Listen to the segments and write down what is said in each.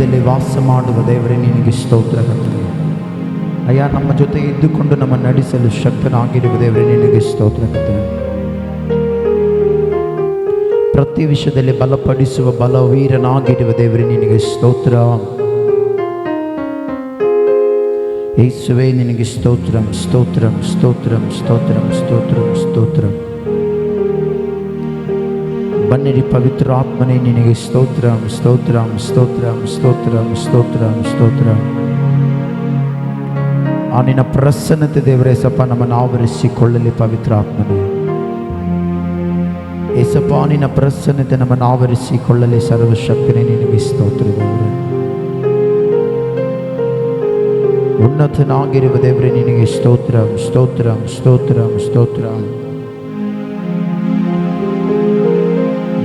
ಮಧ್ಯದಲ್ಲಿ ವಾಸ ಮಾಡುವ ದೇವರೇ ನಿನಗೆ ಸ್ತೋತ್ರ ಕರ್ತನೆ. ಅಯ್ಯ, ನಮ್ಮ ಜೊತೆ ಇದ್ದುಕೊಂಡು ನಮ್ಮ ನಡೆಸಲು ಶಕ್ತನಾಗಿರುವ ದೇವರೇ ನಿನಗೆ ಸ್ತೋತ್ರ ಕರ್ತನೆ. ಪ್ರತಿ ವಿಷಯದಲ್ಲಿ ಬಲಪಡಿಸುವ ಬಲವೀರನಾಗಿರುವ ದೇವರೇ ನಿನಗೆ ಸ್ತೋತ್ರ. ಯೇಸುವೇ ನಿನಗೆ ಸ್ತೋತ್ರಂ ಸ್ತೋತ್ರಂ ಸ್ತೋತ್ರಂ ಸ್ತೋತ್ರಂ ಸ್ತೋತ್ರಂ ಸ್ತೋತ್ರಂ. ಬನ್ನಿರಿ ಪವಿತ್ರಾತ್ಮನೇ ನಿನಗೆ ಸ್ತೋತ್ರಂ ಸ್ತೋತ್ರಂ ಸ್ತೋತ್ರಂ ಸ್ತೋತ್ರಂ ಸ್ತೋತ್ರಂ ಸ್ತೋತ್ರಂ. ಆ ನಿನ್ನ ಪ್ರಸನ್ನತೆ ದೇವರೇ ಸಪ್ಪ ನಮ್ಮನ್ನು ಆವರಿಸಿಕೊಳ್ಳಲಿ. ಪವಿತ್ರಾತ್ಮನೇ ಏಸಪ್ಪ, ನಿನ್ನ ಪ್ರಸನ್ನತೆ ನಮ್ಮನ್ನು ಆವರಿಸಿಕೊಳ್ಳಲಿ. ಸರ್ವಶಕ್ತನೇ ನಿನಗೆ ಸ್ತೋತ್ರ ದೇವರೇ. ಉನ್ನತನಾಗಿರುವ ದೇವರೇ ನಿನಗೆ ಸ್ತೋತ್ರಂ ಸ್ತೋತ್ರಂ ಸ್ತೋತ್ರಂ ಸ್ತೋತ್ರಂ.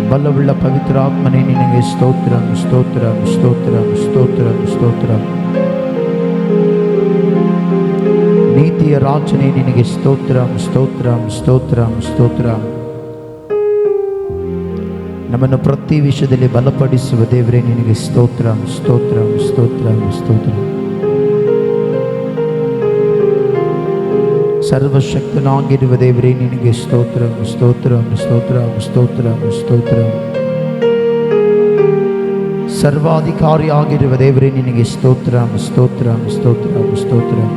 ಬಲವುಳ್ಳ ಪವಿತ್ರಾತ್ಮನೇ ನಿನಗೆ ಸ್ತೋತ್ರಂ ಸ್ತೋತ್ರಂ ಸ್ತೋತ್ರಂ ಸ್ತೋತ್ರಂ ಸ್ತೋತ್ರಂ. ನೀತಿಯ ರಾಜನೇ ನಿನಗೆ ಸ್ತೋತ್ರಂ ಸ್ತೋತ್ರಂ ಸ್ತೋತ್ರಂ ಸ್ತೋತ್ರಂ. ನಮ್ಮನ್ನು ಪ್ರತಿ ವಿಷಯದಲ್ಲಿ ಬಲಪಡಿಸುವ ದೇವರೇ ನಿನಗೆ ಸ್ತೋತ್ರಂ ಸ್ತೋತ್ರಂ ಸ್ತೋತ್ರಂ ಸ್ತೋತ್ರಂ. ಸರ್ವಶಕ್ತನಾಗಿರುವ ದೇವರೇ ನಿನಗೆ ಸ್ತೋತ್ರಂ ಸ್ತೋತ್ರಂ ಸ್ತೋತ್ರಂ ಸ್ತೋತ್ರಂ ಸ್ತೋತ್ರಂ. ಸರ್ವಾಧಿಕಾರಿಯಾಗಿರುವ ದೇವರೇ ನಿನಗೆ ಸ್ತೋತ್ರಂ ಸ್ತೋತ್ರಂ ಸ್ತೋತ್ರಂ ಸ್ತೋತ್ರಂ.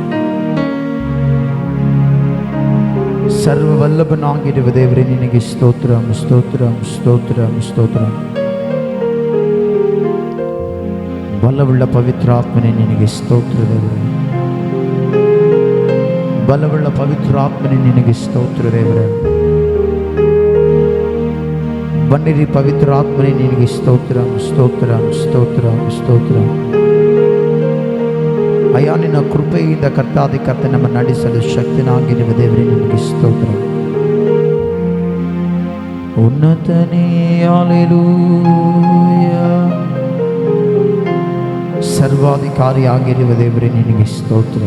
ಸರ್ವವಲ್ಲಭನಾಗಿರುವ ದೇವರೇ ನಿನಗೆ ಸ್ತೋತ್ರಂ ಸ್ತೋತ್ರಂ ಸ್ತೋತ್ರಂ ಸ್ತೋತ್ರಂ. ಬಲವುಳ್ಳ ಪವಿತ್ರಾತ್ಮನೇ ನಿನಗೆ ಸ್ತೋತ್ರ ದೇವರೇ. ಬಲವುಳ್ಳ ಪವಿತ್ರಾತ್ಮನೇ ನಿನಗೆ ಸ್ತೋತ್ರ ದೇವರೇ. ಬನ್ನಿರಿ ಪವಿತ್ರಾತ್ಮನೇ ನಿನಗೆ ಸ್ತೋತ್ರಂ ಸ್ತೋತ್ರಂ ಸ್ತೋತ್ರಂ ಸ್ತೋತ್ರಂ. ಅಯ್ಯ, ನಿನ್ನ ಕೃಪೆಯಿಂದ ಕರ್ತಾದಿ ಕರ್ತ ನಮ್ಮ ನಡೆಸಲು ಶಕ್ತನಾಗಿರುವ ದೇವರೇ ನಿನಗೆ ಸ್ತೋತ್ರ. ಉನ್ನತನೇ ಹಲ್ಲೆಲೂಯಾ. ಸರ್ವಾಧಿಕಾರಿಯಾಗಿರುವ ದೇವರೇ ನಿನಗೆ ಸ್ತೋತ್ರ.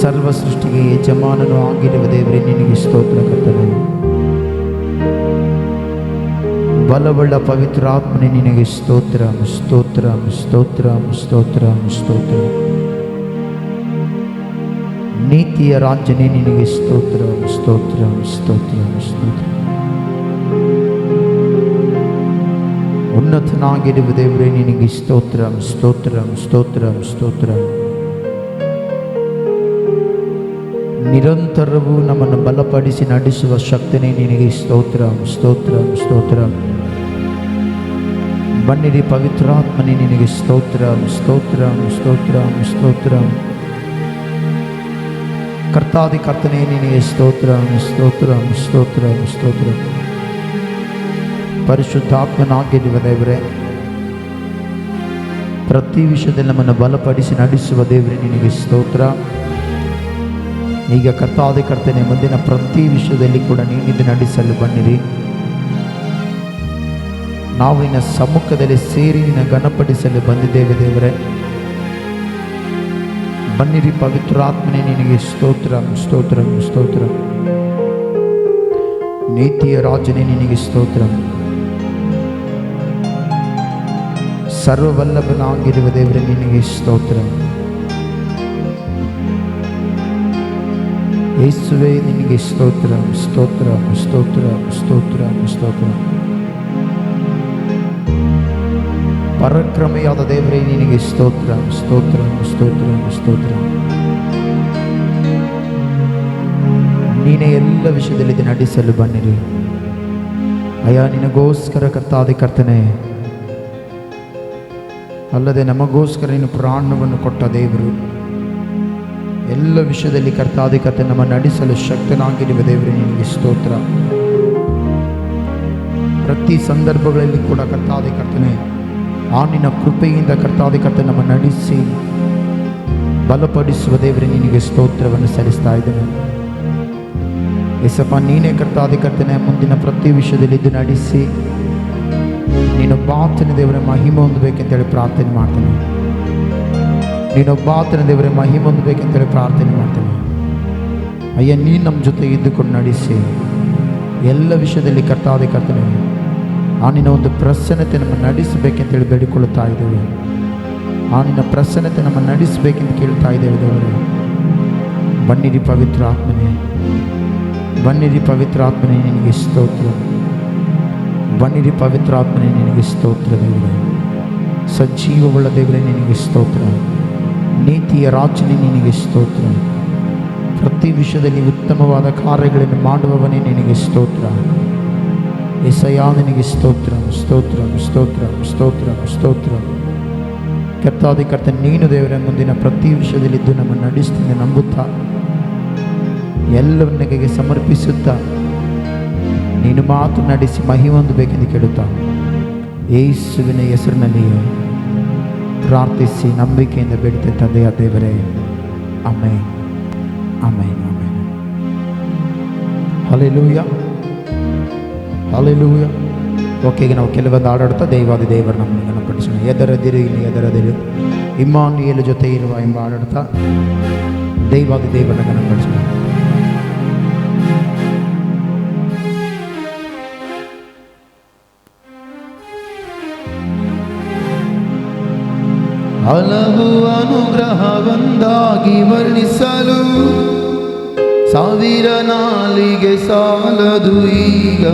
ಸರ್ವ ಸೃಷ್ಟಿಗೆ ಯಜಮಾನನು ಆಗಿರುವ ದೇವರೇ ನಿನಗೆ ಸ್ತೋತ್ರ ಕರ್ತನೆ. ಬಲವುಳ್ಳ ಪವಿತ್ರಾತ್ಮನೇ ನಿನಗೆ ಸ್ತೋತ್ರಂ ಸ್ತೋತ್ರಂ ಸ್ತೋತ್ರಂ ಸ್ತೋತ್ರಂ ಸ್ತೋತ್ರಂ. ನೀತಿಯ ರಾಜನೇ ನಿನಗೆ ಸ್ತೋತ್ರಂ ಸ್ತೋತ್ರಂ ಸ್ತೋತ್ರಂ ಸ್ತೋತ್ರಂ. ಉನ್ನತನಾಗಿರುವ ದೇವರೇ ನಿನಗೆ ಸ್ತೋತ್ರಂ ಸ್ತೋತ್ರಂ ಸ್ತೋತ್ರಂ ಸ್ತೋತ್ರಂ. ನಿರಂತರವೂ ನಮ್ಮನ್ನು ಬಲಪಡಿಸಿ ನಡೆಸುವ ಶಕ್ತನೇ ನಿನಗೆ ಸ್ತೋತ್ರಂ ಸ್ತೋತ್ರಂ ಸ್ತೋತ್ರಂ. ಬನ್ನಿರಿ ಪವಿತ್ರಾತ್ಮನೇ ನಿನಗೆ ಸ್ತೋತ್ರಂ ಸ್ತೋತ್ರಂ ಸ್ತೋತ್ರಂ ಸ್ತೋತ್ರಂ. ಕರ್ತಾದಿ ಕರ್ತನೇ ನಿನಗೆ ಸ್ತೋತ್ರಂ ಸ್ತೋತ್ರಂ ಸ್ತೋತ್ರಂ ಸ್ತೋತ್ರಂ. ಪರಿಶುದ್ಧಾತ್ಮನಾಗಿರುವ ದೇವರೇ, ಪ್ರತಿ ವಿಷಯದಲ್ಲಿ ನಮ್ಮನ್ನು ಬಲಪಡಿಸಿ ನಡೆಸುವ ದೇವರೇ ನಿನಗೆ ಸ್ತೋತ್ರ. ಈಗ ಕರ್ತಾದಿ ಕರ್ತನೆ, ಮುಂದಿನ ಪ್ರತಿ ವಿಷಯದಲ್ಲಿ ಕೂಡ ನೀನಿದ್ದು ನಡೆಸಲು ಬನ್ನಿರಿ. ನಾವು ನಿನ್ನ ಸಮ್ಮುಖದಲ್ಲಿ ಸೇರಿ ನಿನ್ನ ಘನಪಡಿಸಲು ಬಂದಿದ್ದೇವೆ ದೇವರೇ. ಬನ್ನಿರಿ ಪವಿತ್ರಾತ್ಮನೇ ನಿನಗೆ ಸ್ತೋತ್ರಂ ಸ್ತೋತ್ರಂ ಸ್ತೋತ್ರಂ. ನೀತಿಯ ರಾಜನೇ ನಿನಗೆ ಸ್ತೋತ್ರಂ. ಸರ್ವವಲ್ಲಭನಾಗಿರುವ ದೇವರೇ ನಿನಗೆ ಸ್ತೋತ್ರಂ. ಯೇಸುವೇ ನಿನಗೆ ಸ್ತೋತ್ರಂ ಸ್ತೋತ್ರಂ ಸ್ತೋತ್ರಂ ಸ್ತೋತ್ರಂ ಸ್ತೋತ್ರಂ. ಪರಾಕ್ರಮಿಯಾದ ದೇವರೇ ನಿನಗೆ ಸ್ತೋತ್ರಂ ಸ್ತೋತ್ರಂ ಸ್ತೋತ್ರಂ ಸ್ತೋತ್ರಂ. ನೀನೇ ಎಲ್ಲ ವಿಷಯದಲ್ಲಿ ನಡೆಸಲು ಬನ್ನಿರಿ. ಅಯ್ಯ, ನಿನಗೋಸ್ಕರ ಕರ್ತಾದಿ ಕರ್ತನೆ, ಅಲ್ಲದೆ ನಮಗೋಸ್ಕರ ನೀನು ಪ್ರಾಣವನ್ನು ಕೊಟ್ಟ ದೇವರು. ಎಲ್ಲ ವಿಷಯದಲ್ಲಿ ಕರ್ತಾದಿ ಕರ್ತನೆ ನಮ್ಮ ನಡೆಸಲು ಶಕ್ತನಾಗಿರುವ ದೇವರೇ ನಿನಗೆ ಸ್ತೋತ್ರ. ಪ್ರತಿ ಸಂದರ್ಭಗಳಲ್ಲಿ ಕೂಡ ಕರ್ತಾದಿ ಕರ್ತನೆ, ಆ ನಿನ್ನ ಕೃಪೆಯಿಂದ ಕರ್ತಾದಿ ಕರ್ತನೆ ನಮ್ಮ ನಡೆಸಿ ಬಲಪಡಿಸುವ ದೇವರೇ ನಿನಗೆ ಸ್ತೋತ್ರವನ್ನು ಸಲ್ಲಿಸ್ತಾ ಇದ್ದೇನೆ. ಯೇಸಪ್ಪ, ನೀನೇ ಕರ್ತಾದಿ ಕರ್ತನೆ ಮುಂದಿನ ಪ್ರತಿ ವಿಷಯದಲ್ಲಿ ಇದು ನಡೆಸಿ ನೀನೊಬ್ಬಾತನ ದೇವರೇ ಮಹಿಮೆ ಹೊಂದಬೇಕೆಂತೇಳಿ ಪ್ರಾರ್ಥನೆ ಮಾಡ್ತೇನೆ. ನೀನೊಬ್ಬಾತನ ದೇವರೇ ಮಹಿಮೆ ಹೊಂದಬೇಕೆಂತೇಳಿ ಪ್ರಾರ್ಥನೆ ಮಾಡ್ತೇನೆ. ಅಯ್ಯ, ನೀನು ನಮ್ಮ ಜೊತೆ ಇದ್ದುಕೊಂಡು ನಡೆಸಿ ಎಲ್ಲ ವಿಷಯದಲ್ಲಿ ಕರ್ತಾದಿ ಕರ್ತನೆ ಆ ನಿನ್ನ ಒಂದು ಪ್ರಸನ್ನತೆ ನಮ್ಮನ್ನು ನಡೆಸಬೇಕೆಂತೇಳಿ ಬೇಡಿಕೊಳ್ಳುತ್ತಾ ಇದ್ದೇವೆ. ಆ ನಿನ್ನ ಪ್ರಸನ್ನತೆ ನಮ್ಮನ್ನು ನಡೆಸಬೇಕೆಂದು ಕೇಳ್ತಾ ಇದ್ದೇವೆ ದೇವರೇ. ಬನ್ನಿರಿ ಪವಿತ್ರ ಆತ್ಮನೇ, ಬನ್ನಿರಿ ಪವಿತ್ರ ಆತ್ಮನೇ, ನಿನಗೆ ಸ್ತೋತ್ರ. ಬನ್ನಿರಿ ಪವಿತ್ರ ಆತ್ಮನೇ, ನಿನಗೆ ಸ್ತೋತ್ರ ದೇವರೇ. ಸಜೀವವುಳ್ಳ ದೇವರೇ, ನಿನಗೆ ಸ್ತೋತ್ರ. ನೀತಿಯ ರಾಜನೇ, ನಿನಗೆ ಸ್ತೋತ್ರ. ಪ್ರತಿ ವಿಷಯದಲ್ಲಿ ಉತ್ತಮವಾದ ಕಾರ್ಯಗಳನ್ನು ಮಾಡುವವನೇ, ನಿನಗೆ ಸ್ತೋತ್ರ. ಯೆಸಯ್ಯ, ನಿನಗೆ ಸ್ತೋತ್ರ, ಸ್ತೋತ್ರ, ಸ್ತೋತ್ರ, ಸ್ತೋತ್ರ, ಸ್ತೋತ್ರ. ಕರ್ತಾದಿ ಕರ್ತ ನೀನು ದೇವರ ಮುಂದಿನ ಪ್ರತಿ ವಿಷಯದಲ್ಲಿದ್ದು ನಮ್ಮನ್ನು ನಡೆಸ್ತೀನಿ ನಂಬುತ್ತಾ, ಎಲ್ಲವನ್ನಿಗೆ ಸಮರ್ಪಿಸುತ್ತಾ ನೀನು ಮಾತು ನಡೆಸಿ ಮಹಿಮೆ ಹೊಂದಬೇಕೆಂದು ಕೇಳುತ್ತಾ ಯೇಸುವಿನ ಹೆಸರಿನಲ್ಲಿಯೇ ಪ್ರಾರ್ಥಿಸಿ ನಂಬಿಕೆಯಿಂದ ಬೇಡುತ್ತೆ ತಂದೆಯ ದೇವರೇ. Amen, amen, amen. Hallelujah, hallelujah. Okay, ಈಗ ನಾವು ಕೆಲವೊಂದು ಹಾಡಾಡ್ತಾ ದೈವಾದಿ ದೇವರು ನಮ್ಮನ್ನು ಗಣಪಡಿಸೋಣ. ಎದರದಿರು ಇಲ್ಲಿ ಎದರದಿರು, ಇಮ್ಮಾನುಯೇಲ ಜೊತೆ ಇರುವ ಎಂಬ ಹಾಡಾಡ್ತಾ ದೈವಾದಿ ದೇವರನ್ನ ಗಣಪಡಿಸೋಣ. ಹಲವು ಅನುಗ್ರಹವೊಂದಾಗಿ ವರ್ಣಿಸಲು ಸಾವಿರ ನಾಲಿಗೆ ಸಾಲದು ಈಗ.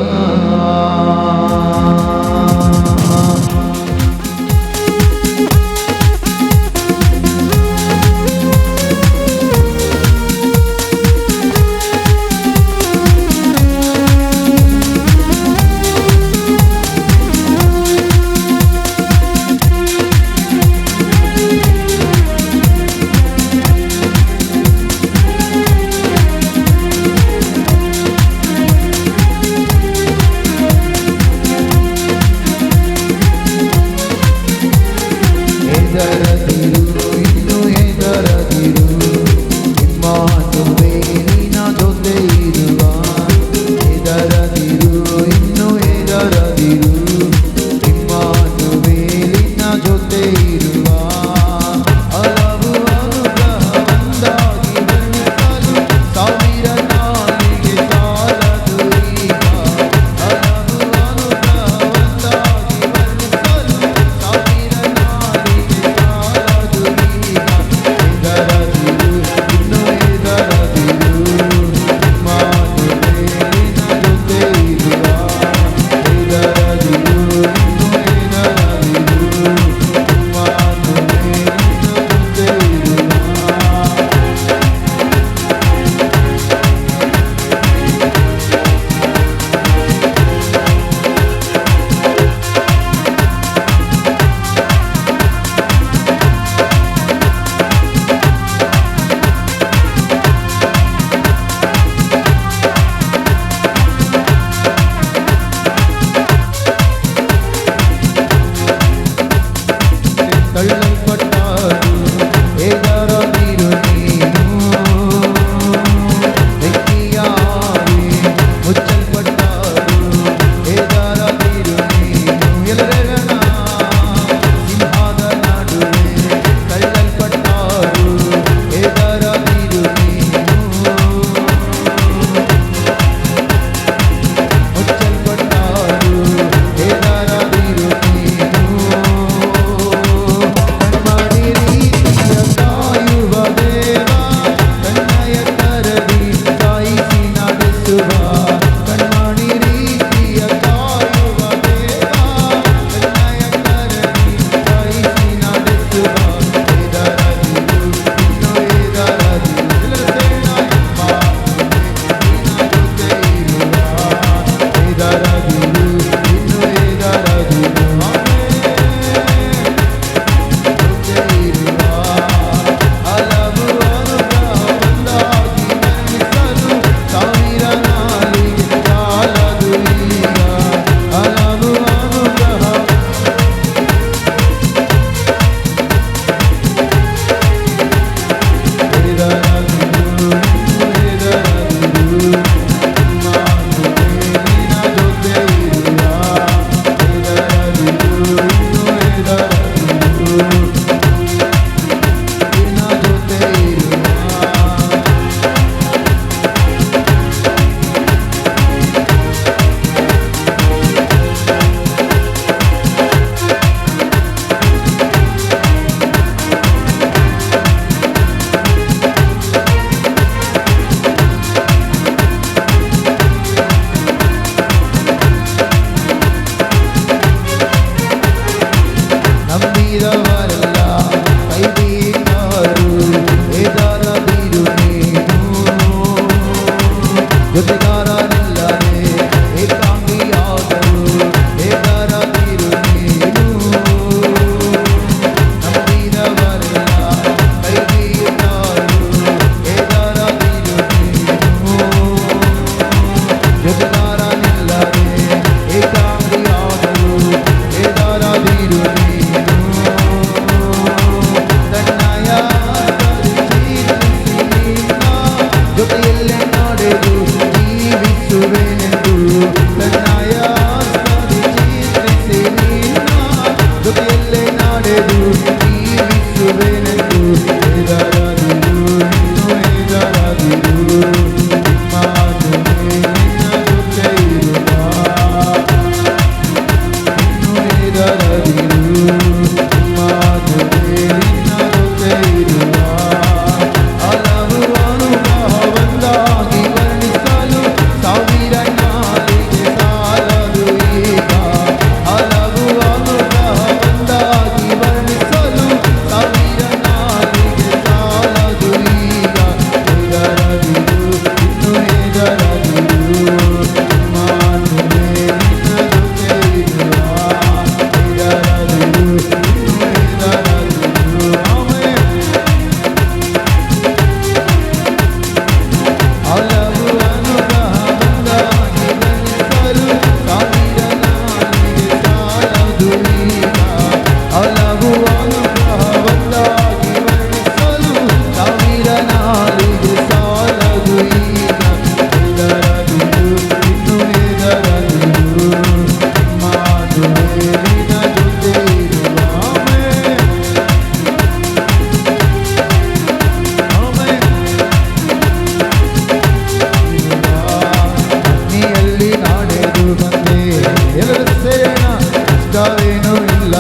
ಹೋಗಲಿಲ್ಲ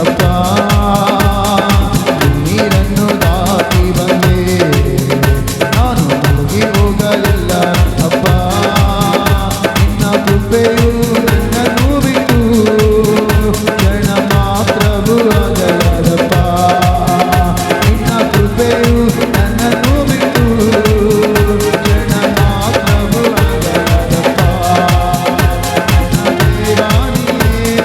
ಅಪ್ಪ, ನೀರನ್ನು ದಾಟಿ ಬಂದೆ, ನಾನು ಮುಳುಗಿ ಹೋಗಲಿಲ್ಲ ಅಪ್ಪ, ನಿನ್ನ ಕೃಪೆಯು ನನ್ನನ್ನು ಬಿಟ್ಟು ಕ್ಷಣ ಮಾತ್ರವೂ ಆಗಲಾರಪ್ಪ, ನಿನ್ನ ಕೃಪೆಯು ನನ್ನನ್ನು ಬಿಟ್ಟು ಕ್ಷಣ ಮಾತ್ರವೂ ಆಗಲಾರಪ್ಪ. ನನ್ನ ದೇವಾನಿಯೇ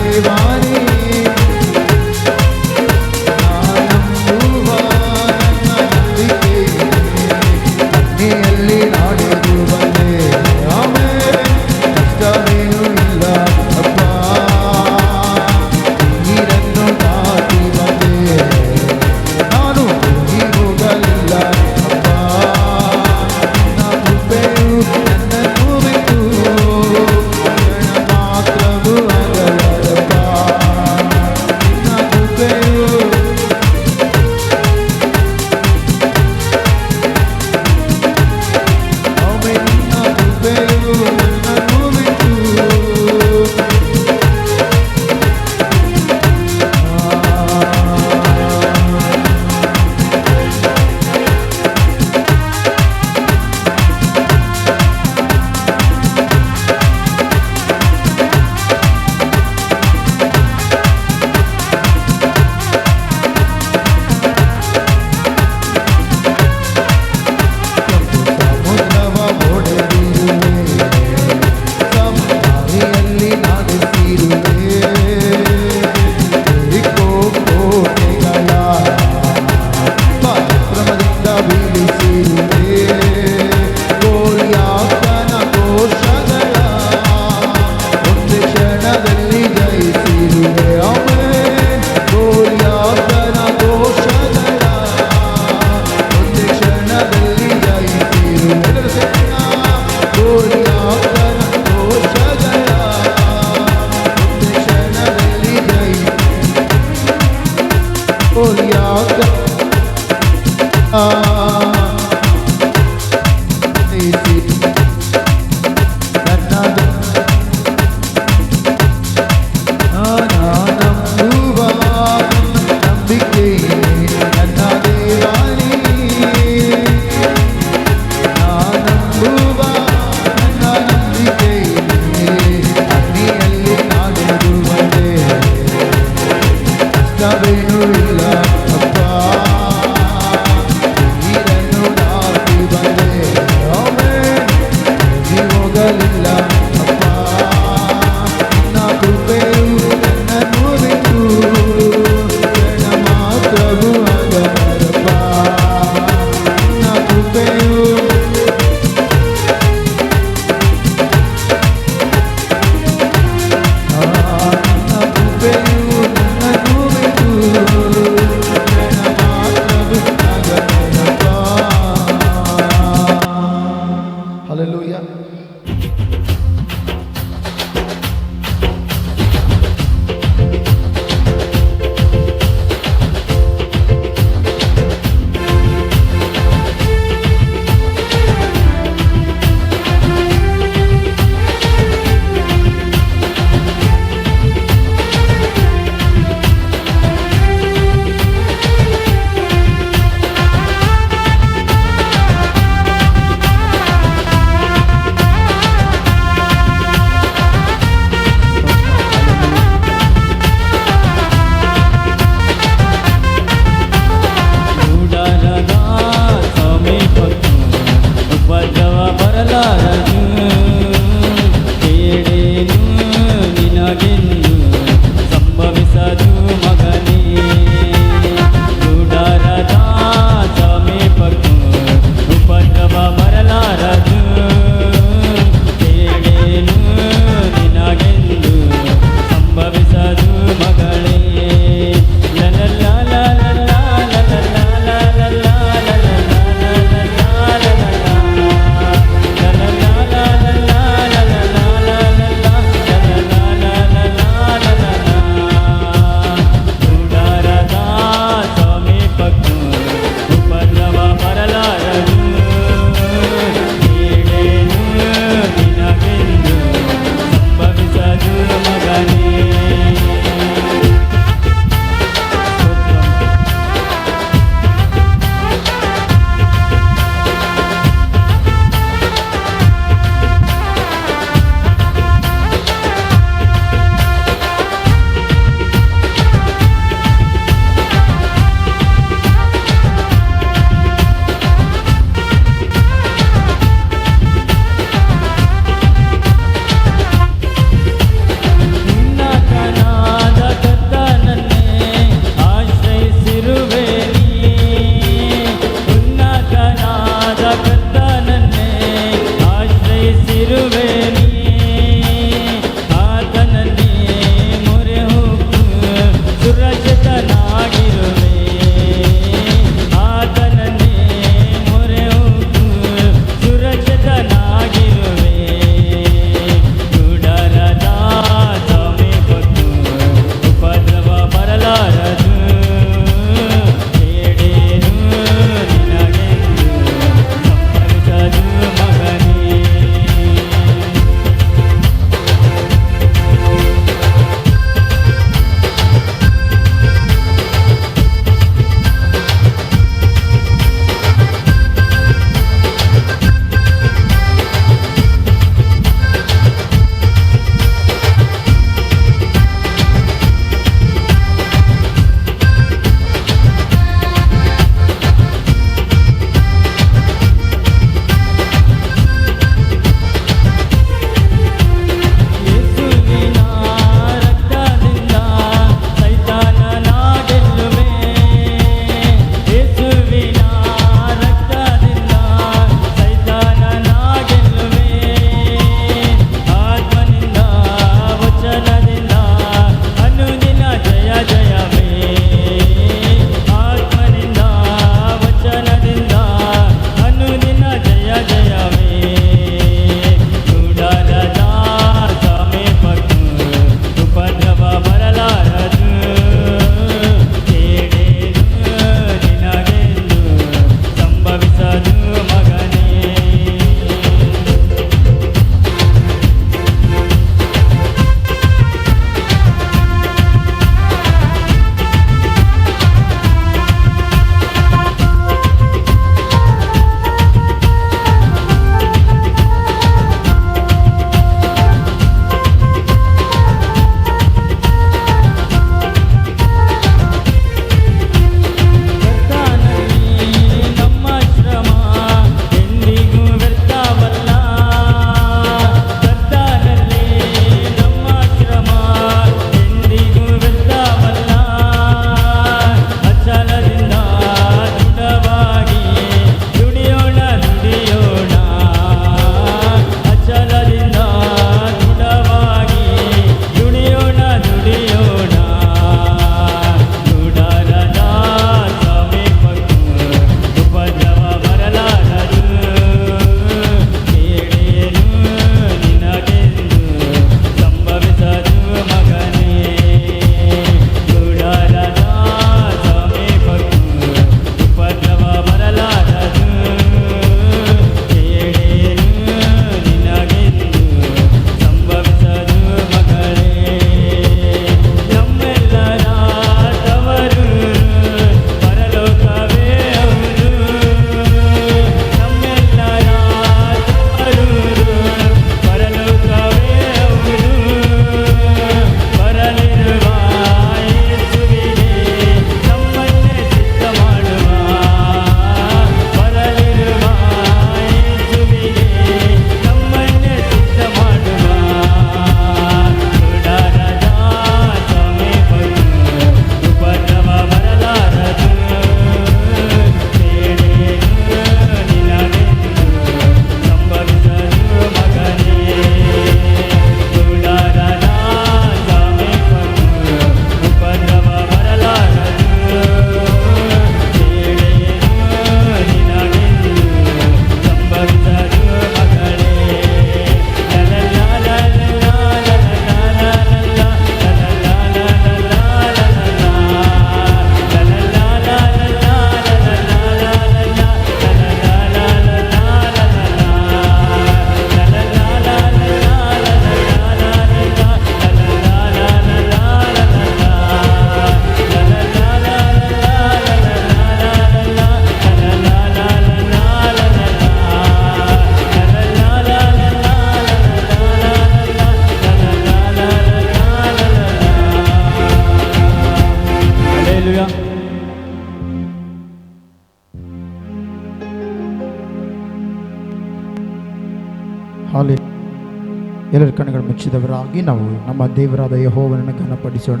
ಹಾಲೆ ಎಲ್ಲರ ಕಣ್ಣುಗಳು ಮುಚ್ಚಿದವರಾಗಿ ನಾವು ನಮ್ಮ ದೇವರಾದ ಯೆಹೋವನನ್ನು ಘನಪಡಿಸೋಣ.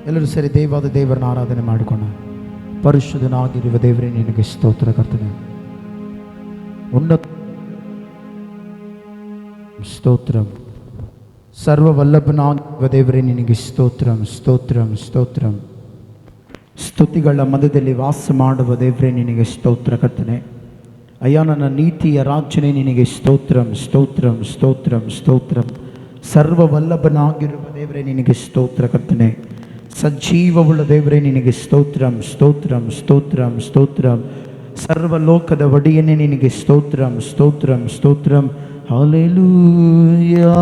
ಎಲ್ಲರೂ ಸರಿ ದೇವಾದ ದೇವರನ್ನ ಆರಾಧನೆ ಮಾಡಿಕೋಣ. ಪರಿಶುದ್ಧನಾಗಿರುವ ದೇವರೇ ನಿನಗೆ ಸ್ತೋತ್ರ ಕರ್ತನೆ. ಉನ್ನತ ಸ್ತೋತ್ರಂ. ಸರ್ವವಲ್ಲಭನಾಗಿರುವ ದೇವರೇ ನಿನಗೆ ಸ್ತೋತ್ರಂ ಸ್ತೋತ್ರಂ ಸ್ತೋತ್ರಂ. ಸ್ತುತಿಗಳ ಮಧ್ಯದಲ್ಲಿ ವಾಸ ಮಾಡುವ ದೇವರೇ ನಿನಗೆ ಸ್ತೋತ್ರ ಕರ್ತನೆ. ಅಯ್ಯ, ನನ್ನ ನೀತಿಯ ರಾಜನೇ ನಿನಗೆ ಸ್ತೋತ್ರಂ ಸ್ತೋತ್ರಂ ಸ್ತೋತ್ರಂ ಸ್ತೋತ್ರಂ. ಸರ್ವವಲ್ಲಭನಾಗಿರುವ ದೇವರೇ ನಿನಗೆ ಸ್ತೋತ್ರ ಕರ್ತನೆ. ಸಜೀವವುಳ್ಳ ದೇವರೇ ನಿನಗೆ ಸ್ತೋತ್ರಂ ಸ್ತೋತ್ರಂ ಸ್ತೋತ್ರಂ ಸ್ತೋತ್ರಂ. ಸರ್ವಲೋಕದ ಒಡೆಯನೇ ನಿನಗೆ ಸ್ತೋತ್ರಂ ಸ್ತೋತ್ರಂ ಸ್ತೋತ್ರಂ. ಹಲ್ಲೆಲೂಯಾ.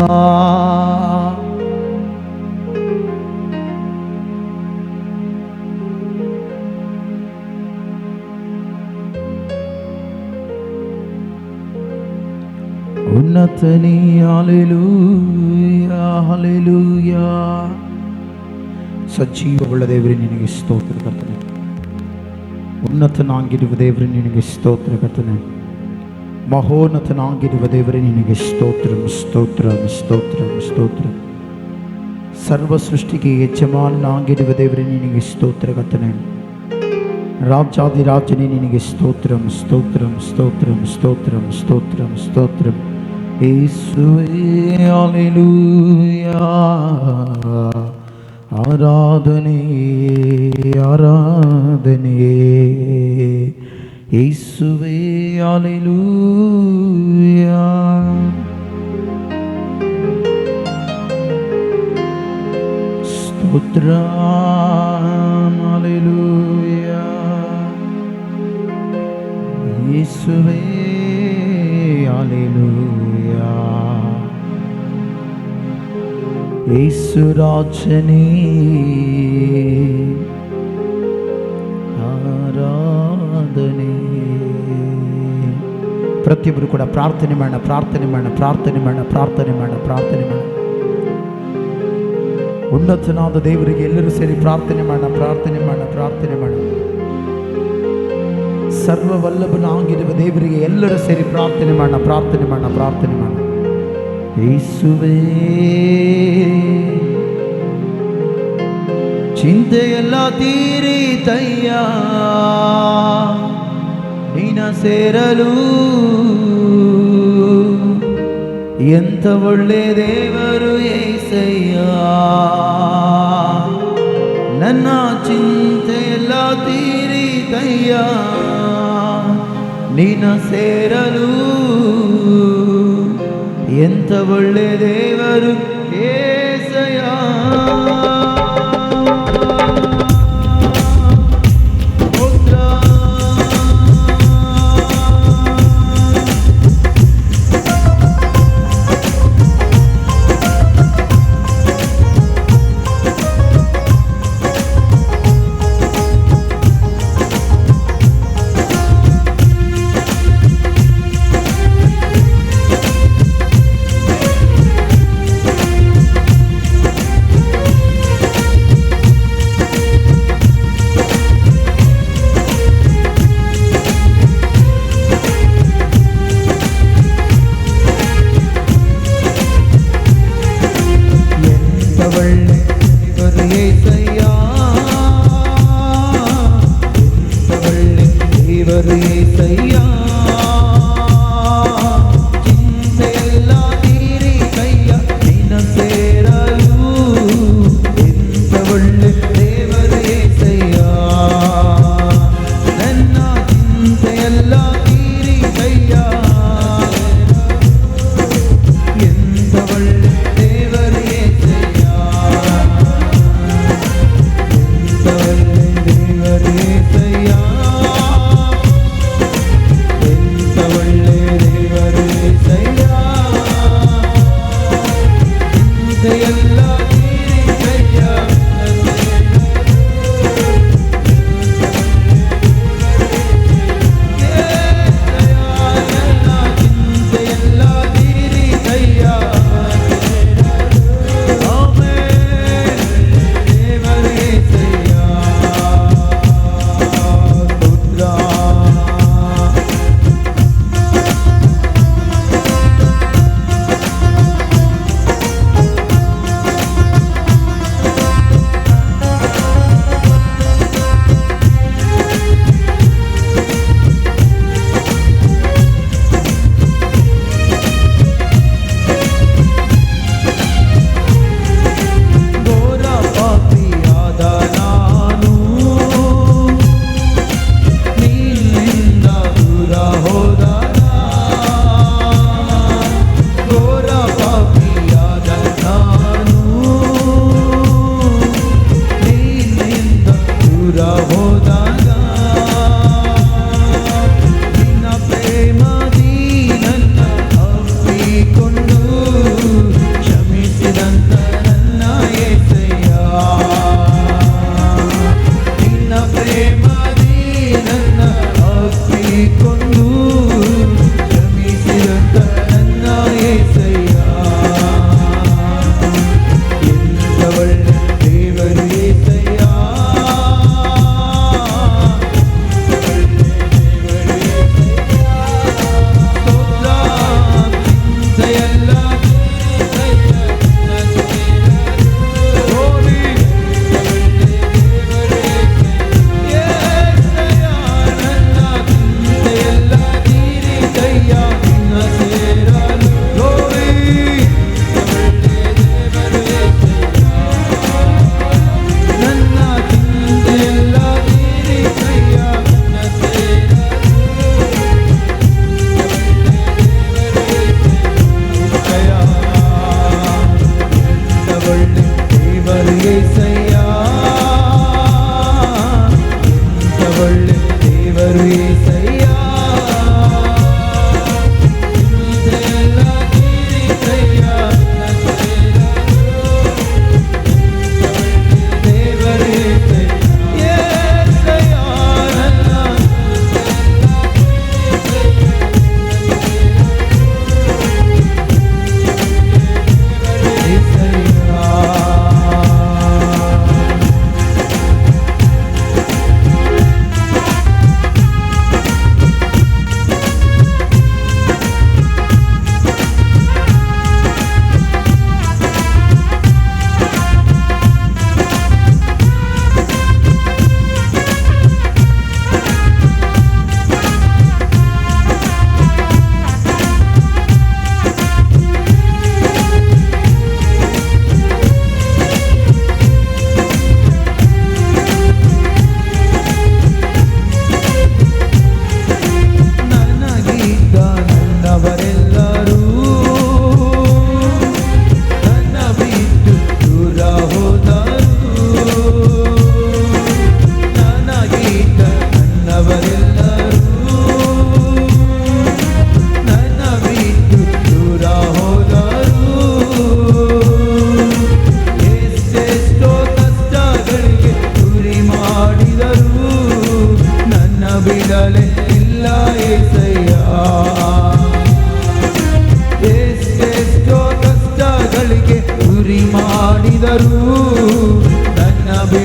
ಉನ್ನತನೇ ಹಲ್ಲೆಲೂಯಾ ಹಲ್ಲೆಲೂಯಾ. ಸಜೀವವುಳ್ಳ ದೇವರೇ ನಿನಗೆ ಸ್ತೋತ್ರ ಕರ್ತನೆ. ಉನ್ನತನಾಗಿರುವ ದೇವರೇ ನಿನಗೆ ಸ್ತೋತ್ರ ಕರ್ತನೆ. ಮಹೋನ್ನತನಾಗಿರುವ ದೇವರೇ ನಿನಗೆ ಸ್ತೋತ್ರಂ ಸ್ತೋತ್ರಂ ಸ್ತೋತ್ರಂ ಸ್ತೋತ್ರ. ಸರ್ವ ಸೃಷ್ಟಿಗೆ ಯಜಮಾನನಾಗಿರುವ ದೇವರೇ ನಿನಗೆ ಸ್ತೋತ್ರ ಕರ್ತನೆ. ರಾಜಾದಿರಾಜನೇ ನಿನಗೆ ಸ್ತೋತ್ರಂ ಸ್ತೋತ್ರಂ ಸ್ತೋತ್ರಂ ಸ್ತೋತ್ರಂ ಸ್ತೋತ್ರಂ ಸ್ತೋತ್ರಂ. ಯೇಸುವೇ ಹಲ್ಲೆಲೂಯಾ. ಆರಾಧನೆ ಆರಾಧನೆ ಯೇಸುವೇ ಹಲ್ಲೆಲೂಯಾ. ಸ್ತೋತ್ರ ಹಲ್ಲೆಲೂಯಾ. ಯೇಸುವೇ ಹಲ್ಲೆಲೂಯಾ. ಯೇಸು ರಾಜನೇ ಆರಾಧನೆ. ಪ್ರತಿಯೊಬ್ಬರು ಕೂಡ ಪ್ರಾರ್ಥನೆ ಮಾಡೋಣ ಪ್ರಾರ್ಥನೆ ಮಾಡೋಣ ಪ್ರಾರ್ಥನೆ ಮಾಡೋಣ ಪ್ರಾರ್ಥನೆ ಮಾಡೋಣ ಪ್ರಾರ್ಥನೆ ಮಾಡೋಣ. ಉನ್ನತನಾದ ದೇವರಿಗೆ ಎಲ್ಲರೂ ಸೇರಿ ಪ್ರಾರ್ಥನೆ ಮಾಡೋಣ ಪ್ರಾರ್ಥನೆ ಮಾಡೋಣ ಪ್ರಾರ್ಥನೆ ಮಾಡೋಣ. ಸರ್ವವಲ್ಲಭನಾಗಿರುವ ದೇವರಿಗೆ ಎಲ್ಲರೂ ಸೇರಿ ಪ್ರಾರ್ಥನೆ ಮಾಡೋಣ ಪ್ರಾರ್ಥನೆ ಮಾಡೋಣ ಪ್ರಾರ್ಥನೆ ಮಾಡೋಣ. ಯೇಸುವೇ ಚಿಂತೆಯೆಲ್ಲ ತೀರಿತಯ್ಯ ನಿನ್ನ ಸೇರಲು. ಎಂಥ ಒಳ್ಳೆ ದೇವರು యేసయ్య. ನನ್ನ ಚಿಂತೆಯೆಲ್ಲ ತೀರಿತಯ್ಯ ನಿನ್ನ ಸೇರಲು. ಎಂಥ ಒಳ್ಳೆ ದೇವರು యేసయ్య.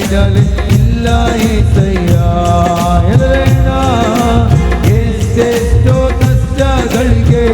ಬಿಡಲೆ ಇಲ್ಲ ಏಸಯ್ಯ. ಹೇಳೋಣ, ಎಷ್ಟೆಷ್ಟೋ ಕಷ್ಟಗಳಿಗೆ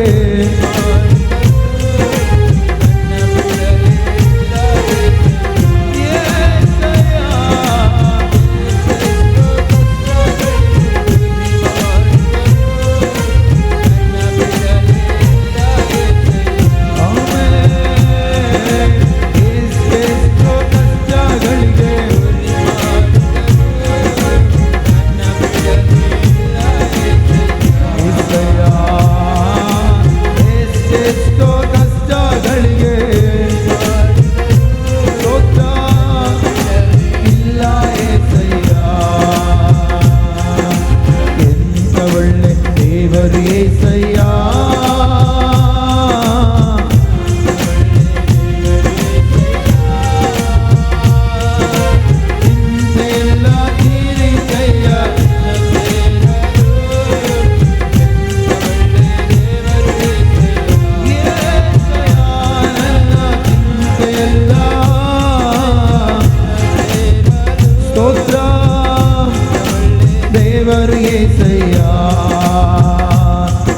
ದೇವರು ಏಸಯ್ಯ.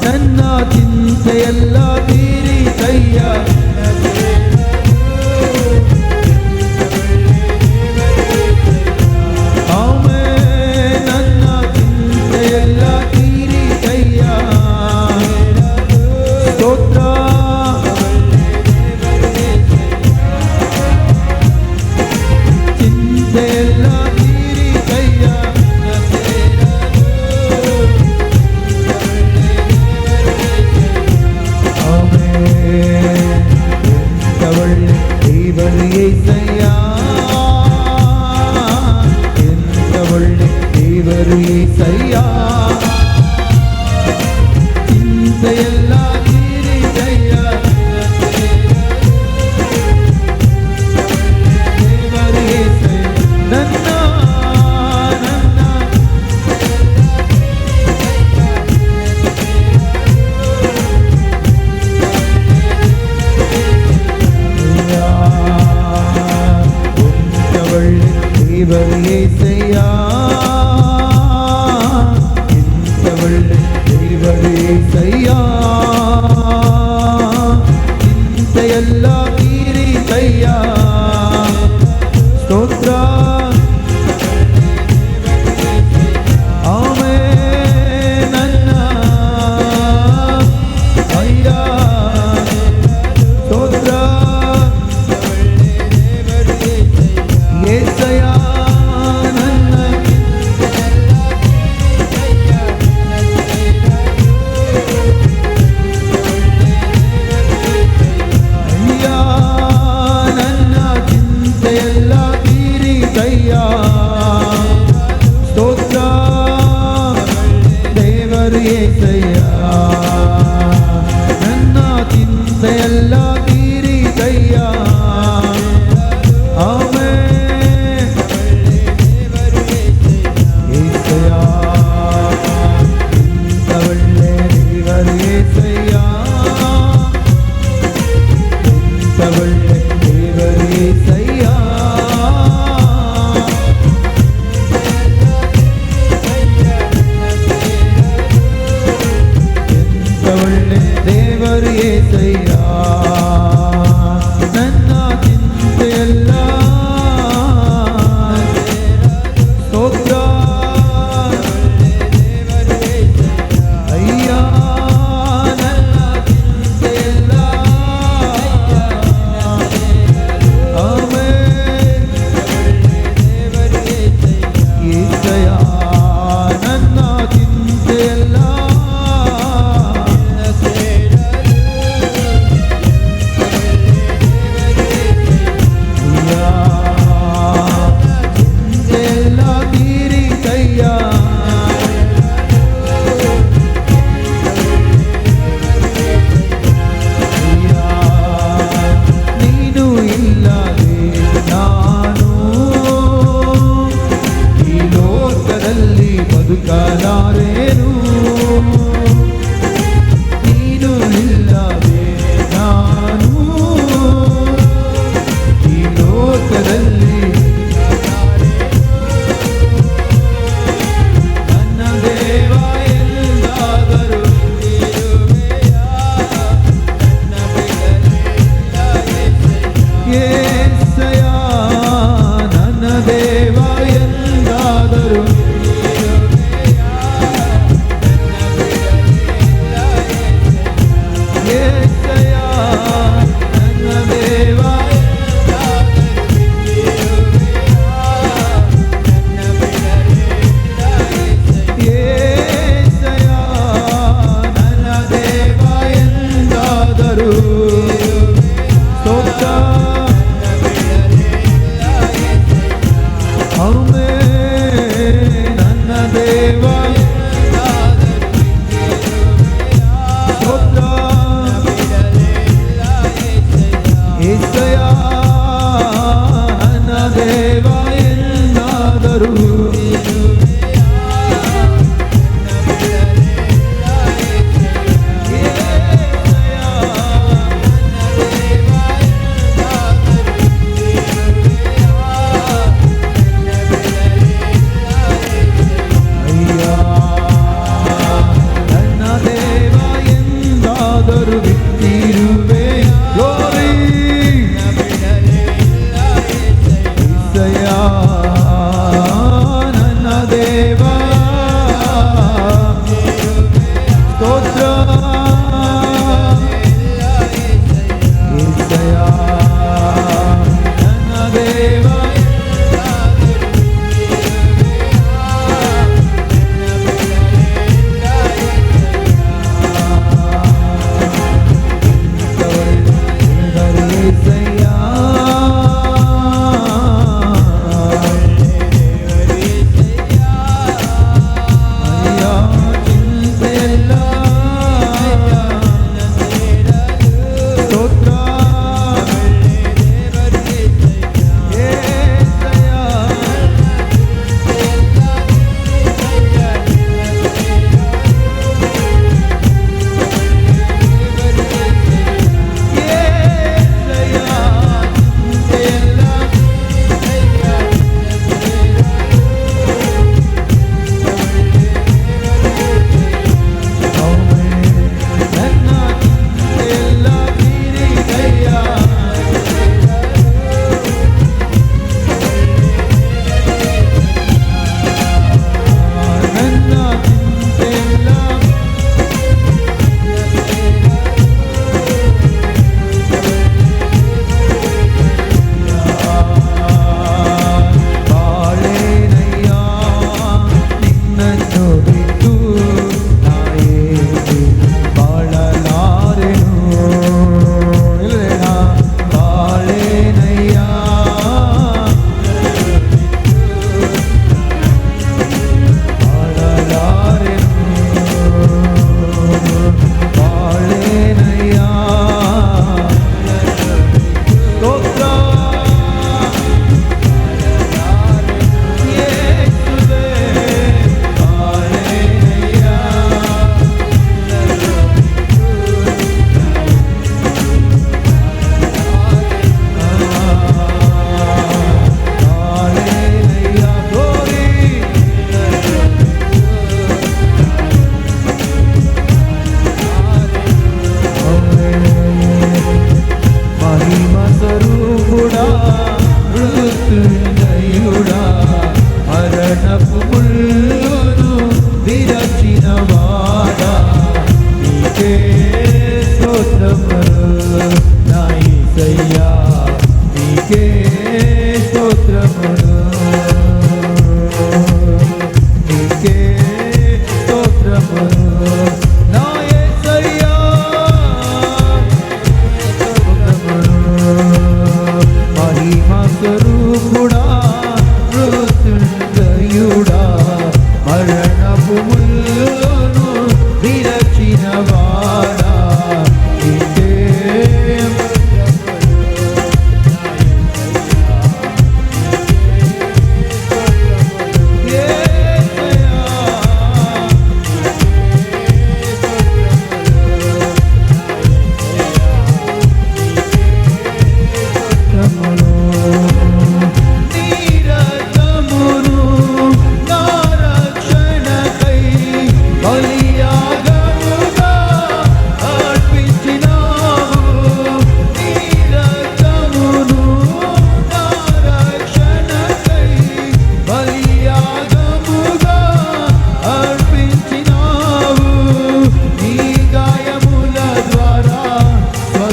ನನ್ನ ಚಿಂತೆಯೆಲ್ಲ ತೀರಿಸಯ್ಯ. ಆಮೆನ್. ನನ್ನ ಚಿಂತೆಯೆಲ್ಲ ತೀರಿಸಯ್ಯ. ಸ್ತೋತ್ರ. ಚಿಂತೆಯೆಲ್ಲ ತೀರಿಸಯ್ಯ. ದೇವರು ಏಸಯ್ಯ. ಎಂತ ಒಳ್ಳೆ ದೇವರು ಏಸಯ್ಯ. ಚಿಂತೆಯೆಲ್ಲ ತೀರಿಸಯ್ಯ. ದೇವರು ಏಸಯ್ಯ. ನನ್ನ ದೇವರು ಏಸಯ್ಯ. ಎಂತ ಒಳ್ಳೆ ದೇವರು ಏಸಯ್ಯ. ಚಿಂತೆಯೆಲ್ಲ ತೀರಿಸಯ್ಯ. ಸ್ತೋತ್ರ. ಆಮೆನ್. ನನ್ನ ಅಯ್ಯ. ಸ್ತೋತ್ರ. ಏಸಯ್ಯ. ಸ್ತೋತ್ರ. ದೇವರು ಏಸಯ್ಯ. ನನ್ನ ಚಿಂತೆಯೆಲ್ಲ ತೀರಿಸಯ್ಯ. ಆಮೆನ್. ಏಸಯ್ಯ. ಎಂತ ಒಳ್ಳೆ ದೇವರು ಏಸಯ್ಯ. ಎಂತ ಒಳ್ಳೆ ದೇವರು ಏಸಯ್ಯ. ದೇವರು ಏಸಯ್ಯ. ನನ್ನ ಚಿಂತೆಯೆಲ್ಲ. ಸ್ತೋತ್ರ. ಅಯ್ಯ. ನನ್ನ ಚಿಂತೆಯೆಲ್ಲ. ಆಮೆನ್. ಏಸಯ್ಯ. ನನ್ನ ಚಿಂತೆಯೆಲ್ಲ.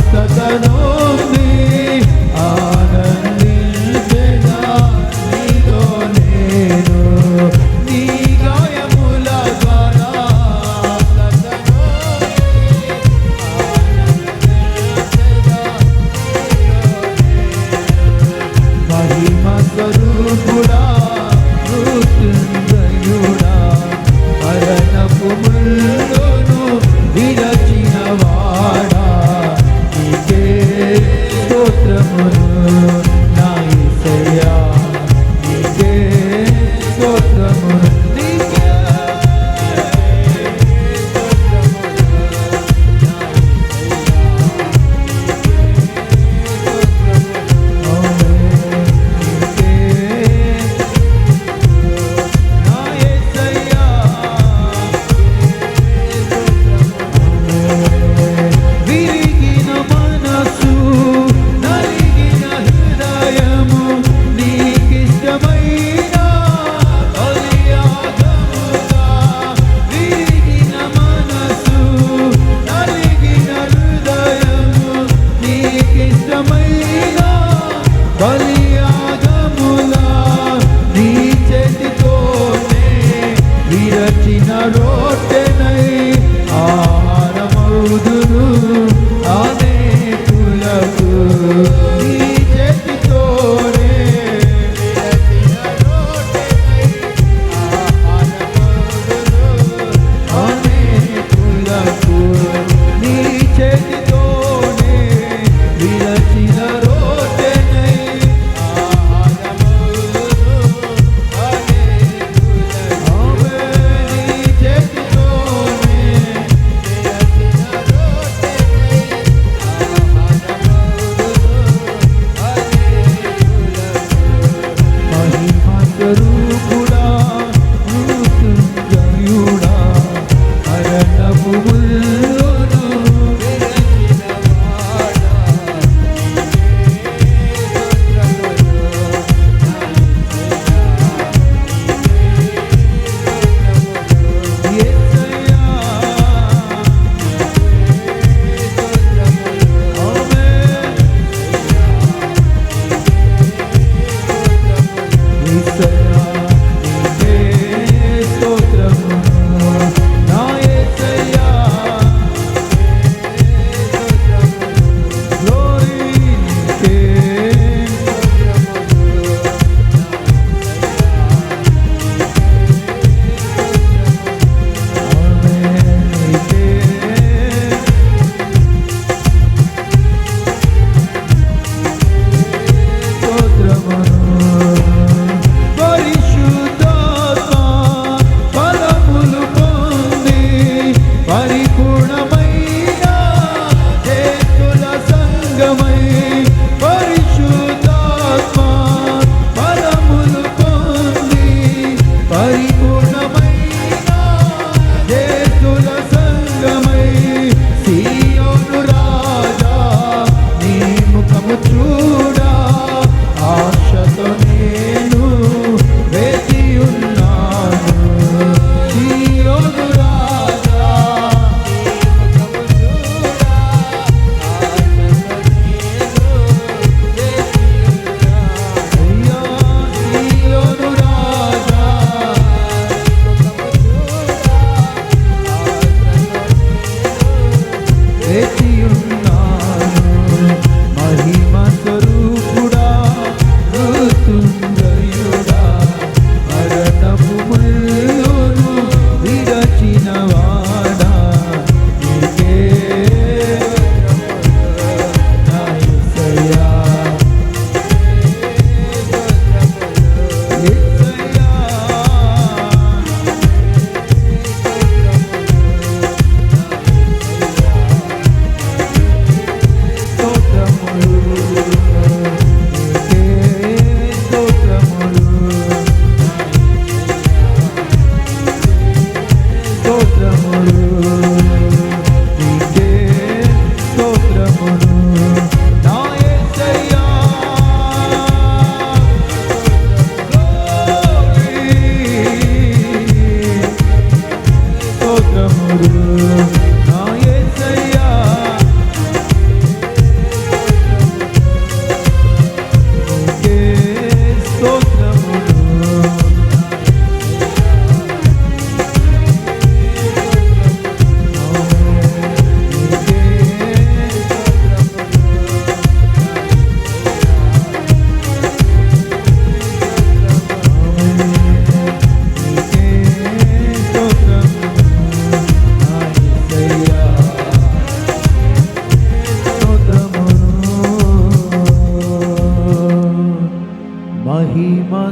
స్వస్థతనొంది ఆనందించెదా నీతో నేను నీ గాయముల ద్వారా మహిమ స్వరూపుడా మృత్యుంజయుడా మరణపు ముల్లును విరచిన వాడా నీకే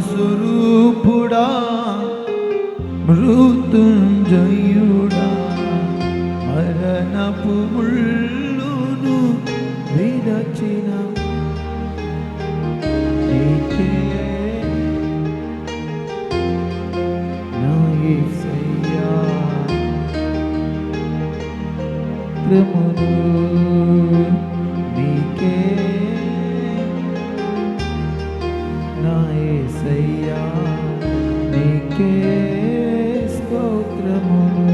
స్వరూపుడా మృత్యుంజయుడా మరణపు ముళ్ళును విరచిన నీకే నా యేసయ్యా క్రమును నీకే నా యేసయ్యా నీకే ಸ್ತೋತ್ರమును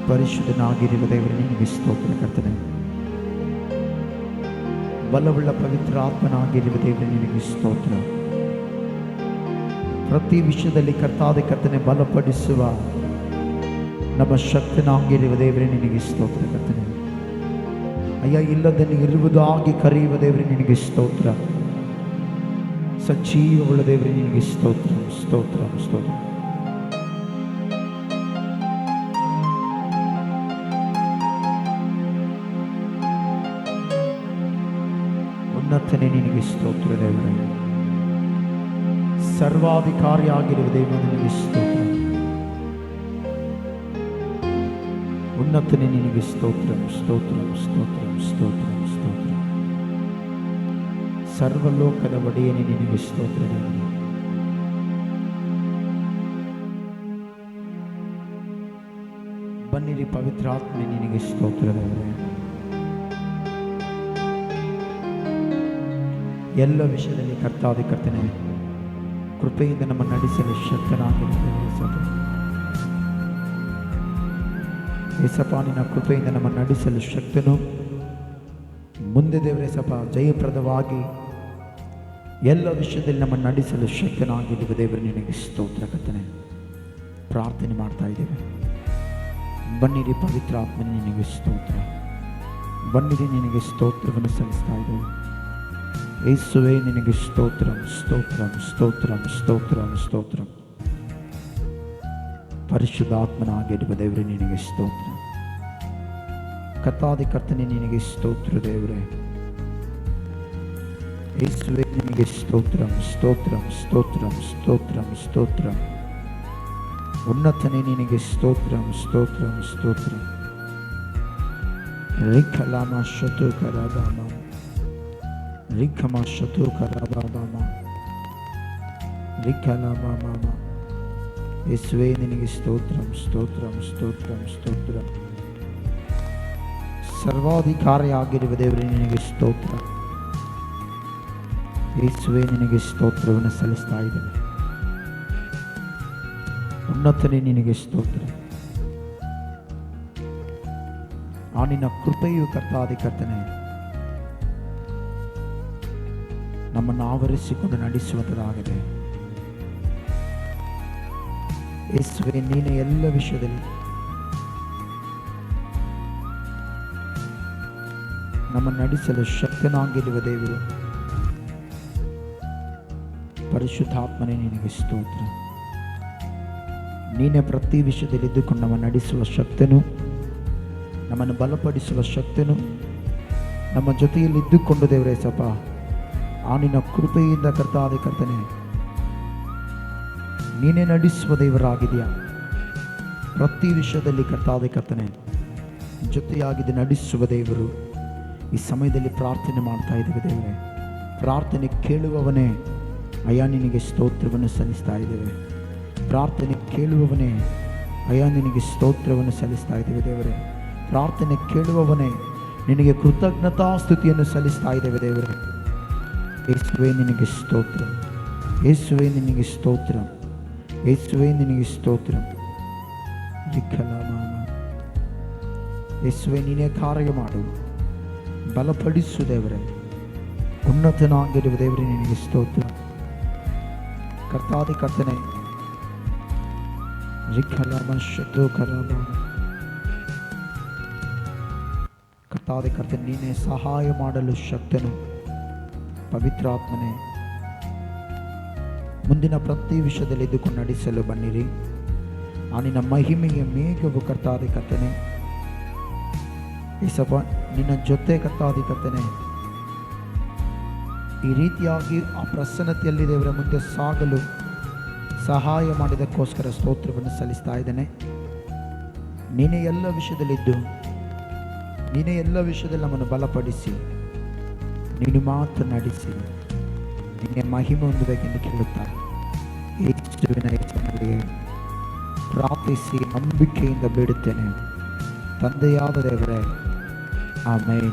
ಪರಿಶುದ್ಧನಾಗಿರುವ ದೇವರೇ ನಿನಗೆ ಸ್ತೋತ್ರ ಕರ್ತನೆ. ಬಲವುಳ್ಳ ಪವಿತ್ರ ಆತ್ಮನಾಗಿರುವ ದೇವರೇ ನಿನಗೆ ಸ್ತೋತ್ರ. ಪ್ರತಿ ವಿಷಯದಲ್ಲಿ ಕರ್ತಾದ ಕರ್ತನೆ ಬಲಪಡಿಸುವ ನಮ್ಮ ಶಕ್ತನಾಗಿರುವ ದೇವರೇ ನಿನಗೆ ಸ್ತೋತ್ರ ಕರ್ತನೆ. ಅಯ್ಯ ಇಲ್ಲದನ್ನು ಇರುವುದಾಗಿ ಕರೆಯುವ ದೇವರೇ ನಿನಗೆ ಸ್ತೋತ್ರ. ಸಜೀವವುಳ್ಳ ದೇವರೇ ನಿನಗೆ ಸ್ತೋತ್ರ ಸ್ತೋತ್ರ ಸ್ತೋತ್ರ. ಉನ್ನತನೇ ನಿನಗೆ ಸ್ತೋತ್ರ ದೇವರೇ. ಸರ್ವಾಧಿಕಾರಿಯಾಗಿರುವ ದೇವ ನಿನಗೆ ಸ್ತೋತ್ರ. ಉನ್ನತನೇ ನಿನಗೆ ಸ್ತೋತ್ರ ಸ್ತೋತ್ರ ಸ್ತೋತ್ರ ಸ್ತೋತ್ರ ಸ್ತೋತ್ರ. ಸರ್ವಲೋಕದ ಒಡೆಯನೇ ನಿನಗೆ ಸ್ತೋತ್ರ ದೇವರೇ. ಬನ್ನಿರಿ ಪವಿತ್ರಾತ್ಮನೇ ನಿನಗೆ ಸ್ತೋತ್ರ ದೇವರೇ. ಎಲ್ಲ ವಿಷಯದಲ್ಲಿ ಕರ್ತಾದ ಕರ್ತನೆ ಕೃಪೆಯಿಂದ ನಮ್ಮ ನಡೆಸಲು ಶಕ್ತನಾಗಿರುತ್ತೇವೆ. ಯೇಸಪ್ಪ ನಿನ್ನ ಕೃಪೆಯಿಂದ ನಮ್ಮ ನಡೆಸಲು ಶಕ್ತನು. ಮುಂದೆ ದೇವರೇ ಸಪ ಜಯಪ್ರದವಾಗಿ ಎಲ್ಲ ವಿಷಯದಲ್ಲಿ ನಮ್ಮ ನಡೆಸಲು ಶಕ್ತನಾಗಿರುವ ದೇವರೇ ನಿನಗೆ ಸ್ತೋತ್ರ ಕರ್ತನೆ. ಪ್ರಾರ್ಥನೆ ಮಾಡ್ತಾ ಇದ್ದೇವೆ. ಬನ್ನಿರಿ ಪವಿತ್ರ ಆತ್ಮನೇ ನಿನಗೆ ಸ್ತೋತ್ರ. ಬನ್ನಿರಿ ನಿನಗೆ ಸ್ತೋತ್ರವನ್ನು ಸಲ್ಲಿಸ್ತಾ ಇದ್ದೇವೆ. ಯೇಸುವೇ ನಿನಗೆ ಸ್ತೋತ್ರಂ ಸ್ತೋತ್ರಂ ಸ್ತೋತ್ರಂ ಸ್ತೋತ್ರಂ ಸ್ತೋತ್ರಂ. ಪರಿಶುದ್ಧಾತ್ಮನಾಗಿರುವ ದೇವರೇ ನಿನಗೆ ಸ್ತೋತ್ರ. ಕರ್ತಾದಿ ಕರ್ತನೆ ನಿನಗೆ ಸ್ತೋತ್ರ ದೇವರೇ. ಯೇಸುವೇ ನಿನಗೆ ಸ್ತೋತ್ರಂ ಸ್ತೋತ್ರಂ ಸ್ತೋತ್ರಂ ಸ್ತೋತ್ರಂ ಸ್ತೋತ್ರಂ. ಉನ್ನತನೇ ನಿನಗೆ ಸ್ತೋತ್ರಂ ಸ್ತೋತ್ರಂ ಸ್ತೋತ್ರಂ. ರಿಖಲಾಮ ಶತು ಕರಾಬಾಮ ರಿಖಮ ಶತು ಕರಾಬಾಮ ರಿಖಲಾಮ. ಯೇಸುವೇ ನಿನಗೆ ಸ್ತೋತ್ರಂ ಸ್ತೋತ್ರಂ ಸ್ತೋತ್ರಂ ಸ್ತೋತ್ರಂ. ಸರ್ವಾಧಿಕಾರಿಯಾಗಿರುವ ದೇವರೇ ನಿನಗೆ ಸ್ತೋತ್ರ. ಯೇಸುವೇ ನಿನಗೆ ಸ್ತೋತ್ರವನ್ನು ಸಲ್ಲಿಸ್ತಾ ಇದ್ದೇವೆ. ಉನ್ನತನೇ ನಿನಗೆ ಸ್ತೋತ್ರ. ಆ ನಿನ್ನ ಕೃಪೆಯು ಕರ್ತಾದಿ ಕರ್ತನೆ ನಮ್ಮನ್ನು ಆವರಿಸಿಕೊಂಡು ನಡೆಸುವಂಥದ್ದಾಗಿದೆ. ಯೇಸುವೇ ನೀನೇ ಎಲ್ಲ ವಿಷಯದಲ್ಲಿ ನಮ್ಮನ್ನು ನಡೆಸಲು ಶಕ್ತನಾಗಿರುವ ದೇವರು. ಪರಿಶುದ್ಧಾತ್ಮನೇ ನಿನಗೆ ಸ್ತೋತ್ರ. ನೀನೇ ಪ್ರತಿ ವಿಷಯದಲ್ಲಿ ಇದ್ದುಕೊಂಡು ನಮ್ಮನ್ನು ನಡೆಸುವ ಶಕ್ತನು, ನಮ್ಮನ್ನು ಬಲಪಡಿಸುವ ಶಕ್ತನು, ನಮ್ಮ ಜೊತೆಯಲ್ಲಿ ಇದ್ದುಕೊಂಡು ದೇವರೇ ಸಪ ಆ ನಿನ್ನ ಕೃಪೆಯಿಂದ ಕರ್ತಾದೆ ಕರ್ತನೆ ನೀನೇ ನಡೆಸುವ ದೇವರಾಗಿದೆಯಾ. ಪ್ರತಿ ವಿಷಯದಲ್ಲಿ ಕರ್ತಾದೆ ಕರ್ತನೆ ಜೊತೆಯಾಗಿದೆ ನಡೆಸುವ ದೇವರು. ಈ ಸಮಯದಲ್ಲಿ ಪ್ರಾರ್ಥನೆ ಮಾಡ್ತಾ ಇದ್ದೇವೆ ದೇವರೇ. ಪ್ರಾರ್ಥನೆ ಕೇಳುವವನೇ ಅಯ್ಯ ನಿನಗೆ ಸ್ತೋತ್ರವನ್ನು ಸಲ್ಲಿಸ್ತಾ ಇದ್ದೇವೆ. ಪ್ರಾರ್ಥನೆ ಕೇಳುವವನೇ ಅಯ್ಯ ನಿನಗೆ ಸ್ತೋತ್ರವನ್ನು ಸಲ್ಲಿಸ್ತಾ ಇದ್ದೇವೆ ದೇವರೇ. ಪ್ರಾರ್ಥನೆ ಕೇಳುವವನೇ ನಿನಗೆ ಕೃತಜ್ಞತಾ ಸ್ತುತಿಯನ್ನು ಸಲ್ಲಿಸ್ತಾ ಇದ್ದೇವೆ ದೇವರೇ. ಯೇಸುವೇ ನಿನಗೆ ಸ್ತೋತ್ರ. ಯೇಸುವೇ ನಿನಗೆ ಸ್ತೋತ್ರ. ಯೇಸುವೇ ನಿನಗೆ ಸ್ತೋತ್ರ. ಯೇಸುವೇ ನೀನೇ ಕಾರ್ಯ ಮಾಡು, ಬಲಪಡಿಸು ದೇವರೇ. ಉನ್ನತನಾಗಿರುವ ದೇವರೇ ನಿನಗೆ ಸ್ತೋತ್ರ. ಕರ್ತಾದಿ ಕರ್ತನೆ ಕರ್ತಾದಿ ಕರ್ತನೆ ನೀನೇ ಸಹಾಯ ಮಾಡಲು ಶಕ್ತನು. ಪವಿತ್ರಾತ್ಮನೇ ಮುಂದಿನ ಪ್ರತಿ ವಿಷಯದಲ್ಲಿ ಇದ್ದುಕೊಂಡು ನಡೆಸಲು ಬನ್ನಿರಿ. ಆ ನಿನ್ನ ಮಹಿಮೆಯ ಮೇಘವು ಕರ್ತಾದಿ ಕರ್ತನೆ ಯೇಸಪ್ಪ ನಿನ್ನ ಜೊತೆ ಕರ್ತಾದಿ ಕರ್ತನೆ ಈ ರೀತಿಯಾಗಿ ಆ ಪ್ರಸನ್ನತೆಯಲ್ಲಿ ದೇವರ ಮುಂದೆ ಸಾಗಲು ಸಹಾಯ ಮಾಡಿದಕ್ಕೋಸ್ಕರ ಸ್ತೋತ್ರವನ್ನು ಸಲ್ಲಿಸ್ತಾ ಇದ್ದೇನೆ. ನೀನೇ ಎಲ್ಲ ವಿಷಯದಲ್ಲಿದ್ದು ನೀನೇ ಎಲ್ಲ ವಿಷಯದಲ್ಲಿ ನಮ್ಮನ್ನು ಬಲಪಡಿಸಿ ನೀನು ಮಾತ್ರ ನಡೆಸಿ ನಿನ್ನೆ ಮಹಿಮೆ ಹೊಂದಬೇಕೆಂದು ಕೇಳುತ್ತಾ ಯೇಸುವಿನ ಹೆಸರಿನಲ್ಲಿ ಪ್ರಾರ್ಥಿಸಿ ನಂಬಿಕೆಯಿಂದ ಬೇಡುತ್ತೇನೆ ತಂದೆಯಾದ ದೇವರೇ, ಆಮೇನ್,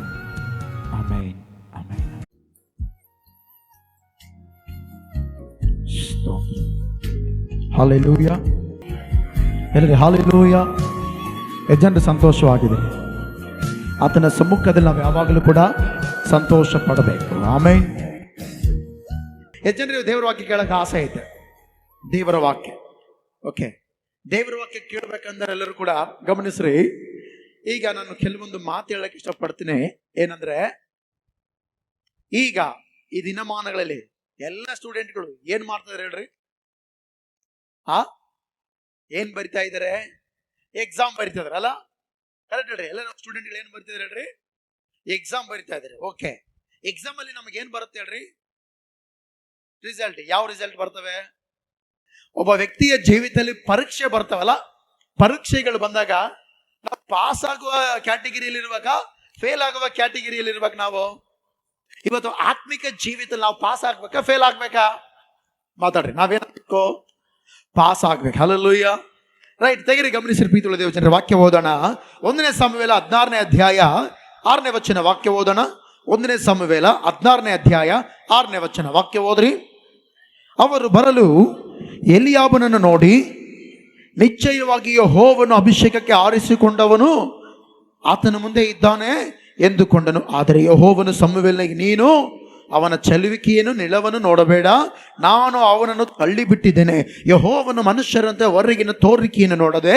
ಆಮೇನ್, ಆಮೇನ್. ಹಲ್ಲೆಲೂಯಾ. ಎಲ್ಲರಿಗೆ ಹಲ್ಲೆಲೂಯಾ. ಯಜಮಾನರು ಸಂತೋಷವಾಗಿದೆ. ಆತನ ಸಮ್ಮುಖದಲ್ಲಿ ನಾವು ಯಾವಾಗಲೂ ಕೂಡ ಸಂತೋಷ ಪಡಬೇಕು. ಆಮೇನ್. ಯಜಮಾನರು ದೇವರ ವಾಕ್ಯ ಕೇಳಕ್ಕೆ ಆಸೆ ಐತೆ. ದೇವರ ವಾಕ್ಯ, ಓಕೆ, ದೇವರ ವಾಕ್ಯ ಕೇಳಬೇಕಂದ್ರೆ ಎಲ್ಲರೂ ಕೂಡ ಗಮನಿಸ್ರಿ. ಈಗ ನಾನು ಕೆಲವೊಂದು ಮಾತು ಹೇಳಕ್ಕೆ ಇಷ್ಟಪಡ್ತೀನಿ. ಏನಂದ್ರೆ, ಈಗ ಈ ದಿನಮಾನಗಳಲ್ಲಿ ಎಲ್ಲ ಸ್ಟೂಡೆಂಟ್ಗಳು ಏನ್ ಮಾಡ್ತಾರೆ ಹೇಳ್ರಿ? ಏನ್ ಬರಿತಾ ಇದಾರೆ? ಎಕ್ಸಾಮ್ ಬರಿತಾ ಇದಾರೆ ಅಲ್ಲ? ಕರೆಕ್ಟ್ ಹೇಳ್ರಿ. ಎಲ್ಲ ಸ್ಟೂಡೆಂಟ್ಗಳು ಏನ್ ಬರಿತಾ ಇದಾರೆ ಹೇಳ್ರಿ? ಎಕ್ಸಾಮ್ ಬರಿತಾ ಇದಾರೆ. ಓಕೆ, ಎಕ್ಸಾಮ್ ಅಲ್ಲಿ ನಮಗೆ ಏನ್ ಬರುತ್ತೆ ಹೇಳ್ರಿ? ರಿಸಲ್ಟ್. ಯಾವ ರಿಸಲ್ಟ್ ಬರ್ತವೆ? ಒಬ್ಬ ವ್ಯಕ್ತಿಯ ಜೀವಿತದಲ್ಲಿ ಪರೀಕ್ಷೆ ಬರ್ತಾವಲ್ಲ, ಪರೀಕ್ಷೆಗಳು ಬಂದಾಗ ನಾವು ಪಾಸ್ ಆಗುವ ಕ್ಯಾಟಗಿರಿಯಲ್ಲಿ ಇರ್ಬೇಕಾ, ಫೇಲ್ ಆಗುವ ಕ್ಯಾಟಗಿರಿಯಲ್ಲಿ ಇರ್ಬೇಕು? ನಾವು ಇವತ್ತು ಆತ್ಮಿಕ ಜೀವಿತದಲ್ಲಿ ನಾವು ಪಾಸ್ ಆಗ್ಬೇಕಾ, ಫೇಲ್ ಆಗ್ಬೇಕಾ? ಮಾತಾಡ್ರಿ. ನಾವೇನಾಗಬೇಕು? ಪಾಸ್ ಆಗ್ಬೇಕು. ಹಲ್ಲೆಲೂಯಾ. ರೈಟ್. ತೆಗಿರಿ, ಗಮನಿಸಿರಿ ಪ್ರೀತಿಯುಳ್ಳ ದೇವಜನರ ವಾಕ್ಯ ಓದೋಣ. 1 ಸಮುವೇಲ 16ನೇ ಅಧ್ಯಾಯ 6ನೇ ವಚನ ವಾಕ್ಯ ಓದೋಣ. 1 ಸಮುವೇಲ 16ನೇ ಅಧ್ಯಾಯ 6ನೇ ವಚನ ವಾಕ್ಯ ಓದ್ರಿ. ಅವರು ಬರಲು ಎಲಿಯಾಬನನ್ನು ನೋಡಿ, ನಿಶ್ಚಯವಾಗಿ ಯೆಹೋವನು ಅಭಿಷೇಕಕ್ಕೆ ಆರಿಸಿಕೊಂಡವನು ಆತನ ಮುಂದೆ ಇದ್ದಾನೆ ಎಂದುಕೊಂಡನು. ಆದರೆ ಯೆಹೋವನು ಸಮುವೇಲನಿಗೆ, ನೀನು ಅವನ ಚಲುವಿಕೆಯನ್ನು ನಿಲವನ್ನು ನೋಡಬೇಡ, ನಾನು ಅವನನ್ನು ತಳ್ಳಿಬಿಟ್ಟಿದ್ದೇನೆ. ಯೆಹೋವನು ಮನುಷ್ಯರಂತೆ ಹೊರಗಿನ ತೋರಿಕೆಯನ್ನು ನೋಡದೆ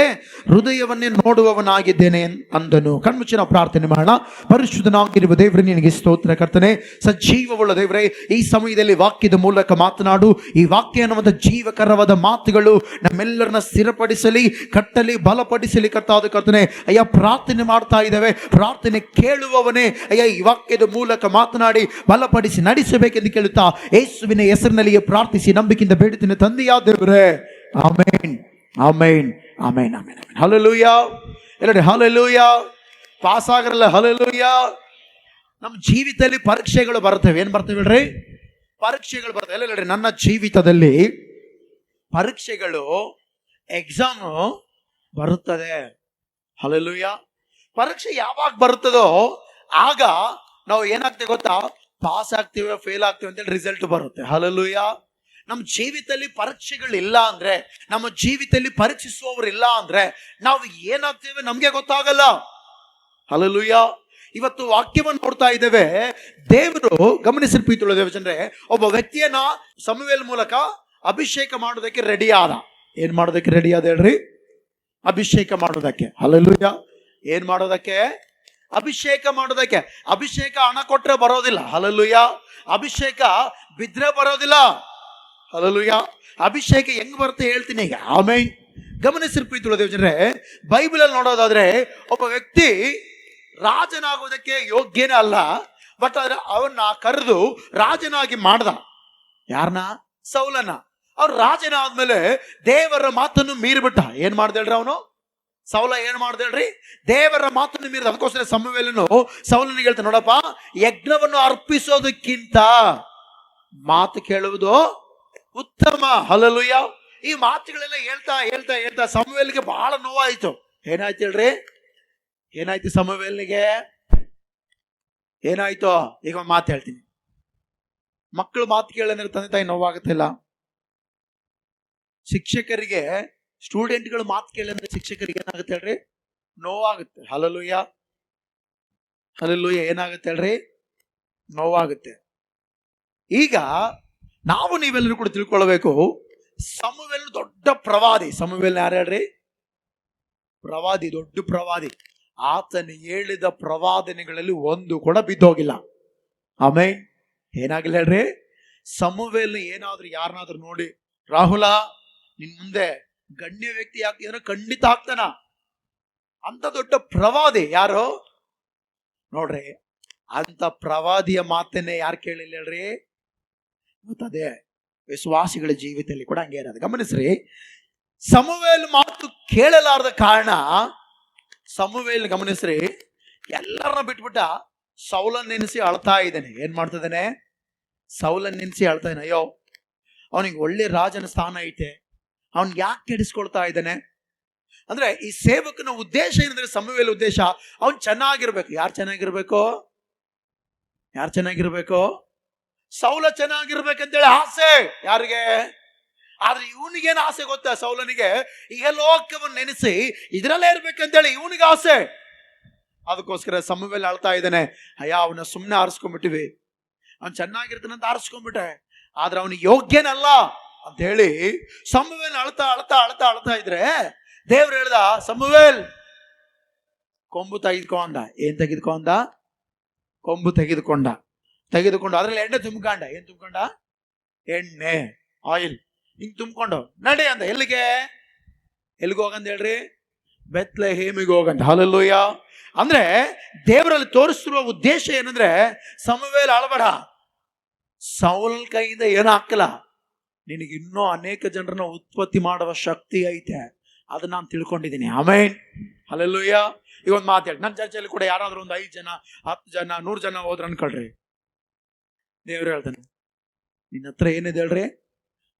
ಹೃದಯವನ್ನೇ ನೋಡುವವನಾಗಿದ್ದೇನೆ ಅಂದನು. ಕಣ್ಮುಚ್ಚಿ ನಾವು ಪ್ರಾರ್ಥನೆ ಮಾಡೋಣ. ಪರಿಶುದ್ಧನಾಗಿರುವ ದೇವರೇ, ನಿನಗೆ ಸ್ತೋತ್ರ ಕರ್ತನೆ. ಸಜೀವವುಳ್ಳ ದೇವರೇ, ಈ ಸಮಯದಲ್ಲಿ ವಾಕ್ಯದ ಮೂಲಕ ಮಾತನಾಡು. ಈ ವಾಕ್ಯ ಅನ್ನುವಂಥ ಜೀವಕರವಾದ ಮಾತುಗಳು ನಮ್ಮೆಲ್ಲರನ್ನ ಸ್ಥಿರಪಡಿಸಲಿ, ಕಟ್ಟಲಿ, ಬಲಪಡಿಸಲಿ ಕರ್ತಾದ ಕರ್ತನೆ. ಅಯ್ಯ, ಪ್ರಾರ್ಥನೆ ಮಾಡ್ತಾ ಇದ್ದೇವೆ. ಪ್ರಾರ್ಥನೆ ಕೇಳುವವನೇ ಅಯ್ಯ, ಈ ವಾಕ್ಯದ ಮೂಲಕ ಮಾತನಾಡಿ ಬಲಪಡಿಸಿ ನಡೆಸಬೇಕೆಂದು ಕೇಳುತ್ತಾ ಯೇಸುವಿನ ಹೆಸರಿನಲ್ಲಿ ಪ್ರಾರ್ಥಿಸಿ ನಂಬಿಕೆಯಿಂದ ಬೇಡುತ್ತೇನೆ ತಂದೆಯಾದ ದೇವರೇ. ಆಮೇನ್, ಆಮೇನ್, ಆಮೇನ್, ಆಮೇನ್, ಆಮೇನ್. ಹಲ್ಲೆಲೂಯಾ. ಎಲ್ಲರೂ ಹಲ್ಲೆಲೂಯಾ. ಪಾಸ್ ಆಗರಲ್ಲ. ಹಲ್ಲೆಲೂಯಾ. ನಮ್ಮ ಜೀವಿತದಲ್ಲಿ ಪರೀಕ್ಷೆಗಳು ಬರ್ತವೆ. ಏನ್ ಬರ್ತವೆ ಹೇಳ್ರಿ? ಪರೀಕ್ಷೆಗಳು ಬರ್ತವೆ. ಎಲ್ಲರೂ ನನ್ನ ಜೀವಿತದಲ್ಲಿ ಪರೀಕ್ಷೆಗಳು, ಎಕ್ಸಾಮ್ ಬರುತ್ತದೆ. ಹಲ್ಲೆಲೂಯಾ. ಪರೀಕ್ಷೆ ಯಾವಾಗ ಬರುತ್ತದೋ ಆಗ ನಾವು ಏನಾಗ್ತೇವೆ ಗೊತ್ತಾ? ಪಾಸ್ ಆಗ್ತೀವಿ, ಫೇಲ್ ಆಗ್ತೀವಿ ಅಂತೇಳಿ ರಿಸಲ್ಟ್ ಬರುತ್ತೆ. ಹಲ್ಲೆಲೂಯಾ. ನಮ್ಮ ಜೀವಿತದಲ್ಲಿ ಪರೀಕ್ಷೆಗಳು ಇಲ್ಲ ಅಂದ್ರೆ, ನಮ್ಮ ಜೀವಿತದಲ್ಲಿ ಪರೀಕ್ಷಿಸುವವರು ಇಲ್ಲ ಅಂದ್ರೆ ನಾವು ಏನಾಗ್ತೇವೆ ನಮ್ಗೆ ಗೊತ್ತಾಗಲ್ಲ. ಹಲ್ಲೆಲೂಯಾ. ಇವತ್ತು ವಾಕ್ಯವನ್ನು ನೋಡ್ತಾ ಇದ್ದೇವೆ. ದೇವರು, ಗಮನಿಸಿ ಪ್ರೀತಿಯುಳ್ಳ ದೇವಜನರೇ, ಒಬ್ಬ ವ್ಯಕ್ತಿಯನ್ನ ಸಮುವೇಲ್ ಮೂಲಕ ಅಭಿಷೇಕ ಮಾಡೋದಕ್ಕೆ ರೆಡಿ ಆದ. ಏನ್ ಮಾಡೋದಕ್ಕೆ ರೆಡಿ ಆದ ಹೇಳ್ರಿ? ಅಭಿಷೇಕ ಮಾಡೋದಕ್ಕೆ. ಹಲ್ಲೆಲೂಯಾ. ಏನ್ ಮಾಡೋದಕ್ಕೆ? ಅಭಿಷೇಕ ಮಾಡೋದಕ್ಕೆ. ಅಭಿಷೇಕ ಹಣ ಕೊಟ್ರೆ ಬರೋದಿಲ್ಲ. ಹಲ್ಲೆಲೂಯಾ. ಅಭಿಷೇಕ ಬಿದ್ರೆ ಬರೋದಿಲ್ಲ. ಹಲ್ಲೆಲೂಯಾ. ಅಭಿಷೇಕ ಹೆಂಗ್ ಬರುತ್ತೆ ಹೇಳ್ತೀನಿ ಈಗ. ಆಮೇನ್. ಗಮನಿಸಿರಿ ಪ್ರೀತಿಯುಳ್ಳ ದೇವಜನರೇ, ಬೈಬಲ್ ಅಲ್ಲಿ ನೋಡೋದಾದ್ರೆ ಒಬ್ಬ ವ್ಯಕ್ತಿ ರಾಜನಾಗೋದಕ್ಕೆ ಯೋಗ್ಯನೇ ಅಲ್ಲ, ಬಟ್ ಆದ್ರೆ ಅವನ್ನ ಕರೆದು ರಾಜನಾಗಿ ಮಾಡ್ದ. ಯಾರನ್ನ? ಸೌಲನ. ಅವ್ರು ರಾಜನ ಆದ್ಮೇಲೆ ದೇವರ ಮಾತನ್ನು ಮೀರಿಬಿಟ್ಟ. ಏನ್ ಮಾಡ್ದೇಳ್ರಿ ಅವನು? ಸೌಲ ಏನ್ ಮಾಡ್ದೇಳ್ರಿ? ದೇವರ ಮಾತನ್ನು ಮೀರಿದ. ಅದಕ್ಕೋಸ್ಕರ ಸಮುವೇಲನು ಸೌಲನಿಗೆ ಹೇಳ್ತಾನೆ, ನೋಡಪ್ಪ, ಯಜ್ಞವನ್ನು ಅರ್ಪಿಸೋದಕ್ಕಿಂತ ಮಾತು ಕೇಳುವುದು ಉತ್ತಮ. ಹಲ್ಲೆಲೂಯಾ. ಈ ಮಾತುಗಳೆಲ್ಲ ಹೇಳ್ತಾ ಹೇಳ್ತಾ ಹೇಳ್ತಾ ಸಮುವೇಲಿಗೆ ಬಹಳ ನೋವಾಯ್ತು. ಏನಾಯ್ತು ಹೇಳ್ರಿ? ಏನಾಯ್ತು ಸಮುವೇಲಿಗೆ? ಏನಾಯ್ತು? ಈಗ ಒಂದು ಮಾತು ಹೇಳ್ತೀನಿ. ಮಕ್ಕಳು ಮಾತು ಕೇಳಿದ್ರೆ ತಂದೆ ತಾಯಿ ನೋವಾಗುತ್ತಿಲ್ಲ. ಶಿಕ್ಷಕರಿಗೆ ಸ್ಟೂಡೆಂಟ್ಗಳು ಮಾತು ಕೇಳಿದ್ರೆ ಶಿಕ್ಷಕರಿಗೆ ಏನಾಗುತ್ತೆ ಹೇಳ್ರಿ? ನೋವಾಗುತ್ತೆ. ಹಲ್ಲೆಲೂಯಾ. ಹಲ್ಲೆಲೂಯಾ. ಏನಾಗುತ್ತೆ ಹೇಳ್ರಿ? ನೋವಾಗುತ್ತೆ. ಈಗ ನಾವು ನೀವೆಲ್ಲರೂ ಕೂಡ ತಿಳ್ಕೊಳ್ಬೇಕು, ಸಮುವೇಲ್ ದೊಡ್ಡ ಪ್ರವಾದಿ. ಸಮುವೇಲ್ ಯಾರು ಹೇಳ್ರಿ? ಪ್ರವಾದಿ, ದೊಡ್ಡ ಪ್ರವಾದಿ. ಆತನು ಹೇಳಿದ ಪ್ರವಾದನೆಗಳಲ್ಲಿ ಒಂದು ಕೂಡ ಬಿದ್ದೋಗಿಲ್ಲ. ಆಮೇನ್. ಏನಾಗಿಲ್ಲ ಹೇಳ್ರಿ? ಸಮುವೇಲ್ ಏನಾದ್ರೂ ಯಾರನ್ನಾದ್ರೂ ನೋಡಿ, ರಾಹುಲ ನಿನ್ ಮುಂದೆ ಗಣ್ಯ ವ್ಯಕ್ತಿ ಆಗ್ತಿದ್ರೆ ಖಂಡಿತ ಆಗ್ತಾನ. ಅಂತ ದೊಡ್ಡ ಪ್ರವಾದಿ ಯಾರು ನೋಡ್ರಿ? ಅಂತ ಪ್ರವಾದಿಯ ಮಾತನ್ನೇ ಯಾರು ಕೇಳಿಲ್ಲ ಹೇಳ್ರಿ? ಗೊತ್ತದೆ. ವಿಶ್ವಾಸಿಗಳ ಜೀವಿತದಲ್ಲಿ ಕೂಡ ಹಂಗೆ ಇರೋದು. ಗಮನಿಸ್ರಿ, ಸಮುವೇಲ್ ಮಾತು ಕೇಳಲಾರದ ಕಾರಣ ಸಮುವೇಲ್ ಗಮನಿಸ್ರಿ ಎಲ್ಲರನ್ನ ಬಿಟ್ಬಿಟ್ಟ ಸೌಲನ್ ನೆನೆಸಿ ಅಳ್ತಾ ಇದ್ದಾನೆ. ಏನ್ ಮಾಡ್ತಿದ್ದಾನೆ? ಸೌಲನ್ ನೆನೆಸಿ ಅಳ್ತಾ ಇದ್ದಾನೆ. ಅಯ್ಯೋ, ಅವನಿಗೆ ಒಳ್ಳೆ ರಾಜನ ಸ್ಥಾನ ಐತೆ, ಅವನ್ ಯಾಕೆ ಕೆಡಿಸ್ಕೊಳ್ತಾ ಇದ್ದಾನೆ ಅಂದ್ರೆ, ಈ ಸೇವಕನ ಉದ್ದೇಶ ಏನಂದ್ರೆ, ಸಮುವೇಲ್ ಉದ್ದೇಶ ಅವನ್ ಚೆನ್ನಾಗಿರ್ಬೇಕು. ಯಾರು ಚೆನ್ನಾಗಿರ್ಬೇಕು? ಯಾರು ಚೆನ್ನಾಗಿರ್ಬೇಕು? ಸೌಲ ಚೆನ್ನಾಗಿರ್ಬೇಕಂತೇಳಿ ಆಸೆ ಯಾರಿಗೆ? ಆದ್ರೆ ಇವನಿಗೇನು ಆಸೆ ಗೊತ್ತಾ? ಸೌಲನಿಗೆ ಈಗ ಲೋಕವನ್ನು ನೆನೆಸಿ ಇದರಲ್ಲೇ ಇರ್ಬೇಕಂತೇಳಿ ಇವನಿಗೆ ಆಸೆ. ಅದಕ್ಕೋಸ್ಕರ ಸಮುವೇಲ್ ಅಳ್ತಾ ಇದ್ದಾನೆ, ಅಯ್ಯ ಅವನ ಸುಮ್ಮನೆ ಆರಿಸ್ಕೊಂಡ್ಬಿಟ್ಟಿವಿ, ಅವನ್ ಚೆನ್ನಾಗಿರ್ತಾನಂತ ಆರಿಸ್ಕೊಂಡ್ಬಿಟ್ಟೆ, ಆದ್ರೆ ಅವನಿಗೆ ಯೋಗ್ಯನಲ್ಲ ಅಂತ ಹೇಳಿ ಸಮುವೇಲ್ ಅಳ್ತಾ ಅಳ್ತಾ ಅಳ್ತಾ ಅಳ್ತಾ ಇದ್ರೆ ದೇವ್ರು ಹೇಳ್ದ, ಸಮುವೇಲ್ ಕೊಂಬು ತೆಗೆದುಕೊ ಅಂದ. ಏನ್ ತೆಗೆದುಕೊ ಅಂದ? ಕೊಂಬು ತೆಗೆದುಕೊಂಡು ಅದ್ರಲ್ಲಿ ಎಣ್ಣೆ ತುಂಬ್ಕೊಂಡ. ಏನ್ ತುಂಬ್ಕೊಂಡ? ಎಣ್ಣೆ, ಆಯಿಲ್ ಹಿಂಗ್ ತುಂಬ್ಕೊಂಡು ನಡಿ ಅಂದ. ಎಲ್ಲಿಗೆ ಹೋಗಂತ ಹೇಳ್ರಿ? ಬೆತ್ಲೆಹೇಮಿಗೆ ಹೋಗಂತ. ಹಲ್ಲೆಲೂಯಾ. ಅಂದ್ರೆ ದೇವರಲ್ಲಿ ತೋರಿಸ್ತಿರುವ ಉದ್ದೇಶ ಏನಂದ್ರೆ, ಸಮುವೇಲ್ ಅಳಬೇಡ, ಸೌಲ್ ಕೈಯಿಂದ ಏನು ಹಾಕಲ್ಲ, ನಿನಗೆ ಇನ್ನೂ ಅನೇಕ ಜನರನ್ನ ಉತ್ಪತ್ತಿ ಮಾಡುವ ಶಕ್ತಿ ಐತೆ, ಅದನ್ನ ನಾನು ತಿಳ್ಕೊಂಡಿದ್ದೀನಿ. ಆಮೇನ್. ಹಲ್ಲೆಲೂಯಾ. ಈಗ ಒಂದು ಮಾತು ಹೇಳಿ, ನನ್ನ ಚರ್ಚೆಯಲ್ಲಿ ಕೂಡ ಯಾರಾದ್ರೂ ಒಂದು 5 ಜನ 10 ಜನ 100 ಜನ ಹೋದ್ರ ಅನ್ಕೊಳ್ರಿ, ದೇವ್ರು ಹೇಳ್ತಾನೆ, ನಿನ್ನ ಹತ್ರ ಏನಿದೆ ಹೇಳ್ರಿ?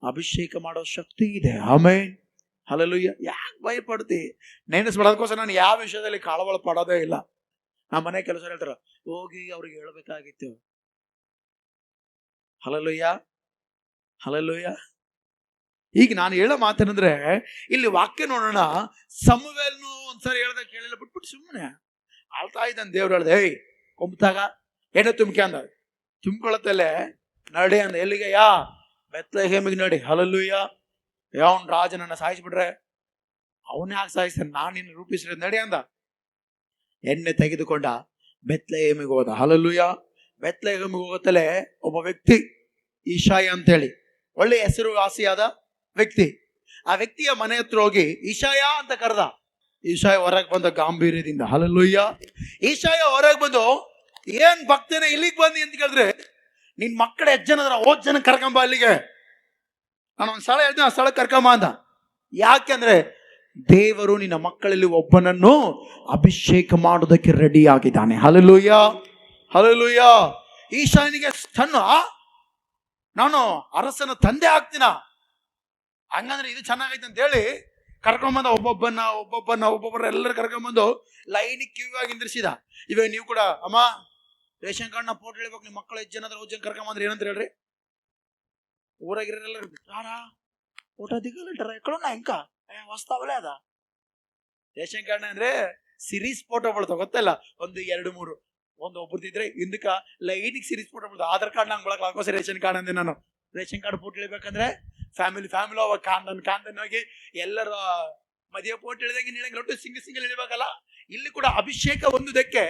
ಅಭಿಷೇಕ ಮಾಡೋ ಶಕ್ತಿ ಇದೆ. ಆಮೇನ್. ಹಲ್ಲೆಲೂಯಾ. ಯಾಕೆ ಭಯಪಡ್ತಿ? ನೆನೆಸ್ಬೇಡ. ಅದಕ್ಕೋಸ್ಕರ ನಾನು ಯಾವ ವಿಷಯದಲ್ಲಿ ಕಳವಳ ಪಡೋದೇ ಇಲ್ಲ. ನಮ್ಮ ಮನೆ ಕೆಲಸ ಹೇಳ್ತಾರ, ಹೋಗಿ ಅವ್ರಿಗೆ ಹೇಳ್ಬೇಕಾಗಿತ್ತು. ಹಲ್ಲೆಲೂಯಾ. ಹಲ್ಲೆಲೂಯಾ. ಈಗ ನಾನು ಹೇಳೋ ಮಾತೇನಂದ್ರೆ, ಇಲ್ಲಿ ವಾಕ್ಯ ನೋಡೋಣ. ಸಮುವೇಲ್ನು ಒಂದ್ಸರಿ ಹೇಳ್ದ ಕೇಳಿಲ್ಲ, ಬಿಟ್ಬಿಟ್ಟು ಸುಮ್ಮನೆ ಆಳ್ತಾ ಇದ್ದಾನೆ. ದೇವ್ರು ಹೇಳ್ದೆ, ಏಯ್ ಕೊಂಬ್ತಾಗ ಎಣ್ಣೆ ತುಂಬ್ಕೆ ಅಂದ. ತುಂಬ್ಕೊಳತ್ತಲ್ಲೇ ನಡಿ ಅಂದ. ಎಲ್ಲಿಗೆ? ಬೆತ್ಲೆಹೇಮಿಗೆ ನಡಿ. ಹಲ್ಲೆಲೂಯಾ. ಯಾವನ್ ರಾಜನನ್ನ ಸಾಯಿಸ್ಬಿಟ್ರೆ ಅವನ್ ಯಾಕೆ ಸಾಯಿಸ್ತಾನೆ? ನಾನು ನಿನ್ನ ರೂಪಿಸಿದ ನಡಿ ಅಂದ. ಎಣ್ಣೆ ತೆಗೆದುಕೊಂಡ ಬೆತ್ಲೆಹೇಮಿಗೆ ಹೋದ. ಹಲ್ಲೆಲೂಯಾ. ಬೆತ್ಲೆಹೇಮಿಗೆ ಹೋಗತ್ತಲೇ ಒಬ್ಬ ವ್ಯಕ್ತಿ ಈಶಾಯ ಅಂತೇಳಿ ಒಳ್ಳೆ ಹೆಸರು ವಾಸಿಯಾದ ವ್ಯಕ್ತಿ. ಆ ವ್ಯಕ್ತಿಯ ಮನೆ ಹತ್ರ ಹೋಗಿ ಈಶಾಯ ಅಂತ ಕರೆದ. ಈಶಾಯ ಹೊರಗೆ ಬಂದ ಗಾಂಭೀರ್ಯದಿಂದ. ಹಲ್ಲೆಲೂಯಾ. ಈಶಾಯ ಹೊರಗೆ ಬಂದು, ಏನ್ ಭಕ್ತನೇ ಇಲ್ಲಿಗೆ ಬಂದಿ ಅಂತ ಕೇಳಿದ್ರೆ, ನಿನ್ ಮಕ್ಕಳ 8 ಜನ ಅದ್ರ, 8 ಜನ ಕರ್ಕೊಂಬ ಅಲ್ಲಿಗೆ. ನಾನು ಒಂದು ಸ್ಥಳ ಹೇಳ್ತೀನಿ, ಆ ಸ್ಥಳಕ್ಕೆ ಕರ್ಕೊಂಬ ಅಂದ. ಯಾಕೆಂದ್ರೆ ದೇವರು ನಿನ್ನ ಮಕ್ಕಳಲ್ಲಿ ಒಬ್ಬನನ್ನು ಅಭಿಷೇಕ ಮಾಡೋದಕ್ಕೆ ರೆಡಿ ಆಗಿದ್ದಾನೆ. ಹಲ್ಲೆಲೂಯಾ. ಹಲ್ಲೆಲೂಯಾ. ಈಶಾಯನಿಗೆ ತನ್ನ ನಾನು ಅರಸನ ತಂದೆ ಆಗ್ತೀನ, ಹಂಗಂದ್ರೆ ಇದು ಚೆನ್ನಾಗೈತೆ ಅಂತ ಹೇಳಿ ಕರ್ಕೊಂಬಂದ. ಒಬ್ಬೊಬ್ಬರ ಎಲ್ಲರೂ ಕರ್ಕೊಂಬಂದು ಲೈನಿಗೆ ಕ್ಯೂ ಆಗಿ ನಿಂದಿರಿಸಿದ. ಇವಾಗ ನೀವು ಕೂಡ, ಅಮ್ಮ ರೇಷನ್ ಕಾರ್ಡ್ನ ಫೋಟೋ ಹೇಳ್ಬೇಕು, ನಿಮ್ಮ ಮಕ್ಕಳು 8 ಜನ 8 ಜನ ಕರ್ಕೊಂಬಂದ್ರೆ ಏನಂತ ಹೇಳ್ರಿ? ಊರಾಗಿರೋರೆಲ್ಲ ಫೋಟೋ ದಿಗಲಿಟ್ಟಾರ ಎಕ್ಕಳನ್ನ ಹೆಂಕ ಹೊಸ್ತಾವಲೇ ಅದ ರೇಷನ್ ಕಾರ್ಡ್ ಅಂದ್ರೆ ಸಿರೀಸ್ ಫೋಟೋ ಬಳ್ತಾವ, ಗೊತ್ತಲ್ಲ? 1 2 3 ಒಬ್ಬರದಿದ್ರೆ ಹಿಂದಕ್ಕ ಲೈನಿಗೆ ಸಿರೀಸ್ ಫೋಟೋ ಬಳ್ತಾವ. ಆಧಾರ್ ಕಾರ್ಡ್ ನಂಗೆ ಬಳಕ ಹಾಕೋಸಿ ರೇಷನ್ ಕಾರ್ಡ್ ಅಂದೆ. ನಾನು ರೇಷನ್ ಕಾರ್ಡ್ ಫೋಟೋ ಹೇಳ್ಬೇಕಂದ್ರೆ ಫ್ಯಾಮಿಲಿ ಅವಾಗ ಕಾಂದನ್ ಹೋಗಿ ಎಲ್ಲರ ಮದುವೆ ಫೋಟೋ ಹೇಳಿದಂಗೆ ನೀಳಂಗೆ ಒಟ್ಟು ಸಿಂಗಲ್ ಇಳಿಬೇಕಲ್ಲ. ಇಲ್ಲಿ ಕೂಡ ಅಭಿಷೇಕ ಹೊಂದುವುದಕ್ಕೆ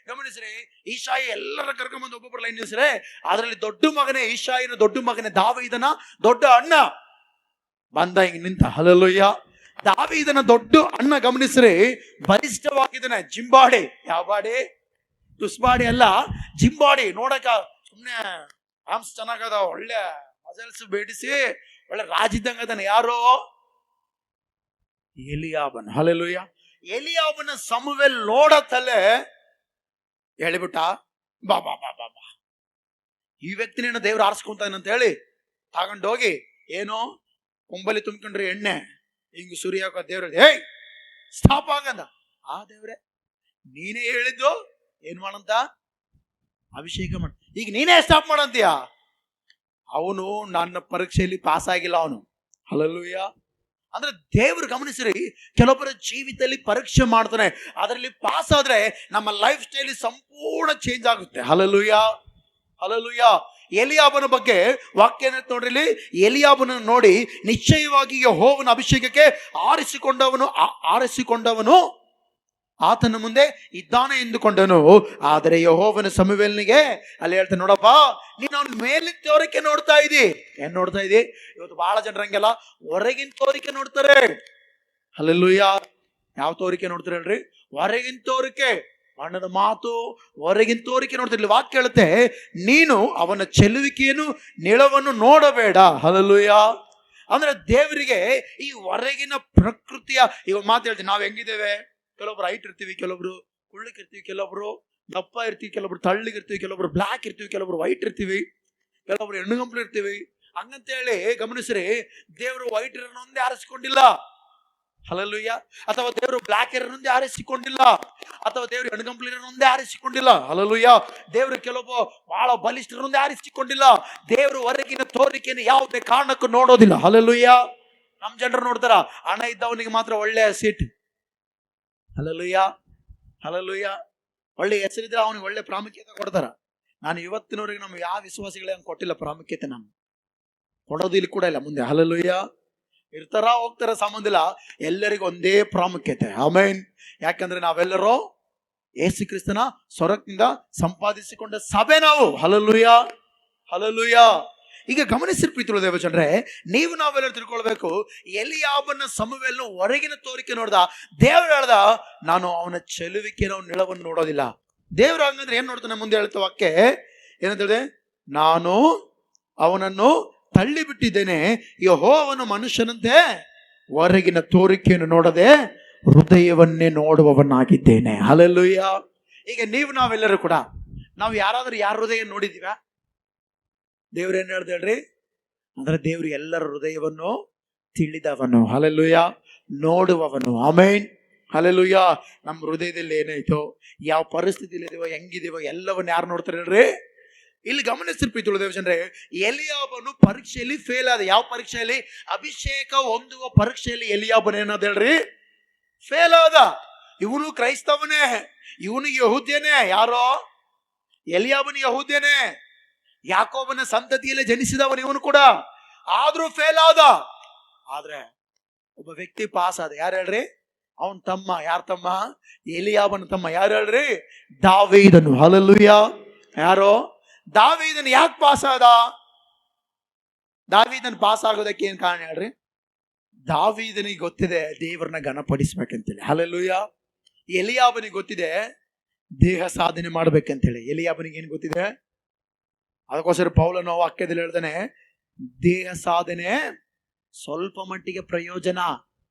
ಗಮನಿಸ್ರಿ, ಈಶಾಯ ಎಲ್ಲರ ಕರ್ಕೊಂಬಂದು ಒಬ್ಬೊಬ್ಬರು ಲೈನ್ ನಿಲ್ಸ್ರೆ. ಅದರಲ್ಲಿ ದೊಡ್ಡ ಮಗನೇ ಈಶಾಯನ ದೊಡ್ಡ ಮಗನೇ ದಾವೀದನ ದೊಡ್ಡ ಅಣ್ಣ ಬಂದ ಹಿಂಗ್ ನಿಂತ. ಹಲ್ಲೆಲೂಯಾ. ದಾವೀದನ ದೊಡ್ಡ ಅಣ್ಣ ಗಮನಿಸ್ರಿ, ಬಲಿಷ್ಠವಾಗಿದ್ದಾನೆ. ಜಿಂಬಾಡಿ, ಯಾವ ಬಾಡಿ? ತುಸ್ಬಾಡಿ ಅಲ್ಲ, ಜಿಂಬಾಡಿ. ನೋಡಕ ಸುಮ್ನೆ ಆಮ್ಸ್ ಚೆನ್ನಾಗದ, ಒಳ್ಳೆ ಮಜಲ್ಸ್ ಬೇಡಿಸಿ ಒಳ್ಳೆ ರಾಜ ಇದ್ದಂಗ ಅದಾನೆ. ಯಾರೋ? ಎಲಿಯಾಬನ. ಹಲ್ಲೆಲೂಯಾ. ಎಲಿಯಾಬನ ಸಮುವೇಲ್ ನೋಡತ್ತಲ್ಲೇ ಹೇಳಿಬಿಟ್ಟ, ಬಾ ಬಾ ಬಾ ಬಾ ಬಾ, ಈ ವ್ಯಕ್ತಿನೇನ ದೇವ್ರು ಆರಿಸ್ಕೊಂತಾನಂತ ಹೇಳಿ ತಗೊಂಡೋಗಿ ಏನೋ ಕೊಂಬಲಿ ತುಂಬ್ಕೊಂಡ್ರಿ ಎಣ್ಣೆ ಹಿಂಗ ಸುರಿಯಾಕ. ದೇವ್ರ ಏಯ್ ಸ್ಟಾಪ್ ಆಗಂದ. ಆ ದೇವ್ರೆ, ನೀನೇ ಹೇಳಿದ್ದು ಏನ್ ಮಾಡಂತ? ಅಭಿಷೇಕ ಮಾಡ. ಈಗ ನೀನೇ ಸ್ಟಾಪ್ ಮಾಡಂತೀಯ? ಅವನು ನನ್ನ ಪರೀಕ್ಷೆಯಲ್ಲಿ ಪಾಸ್ ಆಗಿಲ್ಲ ಅವನು. ಹಲ್ಲೆಲೂಯಾ. ಅಂದ್ರೆ ದೇವರು ಗಮನಿಸ್ರಿ, ಕೆಲವೊಬ್ಬರ ಜೀವಿತದಲ್ಲಿ ಪರೀಕ್ಷೆ ಮಾಡ್ತಾನೆ, ಅದರಲ್ಲಿ ಪಾಸ್ ಆದ್ರೆ ನಮ್ಮ ಲೈಫ್ ಸ್ಟೈಲ್ ಸಂಪೂರ್ಣ ಚೇಂಜ್ ಆಗುತ್ತೆ. ಹಲ್ಲೆಲೂಯಾ. ಹಲ್ಲೆಲೂಯಾ. ಎಲಿಯಾಬನ ಬಗ್ಗೆ ವಾಕ್ಯ ನೋಡ್ರಿ. ಎಲಿಯಾಬನ ನೋಡಿ ನಿಶ್ಚಯವಾಗಿ ಯೆಹೋವನ ಅಭಿಷೇಕಕ್ಕೆ ಆರಿಸಿಕೊಂಡವನು ಆತನ ಮುಂದೆ ಇದ್ದಾನೆ ಎಂದುಕೊಂಡನು. ಆದರೆ ಯೆಹೋವನ ಸಮುವೇಲನಿಗೆ ಅಲ್ಲಿ ಹೇಳ್ತಾನೆ, ನೋಡಪ್ಪ, ನೀನು ಅವ್ನ ಮೇಲಿನ ತೋರಿಕೆ ನೋಡ್ತಾ ಇದ್ದಿ. ಏನ್ ನೋಡ್ತಾ ಇದ್ದಿ? ಇವತ್ತು ಬಹಳ ಜನರಂಗೆಲ್ಲ ಹೊರಗಿನ ತೋರಿಕೆ ನೋಡ್ತಾರೆ. ಹಲ್ಲೆಲೂಯಾ. ಯಾವ ತೋರಿಕೆ ನೋಡ್ತಾರೆ ಹೇಳ್ರಿ? ಹೊರಗಿನ ತೋರಿಕೆ. ಅಣ್ಣನ ಮಾತು ಹೊರಗಿನ ತೋರಿಕೆ ನೋಡ್ತಿರ್ಲಿ. ವಾಕ್ಯ ಹೇಳುತ್ತೆ, ನೀನು ಅವನ ಚೆಲುವಿಕೆಯನ್ನು ನಿಳವನ್ನು ನೋಡಬೇಡ. ಹಲ್ಲೆಲೂಯಾ. ಅಂದ್ರೆ ದೇವರಿಗೆ ಈ ಹೊರಗಿನ ಪ್ರಕೃತಿಯ ಈಗ ಮಾತು ಹೇಳ್ತೀವಿ. ನಾವು ಹೆಂಗಿದ್ದೇವೆ, ಕೆಲವೊಬ್ರು ಹೈಟ್ ಇರ್ತೀವಿ, ಕೆಲವೊಬ್ರು ಕುಳ್ಳಕ್ಕಿರ್ತೀವಿ, ಕೆಲವೊಬ್ರು ದಪ್ಪ ಇರ್ತೀವಿ, ಕೆಲವೊಬ್ರು ತಳ್ಳಿಗಿರ್ತೀವಿ, ಕೆಲವೊಬ್ರು ಬ್ಲ್ಯಾಕ್ ಇರ್ತೀವಿ, ಕೆಲವೊಬ್ರು ವೈಟ್ ಇರ್ತೀವಿ, ಕೆಲವೊಬ್ರು ಹೆಣ್ಣುಗಂಪ್ಲು ಇರ್ತೀವಿ. ಹಂಗಂತೇಳಿ ಗಮನಿಸ್ರಿ, ದೇವರು ವೈಟ್ ಇರೋನೊಂದೇ ಆರಿಸಿಕೊಂಡಿಲ್ಲ. ಹಲ್ಲೆಲೂಯಾ. ಅಥವಾ ದೇವರು ಬ್ಲ್ಯಾಕ್ ಇರೋನೊಂದೇ ಆರಿಸಿಕೊಂಡಿಲ್ಲ, ಅಥವಾ ದೇವರು ಹೆಣ್ಗಂಪ್ಲು ಇರೋನೊಂದೇ ಆರಿಸಿಕೊಂಡಿಲ್ಲ. ಹಲ್ಲೆಲೂಯಾ. ದೇವರು ಕೆಲವೊಬ್ಬ ಬಹಳ ಬಲಿಷ್ಠರೊಂದೇ ಆರಿಸಿಕೊಂಡಿಲ್ಲ. ದೇವರು ಹೊರಗಿನ ತೋರಿಕೆಯನ್ನು ಯಾವುದೇ ಕಾರಣಕ್ಕೂ ನೋಡೋದಿಲ್ಲ. ಹಲ್ಲೆಲೂಯಾ. ನಮ್ಮ ಜನರು ನೋಡ್ತಾರ, ಹಣ ಇದ್ದವನಿಗೆ ಮಾತ್ರ ಒಳ್ಳೆಯ ಸೀಟ್. ಹಲ್ಲೆಲೂಯಾ. ಹಲ್ಲೆಲೂಯಾ. ಒಳ್ಳೆ ಹೆಸರಿದ್ರೆ ಅವನಿಗೆ ಒಳ್ಳೆ ಪ್ರಾಮುಖ್ಯತೆ ಕೊಡ್ತಾರ. ನಾನು ಇವತ್ತಿನವರೆಗೆ ನಮ್ಮ ಯಾವ ವಿಶ್ವಾಸಿಗಳೇ ಹಂಗೆ ಕೊಟ್ಟಿಲ್ಲ ಪ್ರಾಮುಖ್ಯತೆ, ನಾನು ಕೊಡೋದು ಇಲ್ಲಿ ಕೂಡ ಇಲ್ಲ ಮುಂದೆ. ಹಲ್ಲೆಲೂಯಾ. ಇರ್ತಾರ ಹೋಗ್ತಾರ, ಸಂಬಂಧ ಇಲ್ಲ, ಎಲ್ಲರಿಗೂ ಒಂದೇ ಪ್ರಾಮುಖ್ಯತೆ. ಆಮೆನ್. ಯಾಕಂದ್ರೆ ನಾವೆಲ್ಲರೂ ಯೇಸು ಕ್ರಿಸ್ತನ ಸ್ವರಕ್ಕಿಂದ ಸಂಪಾದಿಸಿಕೊಂಡ ಸಭೆ ನಾವು. ಹಲ್ಲೆಲೂಯಾ. ಹಲ್ಲೆಲೂಯಾ. ಈಗ ಗಮನಿಸಿರ್ ಪ್ರೀತಿಯುಳ್ಳ ದೇವಜನರೇ, ನೀವು ನಾವೆಲ್ಲರೂ ತಿಳ್ಕೊಳ್ಬೇಕು, ಎಲಿಯಾಬನ ಸಮುವೇಲನು ಹೊರಗಿನ ತೋರಿಕೆ ನೋಡ್ದ. ದೇವರು ಹೇಳ್ದ, ನಾನು ಅವನ ಚೆಲುವಿಕೆನ ನಿಳವನ್ನು ನೋಡೋದಿಲ್ಲ. ದೇವ್ರು ಹಂಗಂದ್ರೆ ಏನ್ ನೋಡ್ತಾನೆ, ಮುಂದೆ ಹೇಳ್ತಾ ವಾಕ್ಯ ಏನಂತ ಹೇಳಿದೆ, ನಾನು ಅವನನ್ನು ತಳ್ಳಿ ಬಿಟ್ಟಿದ್ದೇನೆ, ಯೆಹೋವನು ಮನುಷ್ಯನಂತೆ ಹೊರಗಿನ ತೋರಿಕೆಯನ್ನು ನೋಡದೆ ಹೃದಯವನ್ನೇ ನೋಡುವವನಾಗಿದ್ದೇನೆ. ಹಲ್ಲೆಲೂಯಾ. ಈಗ ನೀವು ನಾವೆಲ್ಲರೂ ಕೂಡ ನಾವು ಯಾರಾದ್ರೂ ಯಾರ ಹೃದಯ ನೋಡಿದೀವ? ದೇವ್ರೇನ್ ಹೇಳ್ದ ಹೇಳ್ರಿ, ಅಂದ್ರೆ ದೇವ್ರು ಎಲ್ಲರ ಹೃದಯವನ್ನು ತಿಳಿದವನು. ಹಲ್ಲೆಲೂಯಾ. ನೋಡುವವನು. ಆಮೆನ್. ಹಲ್ಲೆಲೂಯಾ. ನಮ್ಮ ಹೃದಯದಲ್ಲಿ ಏನಾಯ್ತೋ, ಯಾವ ಪರಿಸ್ಥಿತಿಯಲ್ಲಿ ಇದೀವೋ, ಹೆಂಗಿದೀವೋ ಎಲ್ಲವನ್ನ ಯಾರು ನೋಡ್ತಾರೆ ಹೇಳ್ರಿ? ಇಲ್ಲಿ ಗಮನಿಸಿರ್ಪಿ ದೇವಜನರೇ, ಎಲಿಯಾಬನು ಪರೀಕ್ಷೆಯಲ್ಲಿ ಫೇಲ್ ಆದ. ಯಾವ ಪರೀಕ್ಷೆಯಲ್ಲಿ? ಅಭಿಷೇಕ ಹೊಂದುವ ಪರೀಕ್ಷೆಯಲ್ಲಿ ಎಲಿಯಾಬನ್ ಏನಾದ ಹೇಳ್ರಿ? ಫೇಲ್ ಆದ. ಇವನು ಕ್ರೈಸ್ತವನೇ, ಇವನು ಯಹೂದ್ಯನೇ. ಯಾರೋ? ಎಲಿಯಾಬನು ಯಹೂದ್ಯನೇ, ಯಾಕೋಬನ ಸಂತತಿಯಲ್ಲೇ ಜನಿಸಿದವನು ಇವನು ಕೂಡ. ಆದ್ರೂ ಫೇಲ್ ಆದ. ಆದ್ರೆ ಒಬ್ಬ ವ್ಯಕ್ತಿ ಪಾಸ್ ಆದ. ಯಾರು ಹೇಳ್ರಿ? ಅವನ್ ತಮ್ಮ. ಯಾರ ತಮ್ಮ? ಎಲಿಯಾಬನ ತಮ್ಮ. ಯಾರು ಹೇಳ್ರಿ? ದಾವೀದನು. ಹಲ್ಲೆಲೂಯಾ. ಯಾರೋ? ದಾವೀದನ್. ಯಾಕೆ ಪಾಸ್ ಆದ? ದಾವೀದನ್ ಪಾಸ್ ಆಗೋದಕ್ಕೆ ಏನ್ ಕಾರಣ ಹೇಳ್ರಿ? ದಾವೀದನಿಗೆ ಗೊತ್ತಿದೆ ದೇವರನ್ನ ಘನಪಡಿಸ್ಬೇಕಂತೇಳಿ. ಹಲ್ಲೆಲೂಯಾ. ಎಲಿಯಾಬನಿಗೆ ಗೊತ್ತಿದೆ ದೇಹ ಸಾಧನೆ ಮಾಡ್ಬೇಕಂತೇಳಿ. ಎಲಿಯಾಬನಿಗೆ ಏನ್ ಗೊತ್ತಿದೆ? ಅದಕ್ಕೋಸ್ಕರ ಪೌಲನು ವಾಕ್ಯದಲ್ಲಿ ಹೇಳ್ತಾನೆ, ದೇಹ ಸಾಧನೆ ಸ್ವಲ್ಪ ಮಟ್ಟಿಗೆ ಪ್ರಯೋಜನ,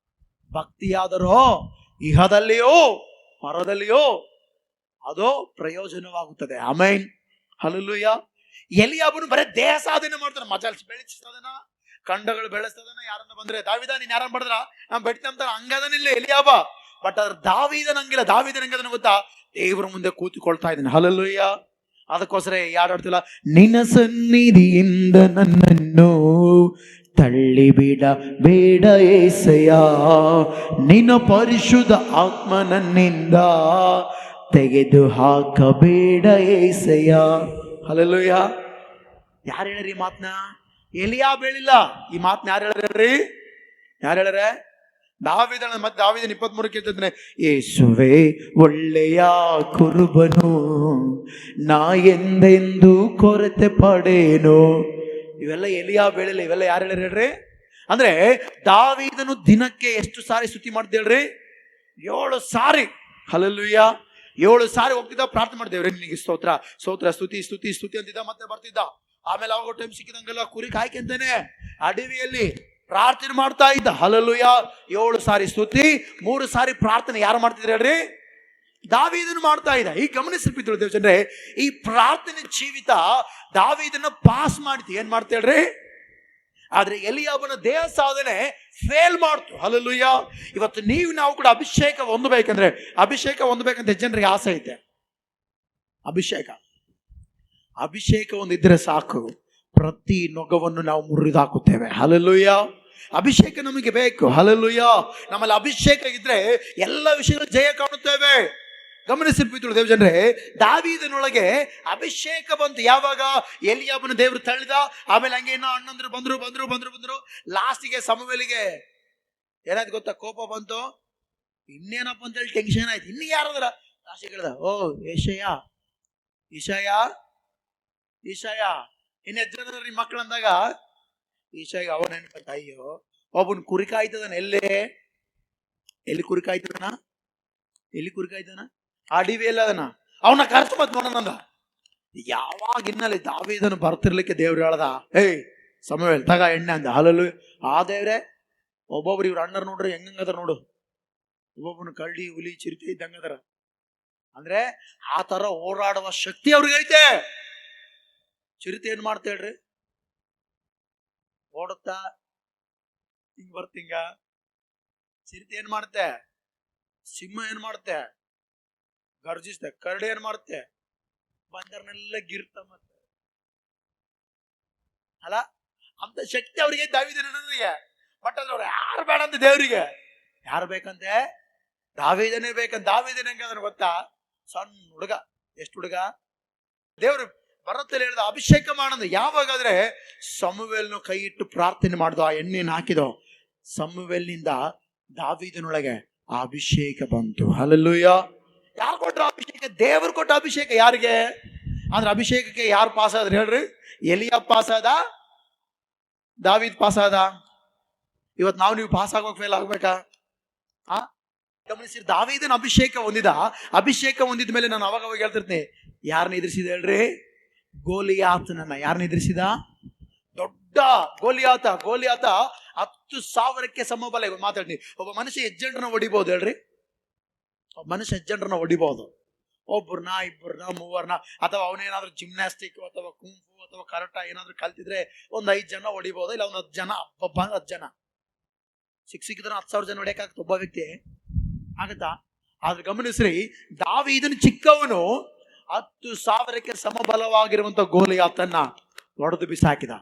ಭಕ್ತಿಯಾದರೂ ಇಹದಲ್ಲಿಯೋ ಪರದಲ್ಲಿಯೋ ಅದು ಪ್ರಯೋಜನವಾಗುತ್ತದೆ. ಆಮೆನ್. ಹಲ್ಲೆಲೂಯಾ. ಎಲಿಯಾಬನು ಬರೇ ದೇಹ ಸಾಧನೆ ಮಾಡ್ತಾನೆ, ಮಜಲ್ಸ್ ಬೆಳೆಸ್ತದನ, ಕಂಡಗಳು ಬೆಳೆಸ್ತದನ. ಯಾರನ್ನ ಬಂದ್ರೆ, ದಾವಿದ ನೀನ್ ಯಾರನ್ನ ಬಡದ್ರ ನಾನ್ ಬೆಡ್ತಂತ ಹಂಗದನಿಲ್ಲ ಎಲಿಯಾಬ. ಬಟ್ ಅದ್ರ ದಾವಿದನ ಹಂಗಿಲ್ಲ. ದಾವಿದನ ಹಂಗದನ ಗೊತ್ತಾ? ದೇವರ ಮುಂದೆ ಕೂತುಕೊಳ್ತಾ ಇದ್ದಾನೆ. ಹಲ್ಲೆಲೂಯಾ. ಅದಕ್ಕೋಸ್ಕರ ಯಾರು ಹೇಳ್ತಿಲ್ಲ, ನಿನ್ನ ಸನ್ನಿಧಿಯಿಂದ ನನ್ನನ್ನು ತಳ್ಳಿಬಿಡ ಬೇಡ ಏಸಯ್ಯ, ನಿನ್ನ ಪರಿಶುದ್ಧ ಆತ್ಮ ನನ್ನಿಂದ ತೆಗೆದು ಹಾಕಬೇಡ ಏಸಯ್ಯ. ಹಲ್ಲೆಲೂಯಾ. ಯಾರು ಹೇಳ್ರಿ ಈ ಮಾತನ್ನ? ಎಲಿಯಾಬ್ ಹೇಳಿಲ್ಲ. ಈ ಮಾತನ್ನ ಯಾರು ಹೇಳ್ರಿ? ಯಾರು ಹೇಳ್ರೆ? ದಾವೀದನ. ಮತ್ತೆ ದಾವೀದನ 23 ಹೇಳ್ತಾನೆ, ಯೇಸುವೆ ಒಳ್ಳೆಯ ಕುರುಬನು, ನಾ ಎಂದೆಂದು ಕೊರತೆ ಪಡೇನು. ಇವೆಲ್ಲ ಎಲಿಯಾಬ್ ಹೇಳಿಲ್ಲ. ಇವೆಲ್ಲ ಯಾರು ಹೇಳ್ರಿ? ಅಂದ್ರೆ ದಾವೀದನು ದಿನಕ್ಕೆ ಎಷ್ಟು ಸಾರಿ ಸ್ತುತಿ ಮಾಡ್ತೇಳ್ರಿ? 7 ಸಾರಿ. ಹಲ್ಲೆಲೂಯಾ. 7 ಸಾರಿ ಹೋಗ್ತಿದ್ದ, ಪ್ರಾರ್ಥನೆ ಮಾಡ್ದೇವ್ರೆ ನಿನಗೆ ಸ್ತೋತ್ರ ಸ್ತೋತ್ರ, ಸ್ತುತಿ ಸ್ತುತಿ ಸ್ತುತಿ ಅಂತಿದ್ದ, ಮತ್ತೆ ಬರ್ತಿದ್ದ. ಆಮೇಲೆ ಅವಾಗ ಟೈಮ್ ಸಿಕ್ಕಿದಂಗೆಲ್ಲ ಕುರಿ ಕಾಯ್ಕೊಂತಾನೆ ಅಡವಿಯಲ್ಲಿ ಪ್ರಾರ್ಥನೆ ಮಾಡ್ತಾ ಇದ್ದ. ಹಲ್ಲೆಲೂಯಾ. 7 ಸಾರಿ ಸ್ತುತಿ, 3 ಸಾರಿ ಪ್ರಾರ್ಥನೆ. ಯಾರು ಮಾಡ್ತಿದ್ರು ಹೇಳ್ರಿ? ದಾವೀದನು ಮಾಡ್ತಾ ಇದ್ದ. ಈ ಗಮನಿಸಿರ್ಪಿದ್ರು ದೇವಜನರೇ, ಈ ಪ್ರಾರ್ಥನೆ ಜೀವಿತ ದಾವೀದನ್ನ ಪಾಸ್ ಮಾಡ್ತಿ. ಏನ್ ಮಾಡ್ತಾ ಹೇಳ್ರಿ? ಆದ್ರೆ ಎಲಿಯಾಬನ ದೇಹ ಸಾಧನೆ ಫೇಲ್ ಮಾಡ್ತು. ಹಲ್ಲೆಲೂಯಾ. ಇವತ್ತು ನಾವು ಕೂಡ ಅಭಿಷೇಕ ಹೊಂದಬೇಕಂದ್ರೆ, ಅಭಿಷೇಕ ಹೊಂದಬೇಕಂತ ಜನರಿಗೆ ಆಸೆ ಐತೆ. ಅಭಿಷೇಕ ಒಂದಿದ್ರೆ ಸಾಕು, ಪ್ರತಿ ನೊಗವನ್ನು ನಾವು ಮುರಿದಾಕುತ್ತೇವೆ. ಹಲ್ಲೆಲೂಯಾ. ಅಭಿಷೇಕ ನಮಗೆ ಬೇಕು. ಹಲ್ಲೆಲೂಯಾ. ನಮ್ಮಲ್ಲಿ ಅಭಿಷೇಕ ಇದ್ರೆ ಎಲ್ಲ ವಿಷಯಗಳು ಜಯ ಕಾಣುತ್ತೇವೆ. ಗಮನಿಸಿರ್ಪಿದ್ರು ದೇವಜನರೇ, ದಾವೀದನೊಳಗೆ ಅಭಿಷೇಕ ಬಂತು ಯಾವಾಗ? ಎಲಿಯಾಬನ ದೇವರು ತಳ್ಳಿದ. ಆಮೇಲೆ ಹಂಗೆ ಏನೋ ಅಣ್ಣಂದ್ರು ಬಂದ್ರು. ಲಾಸ್ಟಿಗೆ ಸಮುವೇಲಿಗೆ ಏನಾಯ್ತು ಗೊತ್ತಾ? ಕೋಪ ಬಂತು. ಇನ್ನೇನಪ್ಪ ಅಂತೇಳಿ ಟೆನ್ಷನ್ ಆಯ್ತು. ಇನ್ನು ಯಾರಾದ್ರ ಲಾಸ್ಟಿಗೆ ಹೇಳ್ದ, ಓ ಈಶಾಯ ಇನ್ನೆಜ್ಜಿ ಮಕ್ಕಳು ಅಂದಾಗ ಈಶಾಗ ಅವನ ನೆನಪತ್ತ, ಅಯ್ಯೋ ಒಬ್ಬನ್ ಕುರಿ ಕಾಯ್ತದನ. ಎಲ್ಲಿ ಕುರಿ ಕಾಯ್ತದನ? ಅಡಿವೆಲ್ಲ ಅದನ್ನ ಅವನ ಕರ್ತು ಮತ್ ನೋಡೋಣಂದ. ಯಾವಾಗ ಇನ್ನಲ್ಲಿ ದಾವೀದನು ಬರ್ತಿರ್ಲಿಕ್ಕೆ ದೇವ್ರು ಹೇಳ್ದ, ಏಯ್ ಸಮುವೇಲ್ ತಗ ಎಣ್ಣೆ ಅಂದ. ಹಾಲಲ್ಲೂ ಆ ದೇವ್ರೆ ಒಬ್ಬೊಬ್ರು ಇವ್ರ ಅಣ್ಣರ್ ನೋಡ್ರಿ ಹೆಂಗಂಗದಾರ ನೋಡು, ಒಬ್ಬೊಬ್ಬನ ಕಳ್ಳಿ ಹುಲಿ ಚಿರತೆ ಇದ್ದಂಗದಾರ. ಅಂದ್ರೆ ಆ ತರ ಹೋರಾಡುವ ಶಕ್ತಿ ಅವ್ರಿಗೆ ಐತೆ. ಚಿರತೆ ಏನ್ ಮಾಡ್ತಾ ಹೇಳ್ರಿ, ಓಡುತ್ತಾ ಹಿಂಗ್ ಬರ್ತಿಂಗ. ಚಿರತೆ ಏನ್ ಮಾಡುತ್ತೆ, ಸಿಂಹ ಏನ್ ಮಾಡುತ್ತೆ, ಗರ್ಜಿಸ್ತೆ. ಕರಡಿ ಏನ್ ಮಾಡುತ್ತೆ, ಬಂದರ್ನೆಲ್ಲ ಗಿರ್ತ ಮತ್ತೆ ಅಲ್ಲ. ಅಂತ ಶಕ್ತಿ ಅವ್ರಿಗೆ ದಾವೀದನಿಗೆ. ಬಟ್ ಅದ್ರ ಯಾರು ಬೇಡ ಅಂತ ದೇವ್ರಿಗೆ. ಯಾರು ಬೇಕಂತೆ, ದಾವೀದನೇ ಬೇಕಂತ. ದಾವೀದನ ಹೆಂಗಂದ್ರೆ ಗೊತ್ತಾ, ಸಣ್ಣ ಹುಡುಗ. ಎಷ್ಟು ಹುಡುಗ, ದೇವ್ರು ಬರತ್ತಲ್ಲಿ ಹೇಳ್ದ ಅಭಿಷೇಕ ಮಾಡಂದ. ಯಾವಾಗಾದ್ರೆ ಸಮುವೇಲ್ನ ಕೈ ಇಟ್ಟು ಪ್ರಾರ್ಥನೆ ಮಾಡ್ದು, ಆ ಎಣ್ಣೆನ ಹಾಕಿದೋ, ಸಮುವೇಲ್ನಿಂದ ದಾವೀದನೊಳಗೆ ಆ ಅಭಿಷೇಕ ಬಂತು. ಹಲ್ಲೆಲೂಯ. ಯಾರು ಕೊಟ್ರ ಅಭಿಷೇಕ? ದೇವರು ಕೊಟ್ಟ ಅಭಿಷೇಕ. ಯಾರಿಗೆ ಅಂದ್ರೆ ಅಭಿಷೇಕಕ್ಕೆ ಯಾರು ಪಾಸ್ ಆದ್ರೆ ಹೇಳ್ರಿ? ಎಲಿಯ ಪಾಸ್ ಆದ, ದಾವೀದ್ ಪಾಸ್ ಆದ. ಇವತ್ತು ನಾವು ನೀವು ಪಾಸ್ ಆಗೋಕ್ ಫೇಲ್ ಆಗ್ಬೇಕಾ? ಗಮನಿಸಿ, ದಾವೀದನ ಅಭಿಷೇಕ ಹೊಂದಿದ. ಅಭಿಷೇಕ ಹೊಂದಿದ ಮೇಲೆ ನಾನು ಅವಾಗ ಹೇಳ್ತಿರ್ತೀನಿ, ಯಾರನ್ನ ಎದುರಿಸಿದ ಹೇಳ್ರಿ? ಗೋಲಿಯಾತನನ್ನ. ಯಾರನ್ನ ಎದುರಿಸಿದ? ದೊಡ್ಡ ಗೋಲಿಯಾತ. ಗೋಲಿಯಾತ 10,000ಕ್ಕೆ ಸಮಬಲ. ಮಾತಾಡ್ತೀನಿ, ಒಬ್ಬ ಮನುಷ್ಯ ಹೆಜ್ಜೆಂಡ್ರನ್ನ ಹೊಡಿಬಹುದು ಹೇಳ್ರಿ? ಒಬ್ಬ ಮನುಷ್ಯ ಹೆಜ್ಜೆಂಡ್ರನ್ನ ಹೊಡಿಬಹುದು. ಒಬ್ಬರನ್ನ, ಇಬ್ಬರನ್ನ, ಮೂವರ್ನ, ಅಥವಾ ಅವನೇನಾದ್ರೂ ಜಿಮ್ನಾಸ್ಟಿಕ್ ಅಥವಾ ಕುಂಫು ಅಥವಾ ಕರಾಟ ಏನಾದ್ರೂ ಕಲ್ತಿದ್ರೆ ಒಂದು 5 ಜನ ಹೊಡಿಬಹುದು, ಇಲ್ಲ ಒಂದು 10 ಜನ, 10 ಜನ ಸಿಕ್ಕಿದ್ರೆ 10,000 ಜನ ಹೊಡೆಯಕ್ಕಾಗತ್ತೆ ಒಬ್ಬ ವ್ಯಕ್ತಿ? ಆಗತ್ತಾ? ಆದ್ರೆ ಗಮನಿಸ್ರಿ, ದಾವೀದನ ಚಿಕ್ಕವನು 10,000ಕ್ಕೆ ಸಮಬಲವಾಗಿರುವಂತ ಗೋಲಿಯಾತನ್ನ ಹೊಡೆದು ಬಿಸಾಕಿದ.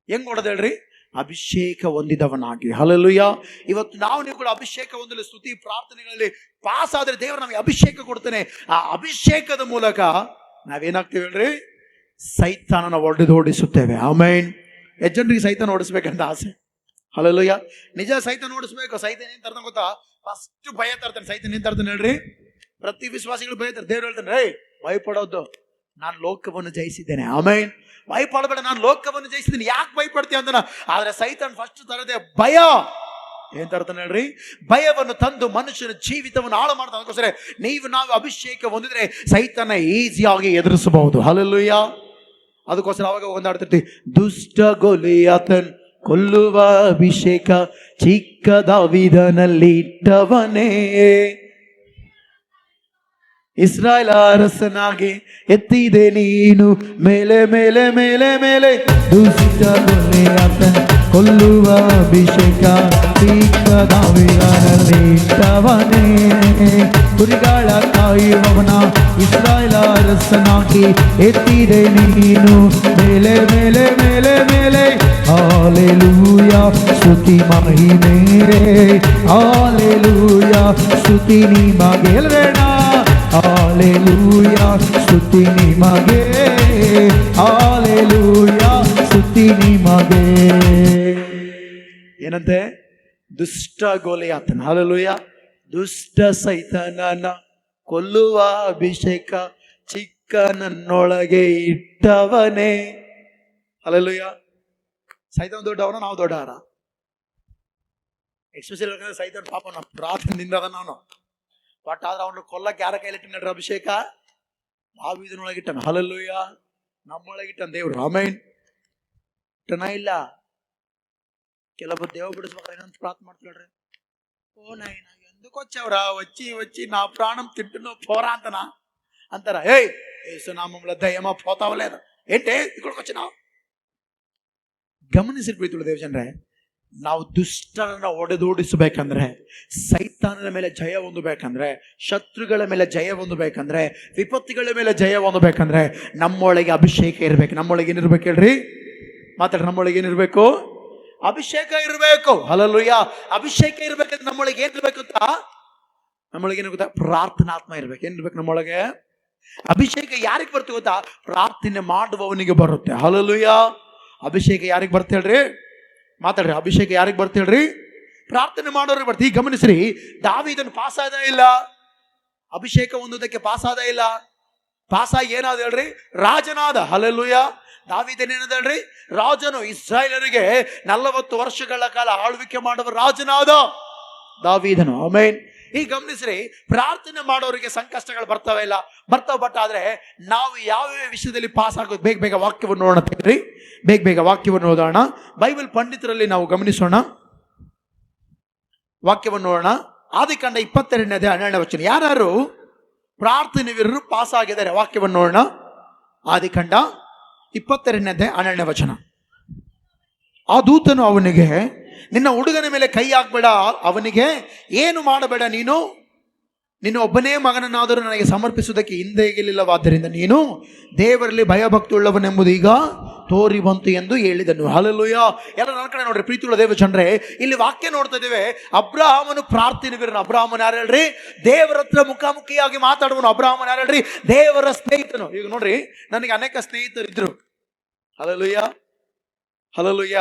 ಹೆಂಗ್ ಹೊಡೆದ ಹೇಳ್ರಿ? ಅಭಿಷೇಕ ಹೊಂದಿದವನಾಗಿ. ಹಲ್ಲೆಲೂಯಾ. ಇವತ್ತು ನಾವು ನೀವು ಕೂಡ ಅಭಿಷೇಕ ಹೊಂದಲು ಸ್ತುತಿ ಪ್ರಾರ್ಥನೆಗಳಲ್ಲಿ ಪಾಸ್ ಆದ್ರೆ ದೇವರು ನಮಗೆ ಅಭಿಷೇಕ ಕೊಡ್ತಾನೆ. ಆ ಅಭಿಷೇಕದ ಮೂಲಕ ನಾವೇನಾಗ್ತೀವಿ ಹೇಳ್ರಿ? ಸೈತಾನನ ಓಡಿಸುತ್ತೇವೆ. ಆಮೇನ್. ಜನರಿಗೆ ಸೈತಾನ ಓಡಿಸ್ಬೇಕಂತ ಆಸೆ. ಹಲ್ಲೆಲೂಯಾ. ನಿಜ ಸೈತಾನ ಓಡಿಸ್ಬೇಕು. ಸೈತಾನ ಏನ್ ತರ್ತಾನೆ ಗೊತ್ತಾ? ಫಸ್ಟ್ ಭಯ ತರ್ತಾನೆ. ಸೈತಾನ ಏನ್ ತರ್ತಾನೆ ಹೇಳ್ರಿ? ಪ್ರತಿ ವಿಶ್ವಾಸಿಗಳು ಭಯತಾರೆ. ದೇವ್ರು ಹೇಳ್ತಾನೆ, ರೇ ಭಯಪಡೋದು, ನಾನು ಲೋಕವನ್ನು ಜಯಿಸಿದ್ದೇನೆ. ಆಮೇನ್. ಭಯಪಡಬೇಡ, ನಾನು ಲೋಕವನ್ನು ಜಯಿಸಿದ್ದೀನಿ. ಯಾಕೆ ಭಯಪಡ್ತೀಯ ಅಂತಾನ? ಆದ್ರೆ ಸೈತಾನ್ ಫಸ್ಟ್ ತರದೆ ಭಯ. ಏನ್ ತರ್ತಾನೆ ಹೇಳ್ರಿ? ಭಯವನ್ನು ತಂದು ಮನುಷ್ಯನ ಜೀವಿತವನ್ನು ಹಾಳು ಮಾಡ್ತಾನೆ. ಅದಕ್ಕೋಸ್ಕರ ನಾವು ಅಭಿಷೇಕ ಹೊಂದಿದ್ರೆ ಸೈತಾನ ಈಸಿಯಾಗಿ ಎದುರಿಸಬಹುದು. ಹಲ್ಲೆಲೂಯಾ. ಅದಕ್ಕೋಸ್ಕರ ಅವಾಗ ಒಂದಾಡ್ತಿರ್ತೀವಿ, ದುಷ್ಟ ಗೋಲಿಯಾತನ್ ಕೊಲ್ಲುವ ಅಭಿಷೇಕ ಚಿಕ್ಕ ದಾವೀದನಲ್ಲಿ ಇಟ್ಟವನೇ, ಇಸ್ರಾಯೇಲ್ ಅರಸನಾಗಿ ಎತ್ತಿದೆ ನೀನು ಮೇಲೆ ಮೇಲೆ ಮೇಲೆ ಮೇಲೆ. ದುಷ್ಟ ಗೋಲಿಯಾತನ್ ಕೊಲ್ಲುವ ಅಭಿಷೇಕ ಚಿಕ್ಕ ದಾವೀದನಲ್ಲಿ ಇಟ್ಟವನೇ, ಕುರಿಗಳ ಕಾಯುವವನ ಇಸ್ರಾಯೇಲ್ ಅರಸನಾಗಿ ಎತ್ತಿದೆ ನೀನು ಮೇಲೆ ಮೇಲೆ ಮೇಲೆ ಮೇಲೆ. ಹಾಲೆಲೂಯಾ ಸ್ತುತಿ ಮಹಿಮೆ, ಹಾಲೆಲೂಯಾ ಸ್ತುತಿ ನಿಮಗೆ. ಹೇಳಬೇಡ, ಹಾಲೆಲೂಯಾ ಸ್ತುತಿ ನಿಮಗೆ, ಹಾಲೆಲೂಯಾ ಸ್ತುತಿ ನಿಮಗೆ. ಏನಂತೆ? ದುಷ್ಟ ಗೋಲಿಯಾತನ. ಹಾಲೆಲೂಯಾ. ದುಷ್ಟ ಸೈತಾನನ ಕೊಲ್ಲುವ ಅಭಿಷೇಕ ಚಿಕ್ಕ ನನ್ನೊಳಗೆ ಇಟ್ಟವನೇ. ಹಾಲೆಲೂಯಾ. ಸೈತಾನ ದೊಡ್ಡವನ, ನಾವು ದೊಡ್ಡವರ? ಎಕ್ಸ್ಪೆಷಲಿ ಸೈತಾನ ಪಾಪ ನಾವು ಪ್ರಾರ್ಥನೆಯಿಂದ ನಾನು. ಬಟ್ ಆದ್ರೆ ಅವನು ಕೊಲ್ಲಕ್ಕೆ ಯಾರ ಕೈಲಿಟ್ಟ ನಡ್ರಿ? ಅಭಿಷೇಕ ದಾವೀದನೊಳಗಿಟ್ಟನ. ಹಲ್ಲೆಲೂಯಾ. ನಮ್ಮೊಳಗಿಟ್ಟನ ದೇವ್ರು. ಆಮೇನ್. ಇಟ್ಟನ ಇಲ್ಲ. ಕೆಲವೊಬ್ಬರು ದೇವ ಬಿಡಿಸ್ಬೇಕಾದ್ರೆ ಏನಂತ ಪ್ರಾರ್ಥನೆ ಮಾಡ್ತಾಳ್ರಿ? ಓ ನಾಯಿನ ఎందుకు వచ్చావురా, వచ్చి వచ్చి నా ప్రాణం తింటున్నావు పోరా అంతనా అంటారా? ఏసునామంలో దయ్యమా పోతావు లేదా ఏంటే ఇక్కడికి వచ్చినావు? ಗಮನಿಸಿ ಪ್ರೀತಿಯುಳ್ಳ ದೇವಜನರೇ, ನಾವು ದುಷ್ಟರನ್ನ ಒಡೆದೋಡಿಸಬೇಕಂದ್ರೆ, ಸೈತಾನನ ಮೇಲೆ ಜಯ ಹೊಂದಬೇಕಂದ್ರೆ, ಶತ್ರುಗಳ ಮೇಲೆ ಜಯ ಹೊಂದಬೇಕಂದ್ರೆ, ವಿಪತ್ತುಗಳ ಮೇಲೆ ಜಯ ಹೊಂದಬೇಕಂದ್ರೆ ನಮ್ಮೊಳಗೆ ಅಭಿಷೇಕ ಇರಬೇಕು. ನಮ್ಮೊಳಗೆ ಏನಿರ್ಬೇಕು ಹೇಳ್ರಿ? ಮಾತಾಡ್ರಿ. ನಮ್ಮೊಳಗೆ ಏನಿರ್ಬೇಕು? ಅಭಿಷೇಕ ಇರಬೇಕು. ಹಲ್ಲೆಲೂಯಾ. ಅಭಿಷೇಕ ಇರ್ಬೇಕಂದ್ರೆ ನಮ್ಮೊಳಗೆ ಏನಿರ್ಬೇಕು ಗೊತ್ತಾ? ನಮ್ಮೊಳಗೆ ಏನು ಗೊತ್ತಾ? ಪ್ರಾರ್ಥನಾತ್ಮ ಇರ್ಬೇಕು. ಏನಿರ್ಬೇಕು ನಮ್ಮೊಳಗೆ? ಅಭಿಷೇಕ ಯಾರಿಗೆ ಬರುತ್ತೆ ಗೊತ್ತಾ? ಪ್ರಾರ್ಥನೆ ಮಾಡುವವನಿಗೆ ಬರುತ್ತೆ. ಹಲ್ಲೆಲೂಯಾ. ಅಭಿಷೇಕ ಯಾರಿಗೆ ಬರ್ತ ಹೇಳ್ರಿ? ಮಾತಾಡ್ರಿ. ಅಭಿಷೇಕ ಯಾರಿಗೆ ಬರ್ತ ಹೇಳ್ರಿ? ಪ್ರಾರ್ಥನೆ ಮಾಡೋರಿಗೆ ಬರ್ತೀವಿ. ಈಗ ಗಮನಿಸ್ರಿ, ದಾವೀದನು ಪಾಸ್ ಆದ ಇಲ್ಲ, ಅಭಿಷೇಕ ಹೊಂದೋದಕ್ಕೆ ಪಾಸ್ ಆದ ಇಲ್ಲ. ಪಾಸಾಗಿ ಏನಾದ ಹೇಳ್ರಿ? ರಾಜನಾದ. ಹಲ್ಲೆಲೂಯಾ. ದಾವೀದನ ಏನದ ಹೇಳ್ರಿ? ರಾಜನು. ಇಸ್ರಾಯೇಲರಿಗೆ 40 ವರ್ಷಗಳ ಕಾಲ ಆಳ್ವಿಕೆ ಮಾಡುವ ರಾಜನಾದ ದಾವೀದನು. ಆಮೇನ್. ಈ ಗಮನಿಸ್ರಿ, ಪ್ರಾರ್ಥನೆ ಮಾಡೋರಿಗೆ ಸಂಕಷ್ಟಗಳು ಬರ್ತಾವೆ ಇಲ್ಲ, ಬರ್ತಾವ. ಬಟ್ ಆದ್ರೆ ನಾವು ಯಾವ್ಯಾವ ವಿಷಯದಲ್ಲಿ ಪಾಸ್ ಆಗೋದು, ಬೇಗ ಬೇಗ ವಾಕ್ಯವನ್ನು ನೋಡೋಣ ತೆಗ್ರಿ, ಬೇಗ ಬೇಗ ವಾಕ್ಯವನ್ನು ಓದೋಣ. ಬೈಬಲ್ ಪಂಡಿತರಲ್ಲಿ ನಾವು ಗಮನಿಸೋಣ, ವಾಕ್ಯವನ್ನು ನೋಡೋಣ. ಆದಿಕಾಂಡ 22:12 ವಚನ. ಯಾರು ಪ್ರಾರ್ಥನೆ ವೀರರು ಪಾಸ್ ಆಗಿದ್ದಾರೆ? ವಾಕ್ಯವನ್ನು ನೋಡೋಣ. ಆದಿಕಾಂಡ 22:12 ವಚನ. ಆ ದೂತನು ಅವನಿಗೆ, ನಿನ್ನ ಹುಡುಗನ ಮೇಲೆ ಕೈ ಹಾಕ್ಬೇಡ, ಅವನಿಗೆ ಏನು ಮಾಡಬೇಡ, ನಿನ್ನ ಒಬ್ಬನೇ ಮಗನನ್ನಾದರೂ ನನಗೆ ಸಮರ್ಪಿಸುವುದಕ್ಕೆ ಹಿಂದೆಗಿಲ್ಲವಾದ್ದರಿಂದ ನೀನು ದೇವರಲ್ಲಿ ಭಯಭಕ್ತಿ ಉಳ್ಳವನೆಂಬುದು ಈಗ ತೋರಿ ಬಂತು ಎಂದು ಹೇಳಿದನು. ಹಲ್ಲೆಲೂಯ. ಎಲ್ಲ ನನ್ನ ಕಡೆ ನೋಡ್ರಿ ಪ್ರೀತಿಯುಳ್ಳ ದೇವ ಜನರೇ, ಇಲ್ಲಿ ವಾಕ್ಯ ನೋಡ್ತಾ ಇದ್ದೇವೆ. ಅಬ್ರಹಾಮನು ಪ್ರಾರ್ಥನೆ ವೀರನು. ಅಬ್ರಹಾಮನ್ ಯಾರು ಹೇಳ್ರಿ? ದೇವರ ಹತ್ರ ಮುಖಾಮುಖಿಯಾಗಿ ಮಾತಾಡುವನು. ಅಬ್ರಹಾಮನ್ ಯಾರು ಹೇಳ್ರಿ? ದೇವರ ಸ್ನೇಹಿತನು. ಈಗ ನೋಡ್ರಿ, ನನಗೆ ಅನೇಕ ಸ್ನೇಹಿತರಿದ್ರು. Hallelujah, hallelujah.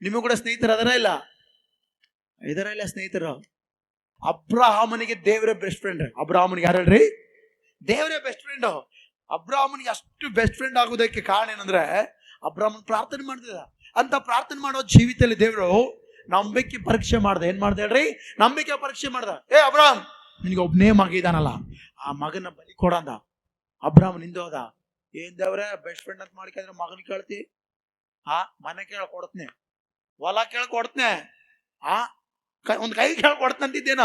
ನಿಮಗೂ ಕೂಡ ಸ್ನೇಹಿತರು ಅದರ ಇಲ್ಲ? ಇದರ ಇಲ್ಲ ಸ್ನೇಹಿತರು. ಅಬ್ರಹಾಮನಿಗೆ ದೇವರೇ ಬೆಸ್ಟ್ ಫ್ರೆಂಡ್. ಅಬ್ರಹಾಮನಿಗೆ ಯಾರು ಹೇಳ್ರಿ? ದೇವರೇ ಬೆಸ್ಟ್ ಫ್ರೆಂಡ್. ಅಬ್ರಹಾಮನಿಗೆ ಅಷ್ಟು ಬೆಸ್ಟ್ ಫ್ರೆಂಡ್ ಆಗೋದಕ್ಕೆ ಕಾರಣ ಏನಂದ್ರೆ, ಅಬ್ರಹಾಮನ್ ಪ್ರಾರ್ಥನೆ ಮಾಡ್ತಿದ್ದ. ಅಂತ ಪ್ರಾರ್ಥನೆ ಮಾಡೋ ಜೀವಿತದಲ್ಲಿ ದೇವರು ನಂಬಿಕೆ ಪರೀಕ್ಷೆ ಮಾಡ್ದ. ಏನ್ ಮಾಡ್ದ ಹೇಳ್ರಿ? ನಂಬಿಕೆ ಪರೀಕ್ಷೆ ಮಾಡ್ದ. ಅಬ್ರಹಾಮ್, ನಿನಗೆ ಒಬ್ಬನೇ ಮಗ ಇದಾನಲ್ಲ, ಆ ಮಗನ ಬಲಿ ಕೊಡಂದ. ಅಬ್ರಹಾಮ್ ನಿಂದೋದ. ಏನ್ ದೇವ್ರೆ ಬೆಸ್ಟ್ ಫ್ರೆಂಡ್ ಅಂತ ಮಾಡ್ಕೊಂಡ್ರೆ ಮಗನ ಕೇಳ್ತಿ? ಮನೆ ಕೇಳ ಕೊಡ್ತನೆ, ಹೊಲ ಕೇಳ ಕೊಡ್ತನೆ, ಒಂದ್ ಕೈ ಕೇಳ ಕೊಡ್ತಂತಿದ್ದೇನ?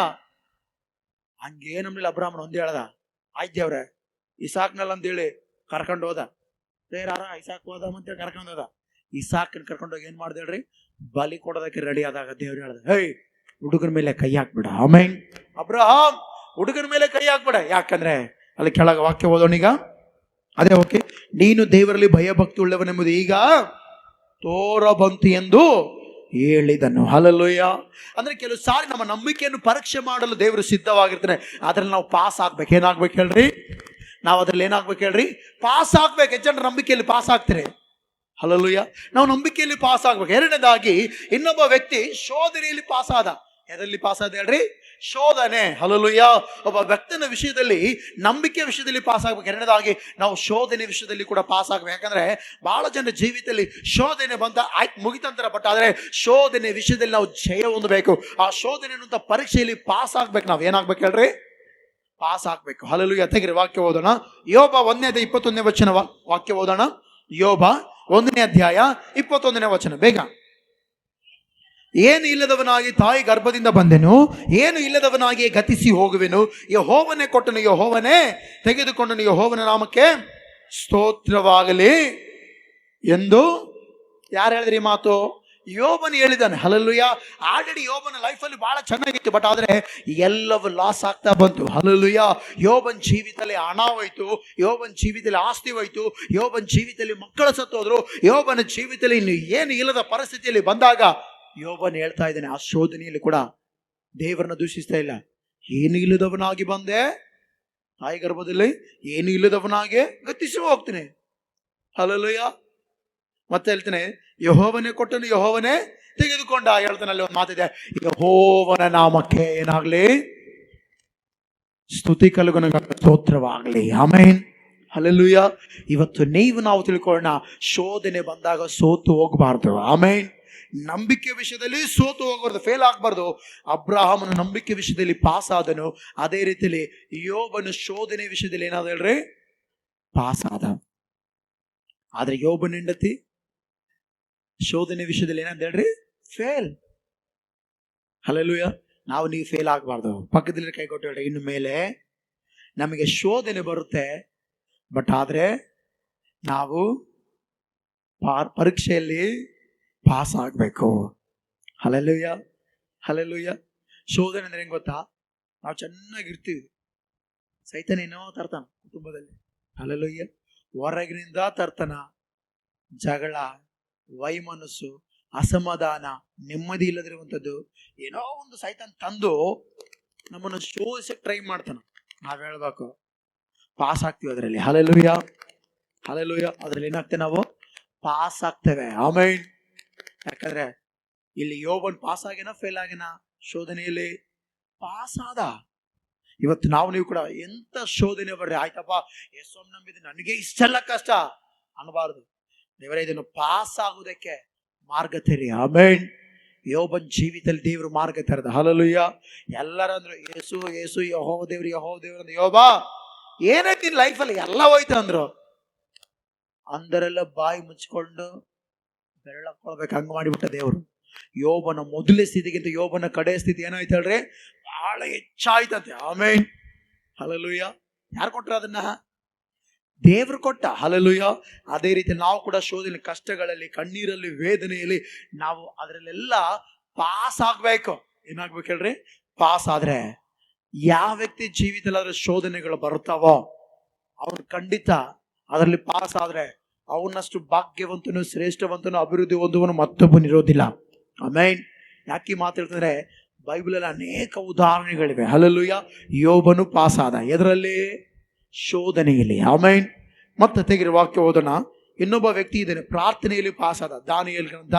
ಹಂಗೇನಮ್ಲಿಲ್ಲ. ಅಬ್ರಾಹ್ಮಣ ಒಂದ್ ಹೇಳ್ದ, ಆಯ್ತು ದೇವ್ರೆ ಇಸಾಕ್ನಲ್ಲ ಅಂತೇಳಿ ಕರ್ಕೊಂಡು ಹೋದ. ಬೇರಾರ ಇಸಾಕ್ ಹೋದಮಂತೇಳಿ ಕರ್ಕೊಂಡು ಹೋದ. ಇಸಾಕನ್ ಕರ್ಕೊಂಡೋಗಿ ಏನ್ ಮಾಡ್ದ ಹೇಳ್ರಿ? ಬಲಿ ಕೊಡೋದಕ್ಕೆ ರೆಡಿ ಆದಾಗ ದೇವ್ರು ಹೇಳ್ದ, ಹುಡುಗನ ಮೇಲೆ ಕೈ ಹಾಕ್ಬೇಡ. ಆಮೇನ್. ಅಬ್ರಹಾಮ್, ಹುಡುಗನ ಮೇಲೆ ಕೈ ಹಾಕ್ಬೇಡ. ಯಾಕಂದ್ರೆ ಅಲ್ಲಿ ಕೆಳಗ ವಾಕ್ಯ ಓದೋಣೀಗ. ಅದೇ ಓಕೆ. ನೀನು ದೇವರಲ್ಲಿ ಭಯಭಕ್ತಿ ಉಳ್ಳವನೆಂಬುದು ಈಗ ತೋರ ಬಂತು ಎಂದು ಹೇಳಿದನು. ಹಲ್ಲೆಲೂಯ. ಅಂದ್ರೆ ಕೆಲವು ಸಾರಿ ನಮ್ಮ ನಂಬಿಕೆಯನ್ನು ಪರೀಕ್ಷೆ ಮಾಡಲು ದೇವರು ಸಿದ್ಧವಾಗಿರ್ತಾನೆ. ಅದ್ರಲ್ಲಿ ನಾವು ಪಾಸ್ ಆಗ್ಬೇಕು. ಏನಾಗ್ಬೇಕು ಹೇಳ್ರಿ? ನಾವು ಅದ್ರಲ್ಲಿ ಏನಾಗ್ಬೇಕು ಹೇಳ್ರಿ? ಪಾಸ್ ಆಗ್ಬೇಕು. ಹೆಚ್ಚು ಜನರು ನಂಬಿಕೆಯಲ್ಲಿ ಪಾಸ್ ಆಗ್ತಾರೆ. ಹಲ್ಲೆಲೂಯ. ನಾವು ನಂಬಿಕೆಯಲ್ಲಿ ಪಾಸ್ ಆಗ್ಬೇಕು. ಎರಡನೇದಾಗಿ, ಇನ್ನೊಬ್ಬ ವ್ಯಕ್ತಿ ಶೋಧನೆಯಲ್ಲಿ ಪಾಸ್ ಆದ. ಎದರಲ್ಲಿ ಪಾಸ್ ಆದ ಹೇಳ್ರಿ? ಶೋಧನೆ. ಹಲ್ಲೆಲೂಯ. ಒಬ್ಬ ವ್ಯಕ್ತಿನ ವಿಷಯದಲ್ಲಿ, ನಂಬಿಕೆ ವಿಷಯದಲ್ಲಿ ಪಾಸ್ ಆಗ್ಬೇಕು. ಎರಡನೇದಾಗಿ ನಾವು ಶೋಧನೆ ವಿಷಯದಲ್ಲಿ ಕೂಡ ಪಾಸ್ ಆಗ್ಬೇಕು. ಯಾಕಂದ್ರೆ ಬಹಳ ಜನ ಜೀವಿತದಲ್ಲಿ ಶೋಧನೆ ಬಂದ ಆಯ್ತು ಮುಗಿತಂತರ. ಬಟ್ ಆದ್ರೆ ಶೋಧನೆ ವಿಷಯದಲ್ಲಿ ನಾವು ಜಯ ಹೊಂದಬೇಕು. ಆ ಶೋಧನೆ ಅನ್ನುವಂಥ ಪರೀಕ್ಷೆಯಲ್ಲಿ ಪಾಸ್ ಆಗ್ಬೇಕು. ನಾವು ಏನಾಗ್ಬೇಕು ಹೇಳ್ರಿ? ಪಾಸ್ ಆಗ್ಬೇಕು. ಹಲ್ಲೆಲೂಯ. ತೆಗಿರಿ ವಾಕ್ಯ ಓದೋಣ. ಯೋಬ 1:21 ವಚನ ವಾಕ್ಯ ಓದೋಣ. ಯೋಬ 1:21 ವಚನ. ಬೇಗ. ಏನು ಇಲ್ಲದವನಾಗಿ ತಾಯಿ ಗರ್ಭದಿಂದ ಬಂದೆನು, ಏನು ಇಲ್ಲದವನಾಗಿ ಗತಿಸಿ ಹೋಗುವೆನು. ಯೆಹೋವನೇ ಕೊಟ್ಟನು, ಯೆಹೋವನೇ ತೆಗೆದುಕೊಂಡನು, ಯೆಹೋವನ ನಾಮಕ್ಕೆ ಸ್ತೋತ್ರವಾಗಲಿ ಎಂದು ಯಾರು ಹೇಳಿದ್ರಿ ಮಾತು? ಯೋಬನ ಹೇಳಿದ್ದಾನೆ. ಹಲ್ಲೆಲೂಯ. ಆಲ್ರೆಡಿ ಯೋಬನ ಲೈಫಲ್ಲಿ ಬಹಳ ಚೆನ್ನಾಗಿತ್ತು. ಬಟ್ ಆದ್ರೆ ಎಲ್ಲವೂ ಲಾಸ್ ಆಗ್ತಾ ಬಂತು. ಹಲ್ಲೆಲೂಯ. ಯೋಬನ್ ಜೀವಿತದಲ್ಲಿ ಹಣ ಹೋಯ್ತು, ಯೋಬನ್ ಜೀವಿತದಲ್ಲಿ ಆಸ್ತಿ ಹೋಯ್ತು, ಯೋಬನ್ ಜೀವಿತದಲ್ಲಿ ಮಕ್ಕಳು ಸತ್ತೋದ್ರು, ಯೋಬನ ಜೀವಿತದಲ್ಲಿ ಇನ್ನು ಏನು ಇಲ್ಲದ ಪರಿಸ್ಥಿತಿಯಲ್ಲಿ ಬಂದಾಗ ಯೋಬನ್ ಹೇಳ್ತಾ ಇದ್ದಾನೆ, ಆ ಶೋಧನೆಯಲ್ಲಿ ಕೂಡ ದೇವರನ್ನ ದೂಷಿಸ್ತಾ ಇಲ್ಲ. ಏನು ಇಲ್ಲದವನಾಗಿ ಬಂದೆ, ತಾಯಿ ಗರ್ಭದಲ್ಲಿ ಏನು ಇಲ್ಲದವನಾಗೆ ಗತಿಸಿ ಹೋಗ್ತೀನಿ. ಹಲ್ಲೆಲೂಯ. ಮತ್ತೆ ಹೇಳ್ತಾನೆ, ಯೆಹೋವನೇ ಕೊಟ್ಟನು, ಯೆಹೋವನೇ ತೆಗೆದುಕೊಂಡ. ಹೇಳ್ತಾನೆ ಅಲ್ಲಿ ಒಂದು ಮಾತಿದೆ, ಯೆಹೋವನ ನಾಮಕ್ಕೆ ಏನಾಗ್ಲಿ? ಸ್ತುತಿ ಕಲುಗುಣ ಸ್ತೋತ್ರವಾಗಲಿ. ಆಮೇನ್. ಹಲ್ಲೆಲೂಯ. ಇವತ್ತು ನಾವು ತಿಳ್ಕೊಳ್ಳೋಣ, ಶೋಧನೆ ಬಂದಾಗ ಸೋತು ಹೋಗಬಾರ್ದು. ಆಮೇನ್. ನಂಬಿಕೆ ವಿಷಯದಲ್ಲಿ ಸೋತು ಹೋಗಬಾರ್ದು, ಫೇಲ್ ಆಗಬಾರ್ದು. ಅಬ್ರಹಾಮನ ನಂಬಿಕೆ ವಿಷಯದಲ್ಲಿ ಪಾಸ್ ಆದನು. ಅದೇ ರೀತಿಯಲ್ಲಿ ಯೋಬನ ಶೋಧನೆ ವಿಷಯದಲ್ಲಿ ಏನಾದ ಹೇಳ್ರಿ? ಪಾಸ್ ಆದ. ಆದ್ರೆ ಯೋಬನ ಹೆಂಡತಿ ಶೋಧನೆ ವಿಷಯದಲ್ಲಿ ಏನಾದ ಹೇಳ್ರಿ? ಫೇಲ್. ಹಲ್ಲೆಲೂಯ. ನೀವು ಫೇಲ್ ಆಗಬಾರ್ದು. ಪಕ್ಕದಲ್ಲಿ ಕೈ ಕೊಟ್ಟು ಹೇಳ್ರಿ, ಇನ್ನು ಮೇಲೆ ನಮಗೆ ಶೋಧನೆ ಬರುತ್ತೆ, ಬಟ್ ಆದ್ರೆ ನಾವು ಪರೀಕ್ಷೆಯಲ್ಲಿ ಪಾಸ್ ಆಗಬೇಕು. Hallelujah, hallelujah. ಶೋಧನೆ ಅಂದ್ರೆ ಹೆಂಗ್ ಗೊತ್ತಾ? ನಾವು ಚೆನ್ನಾಗಿರ್ತೀವಿ, ಸೈತಾನ ಏನೋ ತರ್ತಾನ ಕುಟುಂಬದಲ್ಲಿ. ಹಲ್ಲೆಲೂಯ. ಹೊರಗಿನಿಂದ ತರ್ತಾನ. ಜಗಳ, ವೈಮನಸ್ಸು, ಅಸಮಾಧಾನ, ನೆಮ್ಮದಿ ಇಲ್ಲದಿರುವಂಥದ್ದು ಏನೋ ಒಂದು ಸೈತಾನ್ ತಂದು ನಮ್ಮನ್ನು ಶೋಧಿಸಕ್ಕೆ ಟ್ರೈ ಮಾಡ್ತಾನ. ನಾವ್ ಹೇಳ್ಬೇಕು ಪಾಸ್ ಆಗ್ತೀವಿ ಅದರಲ್ಲಿ. Hallelujah, hallelujah. ಅದ್ರಲ್ಲಿ ಏನಾಗ್ತೇವೆ ನಾವು? ಪಾಸ್ ಆಗ್ತೇವೆ. ಆಮೇನ್. ಯಾಕಂದ್ರೆ ಇಲ್ಲಿ ಯೋಬನ್ ಪಾಸ್ ಆಗೇನ ಫೇಲ್ ಆಗೇನ? ಶೋಧನೆಯಲ್ಲಿ ಪಾಸ್ ಆದ. ಇವತ್ತು ನೀವು ಕೂಡ ಎಂತ ಶೋಧನೆ ಬರ್ರಿ, ಆಯ್ತಪ್ಪ ಎಷ್ಟೋ ನಂಬಿದೆ, ನನಗೆ ಇಷ್ಟೆಲ್ಲ ಕಷ್ಟ ಅನ್ಬಾರ್ದು. ದೇವರೇ ಇದನ್ನು ಪಾಸ್ ಆಗುವುದಕ್ಕೆ ಮಾರ್ಗ ತೆರಿ. ಆಮೇನ್. ಯೋಬನ ಜೀವಿತದಲ್ಲಿ ದೇವ್ರ ಮಾರ್ಗ ತೆರೆದ. ಹಲ್ಲೆಲೂಯಾ. ಎಲ್ಲರೂ ಅಂದ್ರು ಯೇಸು ಯೇಸು ಯೆಹೋವ ದೇವ್ರು ಅಂದ್ರೆ ಯೋಬ ಏನೈತಿ ನಿನ್ ಲೈಫಲ್ಲಿ ಎಲ್ಲ ಹೋಯ್ತು ಅಂದ್ರು. ಅಂದರೆಲ್ಲ ಬಾಯಿ ಮುಚ್ಕೊಂಡು ಬೆರಳಾಕೊಳ್ಬೇಕು ಹಂಗ ಮಾಡಿಬಿಟ್ಟ ದೇವ್ರು. ಯೋಬನ ಮೊದಲೇ ಸ್ಥಿತಿಗಿಂತ ಯೋಬನ ಕಡೆ ಸ್ಥಿತಿ ಏನಾಯ್ತು ಹೇಳ್ರಿ, ಬಹಳ ಹೆಚ್ಚಾಯ್ತಂತೆ. ಆಮೇನ್. ಹಲ್ಲೆಲೂಯಾ. ಯಾರು ಕೊಟ್ರ ಅದನ್ನ? ದೇವ್ರು ಕೊಟ್ಟ. ಹಲ್ಲೆಲೂಯಾ. ಅದೇ ರೀತಿ ನಾವು ಕೂಡ ಶೋಧನೆ, ಕಷ್ಟಗಳಲ್ಲಿ, ಕಣ್ಣೀರಲ್ಲಿ, ವೇದನೆಯಲ್ಲಿ ನಾವು ಅದರಲ್ಲೆಲ್ಲ ಪಾಸ್ ಆಗ್ಬೇಕು. ಏನಾಗ್ಬೇಕು ಹೇಳ್ರಿ? ಪಾಸ್ ಆದ್ರೆ ಯಾವ ವ್ಯಕ್ತಿ ಜೀವಿತದಲ್ಲಿ ಅದರ ಶೋಧನೆಗಳು ಬರುತ್ತಾವೋ ಅವನು ಖಂಡಿತ ಅದರಲ್ಲಿ ಪಾಸ್ ಆದ್ರೆ ಅವನಷ್ಟು ಭಾಗ್ಯವಂತನು, ಶ್ರೇಷ್ಠವಂತನು, ಅಭಿವೃದ್ಧಿ ಹೊಂದುವನು ಮತ್ತೊಬ್ಬನಿರೋದಿಲ್ಲ. ಆಮೇನ್. ಯಾಕೆ ಮಾತಾಡ್ತಂದ್ರೆ ಬೈಬಲಲ್ಲಿ ಅನೇಕ ಉದಾಹರಣೆಗಳಿವೆ. ಹಲ್ಲೆಲೂಯಾ. ಯೋಬನು ಪಾಸ್ ಆದ ಎದರಲ್ಲಿ? ಶೋಧನೆಯಲ್ಲಿ. ಆಮೇನ್. ಮತ್ತೆ ತೆಗಿರಿ ವಾಕ್ಯ ಓದೋಣ. ಇನ್ನೊಬ್ಬ ವ್ಯಕ್ತಿ ಇದ್ದಾನೆ ಪ್ರಾರ್ಥನೆಯಲ್ಲಿ ಪಾಸ್ ಆದ. ದಾನಿಯೇಲ ಗ್ರಂಥ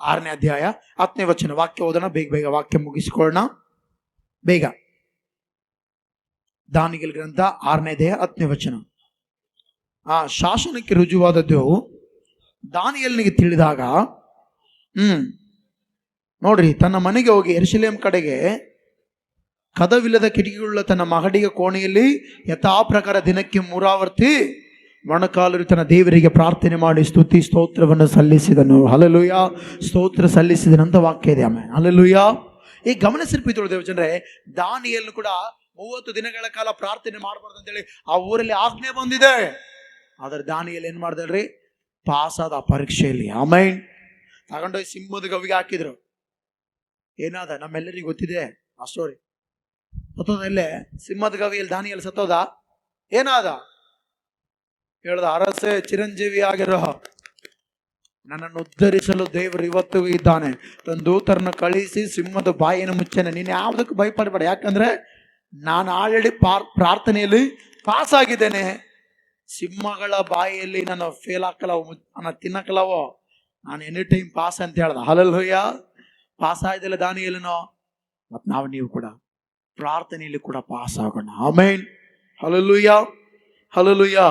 6ನೇ ಅಧ್ಯಾಯ 10ನೇ ವಚನ. ವಾಕ್ಯ ಓದೋಣ, ಬೇಗ ಬೇಗ ವಾಕ್ಯ ಮುಗಿಸಿಕೊಳ್ಳೋಣ ಬೇಗ. ದಾನಿಯೇಲ ಗ್ರಂಥ 6ನೇ ಅಧ್ಯಾಯ 10ನೇ ವಚನ. ಶಾಸನಕ್ಕೆ ರುಜುವಾದದ್ದು ದಾನಿಯೇಲನಿಗೆ ತಿಳಿದಾಗ ನೋಡ್ರಿ, ತನ್ನ ಮನೆಗೆ ಹೋಗಿ ಯೆರೂಸಲೇಮ್ ಕಡೆಗೆ ಕದವಿಲ್ಲದ ಕಿಟಕಿಗಳ ತನ್ನ ಮಹಡಿಯ ಕೋಣೆಯಲ್ಲಿ ಯಥಾ ಪ್ರಕಾರ ದಿನಕ್ಕೆ 3 ಆವರ್ತಿ ಮೊಣಕಾಲರು ತನ್ನ ದೇವರಿಗೆ ಪ್ರಾರ್ಥನೆ ಮಾಡಿ ಸ್ತುತಿ ಸ್ತೋತ್ರವನ್ನು ಸಲ್ಲಿಸಿದನು. ಹಲ್ಲೆಲೂಯಾ. ಸ್ತೋತ್ರ ಸಲ್ಲಿಸಿದನಂತ ವಾಕ್ಯ ಇದೆ. ಆಮೇಲೆ ಹಲ್ಲೆಲೂಯಾ. ಈ ಗಮನಿಸಿರ್ಪಿದ್ರು ದೇವಜನರೇ, ದಾನಿಯೇಲನು ಕೂಡ 30 ದಿನಗಳ ಕಾಲ ಪ್ರಾರ್ಥನೆ ಮಾಡಬಾರ್ದು ಅಂತೇಳಿ ಆ ಊರಲ್ಲಿ ಆಜ್ಞೆ ಬಂದಿದೆ. ಆದ್ರೆ ದಾನಿಯೇಲ ಏನ್ ಮಾಡ್ದಲ್ರಿ? ಪಾಸ್ ಆದ ಪರೀಕ್ಷೆಯಲ್ಲಿ. ಆಮೇನ್. ತಗೊಂಡೋಗಿ ಸಿಂಹದ ಗವಿಗೆ ಹಾಕಿದ್ರು. ಏನಾದ? ನಮ್ಮೆಲ್ಲರಿಗೂ ಗೊತ್ತಿದೆ ಆ ಸ್ಟೋರಿ. ಸತ್ತೋದಲ್ಲೇ ಸಿಂಹದ ಗವಿಯಲ್ಲಿ ದಾನಿಯೇಲ ಸತ್ತೋದ. ಏನಾದ? ಹೇಳ್ದ, ಅರಸೆ ಚಿರಂಜೀವಿ ಆಗಿರೋ ನನ್ನನ್ನು ಉದ್ಧರಿಸಲು ದೇವರು ಇವತ್ತಿಗೂ ಇದ್ದಾನೆ, ತನ್ನ ದೂತರನ್ನು ಕಳಿಸಿ ಸಿಂಹದ ಬಾಯಿಯನ್ನು ಮುಚ್ಚನೆ. ನೀನು ಯಾವುದಕ್ಕೂ ಭಯಪಡಬೇಡ, ಯಾಕಂದ್ರೆ ನಾನು ಆಲ್ರೆಡಿ ಪ್ರಾರ್ಥನೆಯಲ್ಲಿ ಪಾಸ್ ಆಗಿದ್ದೇನೆ. ಸಿಂಹಗಳ ಬಾಯಿಯಲ್ಲಿ ನಾನು ಫೇಲ್ ಹಾಕಲವೋ, ನಾನು ತಿನ್ನಕಲವೋ, ನಾನು ಎನಿ ಟೈಮ್ ಪಾಸ್ ಅಂತ ಹೇಳ್ದ. ಹಲ್ಲೆಲೂಯಾ. ಪಾಸ್ ಆಯ್ದಲ್ಲ ದಾನಿಯೇಲನೋ. ಮತ್ತು ನೀವು ಕೂಡ ಪ್ರಾರ್ಥನೆಯಲ್ಲಿ ಕೂಡ ಪಾಸ್ ಆಗೋಣ. ಆಮೇನ್. ಹಲ್ಲೆಲೂಯಾ. ಹಲ್ಲೆಲೂಯಾ.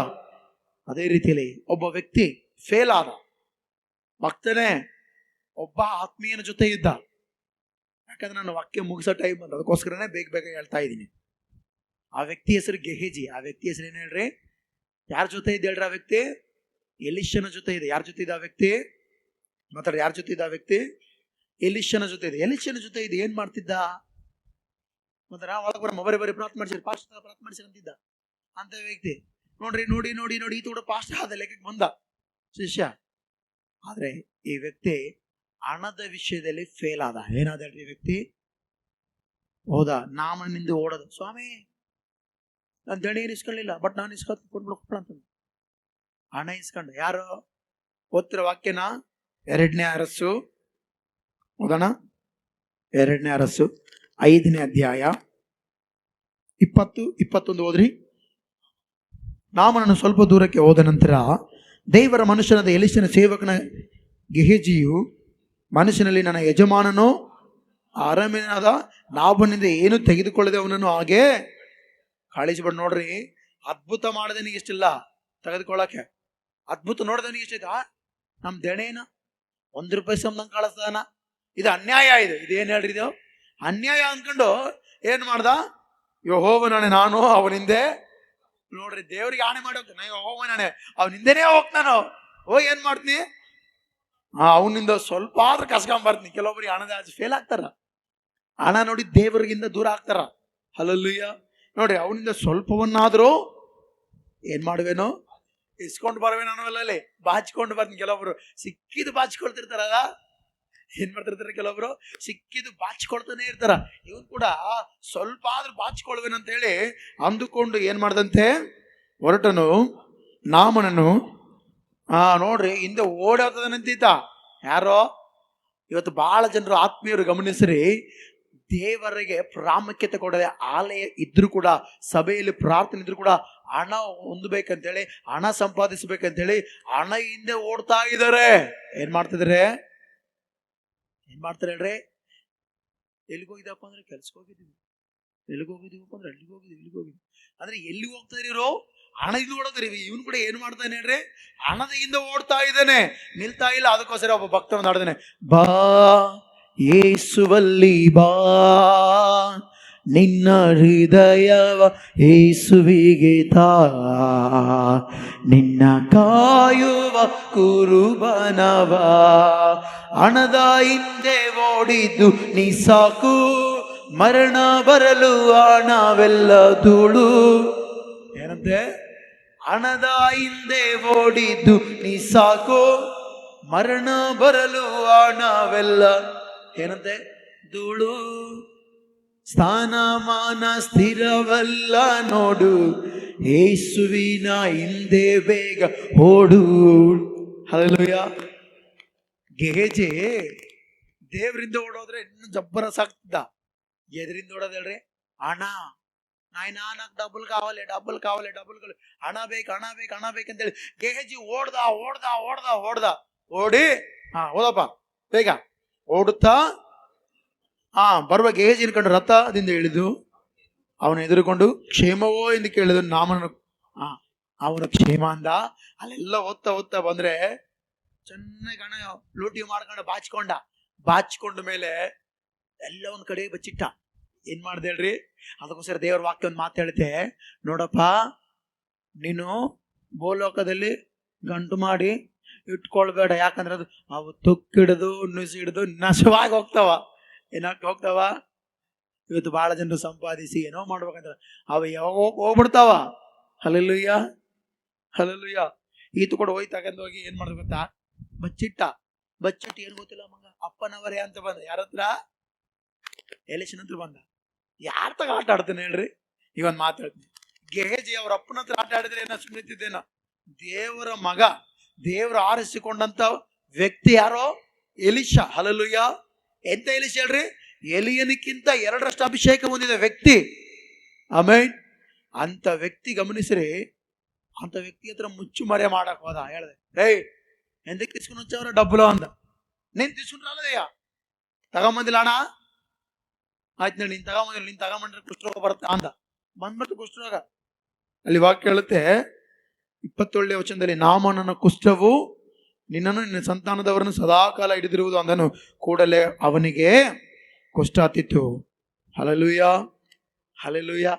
ಅದೇ ರೀತಿಯಲ್ಲಿ ಒಬ್ಬ ವ್ಯಕ್ತಿ ಫೇಲ್ ಆದ. ಭಕ್ತನೇ ಒಬ್ಬ ಆತ್ಮೀಯನ ಜೊತೆ ಇದ್ದ. ಯಾಕಂದ್ರೆ ನಾನು ವಾಕ್ಯ ಮುಗಿಸೋ ಟೈಮ್ ಬಂದ, ಅದಕ್ಕೋಸ್ಕರನೇ ಬೇಗ ಬೇಗ ಹೇಳ್ತಾ ಇದ್ದೀನಿ. ಆ ವ್ಯಕ್ತಿ ಹೆಸರು ಗೆಹಜಿ. ಆ ವ್ಯಕ್ತಿ ಹೆಸರು ಏನ್ ಹೇಳ್ರಿ? ಯಾರ ಜೊತೆ ಇದ್ದ ಹೇಳ್ರಿ? ಆ ವ್ಯಕ್ತಿ ಎಲಿಷನ ಜೊತೆ ಇದೆ. ಯಾರ ಜೊತೆ ಇದೆ ಆ ವ್ಯಕ್ತಿ? ಮಾತಾಡ, ಯಾರ ಜೊತೆ ಇದ್ದ ಆ ವ್ಯಕ್ತಿ? ಎಲಿಷನ ಜೊತೆ ಇದೆ. ಎಲಿಷನ ಜೊತೆ ಇದೆ. ಏನ್ ಮಾಡ್ತಿದ್ದ? ಮಾತಾಡ ಒಳಗೆ ಬರೀ ಪ್ರಾರ್ಥನೆ ಮಾಡಿಸಿರಿ, ಪಾಸ್ಟ್ ಪ್ರಾರ್ಥನೆ ಮಾಡಿಸಿರಿ ಅಂತಿದ್ದ ಅಂತ ವ್ಯಕ್ತಿ. ನೋಡ್ರಿ, ನೋಡಿ ನೋಡಿ ನೋಡಿ ಈತ ಕೂಡ ಪಾಸ್ಟ್ ಆದ ಲೆಕ್ಕಕ್ಕೆ ಬಂದ ಶಿಷ್ಯ. ಆದ್ರೆ ಈ ವ್ಯಕ್ತಿ ಹಣದ ವಿಷಯದಲ್ಲಿ ಫೇಲ್ ಆದ. ಏನಾದ ಹೇಳ್ರಿ? ಈ ವ್ಯಕ್ತಿ ಹೌದಾ, ನಾಮನಿಂದ ಓಡೋದು. ಸ್ವಾಮಿ ನಾನು ದಣಿ ಏನು ಇಸ್ಕೊಳ್ಳಿಲ್ಲ, ಬಟ್ ನಾನು ಕೊಟ್ಬಿಡ ಅಂತ ಹಣ ಇಸ್ಕೊಂಡು. ಯಾರು? ಓದ್ತಿರ ವಾಕ್ಯನ 2ನೇ ಅರಸು ಓದೋಣ. 2ನೇ ಅರಸು 5ನೇ ಅಧ್ಯಾಯ 20-21 ಓದ್ರಿ. ನಾಮನನ್ನು ಸ್ವಲ್ಪ ದೂರಕ್ಕೆ ಹೋದ ನಂತರ ದೇವರ ಮನುಷ್ಯನಾದ ಎಲಿಷನ ಸೇವಕನ ಗೆಹಜಿಯು ಮನುಷ್ಯನಲ್ಲಿ ನನ್ನ ಯಜಮಾನನು ಅರಮನೆಯಾದ ನಾಬನಿಂದ ಏನು ತೆಗೆದುಕೊಳ್ಳದೆ ಅವನನ್ನು ಹಾಗೆ ಕಳಿಸಿಬಿಡ್. ನೋಡ್ರಿ, ಅದ್ಭುತ ಮಾಡದನಿಗೆ ಇಷ್ಟಿಲ್ಲ ತೆಗೆದುಕೊಳ್ಳಕ್ಕೆ. ಅದ್ಭುತ ನೋಡ್ದನಿಗೆ ಇಷ್ಟ. ನಮ್ ದೆಣೇನ ₹1 ಸಂಬಂಧ ಕಳಿಸ್ತಾನ. ಇದು ಅನ್ಯಾಯ. ಇದೇನ್ ಹೇಳ್ರಿ? ಇದು ಅನ್ಯಾಯ ಅನ್ಕೊಂಡು ಏನ್ ಮಾಡ್ದ? ಯೆಹೋವನೇ ನಾನು ಅವನಿಂದೆ. ನೋಡ್ರಿ, ದೇವ್ರಿಗೆ ಆಣೆ ಮಾಡಿ ಹೋಗ್ತಾನೆ. ಯೆಹೋವನೇ ಅವನಿಂದನೇ ಹೋಗ್ತಾನೋ. ಹೋಗಿ ಏನ್ ಮಾಡ್ತೀನಿ? ಅವನಿಂದ ಸ್ವಲ್ಪ ಆದ್ರೂ ಕಸ್ಕೊಂಡ್ ಬರ್ತೀನಿ. ಕೆಲವೊಬ್ರಿಗೆ ಹಣದ ಫೇಲ್ ಆಗ್ತಾರ. ಹಣ ನೋಡಿ ದೇವರಿಗಿಂದ ದೂರ ಆಗ್ತಾರ. ಹಲ್ಲೆಲೂಯಾ. ನೋಡಿ, ಅವನಿಂದ ಸ್ವಲ್ಪವನ್ನಾದ್ರೂ ಏನ್ ಮಾಡುವೇನೋ ಇಸ್ಕೊಂಡು ಬರುವೇನೋ ಅನ್ನೋಲ್ಲೇ ಬಾಚಿಕೊಂಡು ಬರ್ತೀನಿ. ಕೆಲವೊಬ್ರು ಸಿಕ್ಕಿದ್ದು ಬಾಚಿಕೊಳ್ತಿರ್ತಾರ. ಏನ್ ಮಾಡ್ತಿರ್ತಾರೆ? ಕೆಲವೊಬ್ರು ಸಿಕ್ಕಿದ್ದು ಬಾಚಿಕೊಳ್ತಾನೆ ಇರ್ತಾರ. ಇವನ್ ಕೂಡ ಸ್ವಲ್ಪ ಆದ್ರೂ ಬಾಚಿಕೊಳ್ವೇನಂತ ಹೇಳಿ ಅಂದುಕೊಂಡು ಏನ್ ಮಾಡ್ದಂತೆ ಹೊರಟನು. ನಾಮನನ್ನು ನೋಡ್ರಿ ಹಿಂದೆ ಓಡಾಡ್ತದನಂತಿದ್ದ. ಯಾರೋ ಇವತ್ತು ಬಹಳ ಜನರು ಆತ್ಮೀಯರು ಗಮನಿಸ್ರಿ, ದೇವರಿಗೆ ಪ್ರಾಮುಖ್ಯತೆ ಕೊಡದೆ ಆಲಯ ಇದ್ರು ಕೂಡ, ಸಭೆಯಲ್ಲಿ ಪ್ರಾರ್ಥನೆ ಇದ್ರು ಕೂಡ ಹಣ ಹೊಂದಬೇಕಂತೇಳಿ, ಹಣ ಸಂಪಾದಿಸ್ಬೇಕಂತೇಳಿ ಹಣ ಹಿಂದೆ ಓಡ್ತಾ ಇದ್ದಾರೆ. ಏನ್ ಮಾಡ್ತಿದಾರೆ? ಏನ್ ಮಾಡ್ತಾರೆ ಹೇಳ್ರಿ? ಎಲ್ಲಿಗೋಗಿದ್ದಪ್ಪ ಅಂದ್ರೆ ಕೆಲ್ಸಕ್ಕೆ ಹೋಗಿದ್ದೀವಿ, ಎಲ್ಲಿಗೋಗಿದ್ದೀವಪ್ಪ ಅಂದ್ರೆ ಅಲ್ಲಿಗೆ ಹೋಗಿದ್ದೀವಿ, ಇಲ್ಲಿಗೆ ಹೋಗಿದ್ವಿ ಅಂದ್ರೆ ಎಲ್ಲಿ ಹೋಗ್ತಾ ಇರೋ? ಹಣ ಇದು ಓಡೋದ್ರಿ. ಇವನು ಕೂಡ ಏನು ಮಾಡ್ತಾನೆ ಹೇಳ್ರಿ? ಹಣದ ಹಿಂದೆ ಓಡ್ತಾ ಇದ್ದಾನೆ, ನಿಲ್ತಾ ಇಲ್ಲ. ಅದಕ್ಕೋಸ್ಕರ ಒಬ್ಬ ಭಕ್ತನ ನಡೆದಾನೆ, ಬಾ ಯೇಸುವಲ್ಲಿ ಬಾ, ನಿನ್ನ ಹೃದಯವ ಯೇಸುವಿಗೆ ತಾ, ನಿನ್ನ ಕಾಯುವ ಕುರುಬನವ. ಹಣದ ಹಿಂದೆ ಓಡಿದ್ದು ನೀ ಸಾಕು, ಮರಣ ಬರಲು ಹಣವೆಲ್ಲ ಧೂಳು. ಏನಂತೆ? ಹಣದ ಹಿಂದೆ ಓಡಿದ್ದು ನೀ ಸಾಕು, ಮರಣ ಬರಲು ಹಣವೆಲ್ಲ ಏನಂತೆ? ಧೂಳು. ಸ್ಥಾನಮಾನ ಸ್ಥಿರವಲ್ಲ ನೋಡು, ಯೇಸುವಿನ ಹಿಂದೆ ಬೇಗ ಓಡು. ಹಲ್ಲೆಲೂಯಾ. ಗೆಹಜಿ ದೇವರಿಂದ ಓಡೋದ್ರೆ ಇನ್ನು ಜಬ್ಬರಸ್ ಆಗ್ತದ. ಎದರಿಂದ ಓಡೋದು ಹೇಳ್ರಿ? ಹಣ. ನಾಯನ ಡಬಲ್ ಕಾವಲೆ, ಡಬಲ್ ಕಾವಲೆ, ಡಬಲ್ ಕಾವಲೆ, ಹಣ ಬೇಕು, ಹಣ ಬೇಕು, ಹಣ ಬೇಕಂತೇಳಿ ಗೆಹಜಿ ಓಡ್ದ ಓಡ್ದ ಓಡ್ದ ಓಡ್ದ ಓಡಿ, ಓದಪ್ಪ ಬೇಗ ಓಡುತ್ತಾ ಬರುವ ಗೆಹಜಿನ ಕಂಡು ರಥದಿಂದ ಇಳಿದು ಅವನು ಎದುರುಕೊಂಡು ಕ್ಷೇಮವೋ ಎಂದು ಕೇಳಿದ. ನಾಮನ ಅವನ ಕ್ಷೇಮ ಅಂದ. ಅಲ್ಲೆಲ್ಲ ಓದ್ತಾ ಬಂದ್ರೆ ಚೆನ್ನಾಗಿ ಹಣ ಲೂಟಿ ಮಾಡ್ಕೊಂಡು ಬಾಚಿಕೊಂಡ ಮೇಲೆ ಎಲ್ಲ ಒಂದ್ ಕಡೆ ಬಚ್ಚಿಟ್ಟ. ಏನ್ ಮಾಡ್ದೆ ಹೇಳ್ರಿ? ಅದಕ್ಕೋಸ್ಕರ ದೇವರ ವಾಕ್ಯ ಒಂದು ಮಾತು ಹೇಳುತ್ತೆ, ನೋಡಪ್ಪ, ನೀನು ಭೂಲೋಕದಲ್ಲಿ ಗಂಟು ಮಾಡಿ ಇಟ್ಕೊಳ್ಬೇಡ. ಯಾಕಂದ್ರೆ ಅದು ಅವು ತುಕ್ಕಿಡಿದು ನುಸಿಡಿದು ನಾಶವಾಗಿ ಹೋಗ್ತಾವ. ಏನಾಗ್ತಾ ಹೋಗ್ತಾವ? ಇವತ್ತು ಬಹಳ ಜನರು ಸಂಪಾದಿಸಿ ಏನೋ ಮಾಡ್ಬೇಕಂದ್ರೆ ಅವ ಯಾವಾಗ ಹೋಗ್ಬಿಡ್ತಾವ. Hallelujah, hallelujah. ಈತು ಕೂಡ ಹೋಗಿ ಏನ್ ಮಾಡ್ಬೇಕು ಗೊತ್ತಾ? ಬಚ್ಚಿಟ್ಟು ಏನ್ ಗೊತ್ತಿಲ್ಲ ಮಗ, ಅಪ್ಪನವರೇ ಅಂತ ಬಂದ. ಯಾರ ಹತ್ರ? ಎಲೆಕ್ಷನ್ ಹತ್ರ ಬಂದ. ಯಾರ ತಗ ಆಟ ಆಡ್ತಾನೆ ಹೇಳ್ರಿ? ಈಗ ಒಂದು ಮಾತಾಡ್ತೀನಿ. ಗೆಹಜಿ ಅವ್ರ ಅಪ್ಪನ ಹತ್ರ ಆಟ ಆಡಿದ್ರೆ ಏನೋ ಸುಮ್ಮನಿದ್ದೇನೋ. ದೇವರ ಮಗ, ದೇವರು ಆರಿಸಿಕೊಂಡಂತ ವ್ಯಕ್ತಿ ಯಾರೋ? ಎಲಿಷಾ. ಹಲ್ಲೆಲೂಯಾ. ಎಂತ ಎಲಿಷಾ ಹೇಳ್ರಿ? ಎಲಿಯನಿಕ್ಕಿಂತ 2ರಷ್ಟು ಅಭಿಷೇಕ ಹೊಂದಿದ ವ್ಯಕ್ತಿ. ಆಮೇನ್. ಅಂತ ವ್ಯಕ್ತಿ ಗಮನಿಸ್ರಿ, ಅಂತ ವ್ಯಕ್ತಿ ಹತ್ರ ಮುಚ್ಚು ಮರೆ ಮಾಡಕ್ ಹೋದ. ಹೇಳ್ದೆ, ಏಯ್ ಎಂದಕ್ಕೆ ತಿಸ್ಕೊಂಡು ಹಚ್ಚವ್ರ ಡಬ್ಬುಲು ಅಂದ. ನೀನ್ ತಿಸ್ಕೊಂಡ್ರಲ್ಲದಯ್ಯ, ತಗೊಂಬಂದಿಲ್ಲ ಅಣ್ಣ. ಆಯ್ತು ನೋಡಿ, ನೀನ್ ತಗೊಂಬಂಡ್ರೆ ಕುಷ್ಠರೋಗ ಬರುತ್ತೆ ಅಂದ. ಬಂದ್ಬಿಟ್ಟು ಕುಷ್ಠರೋಗ. ಅಲ್ಲಿ ವಾಕ್ಯ ಹೇಳುತ್ತೆ 27ನೇ ವಚನದಲ್ಲಿ, ನಾಮನನ ಕುಷ್ಠವು ನಿನ್ನನ್ನು ನಿನ್ನ ಸಂತಾನದವರನ್ನು ಸದಾಕಾಲ ಹಿಡಿದಿರುವುದು ಅಂದನು. ಕೂಡಲೇ ಅವನಿಗೆ ಕುಷ್ಠ ಹತ್ತಿತ್ತು. Hallelujah, hallelujah.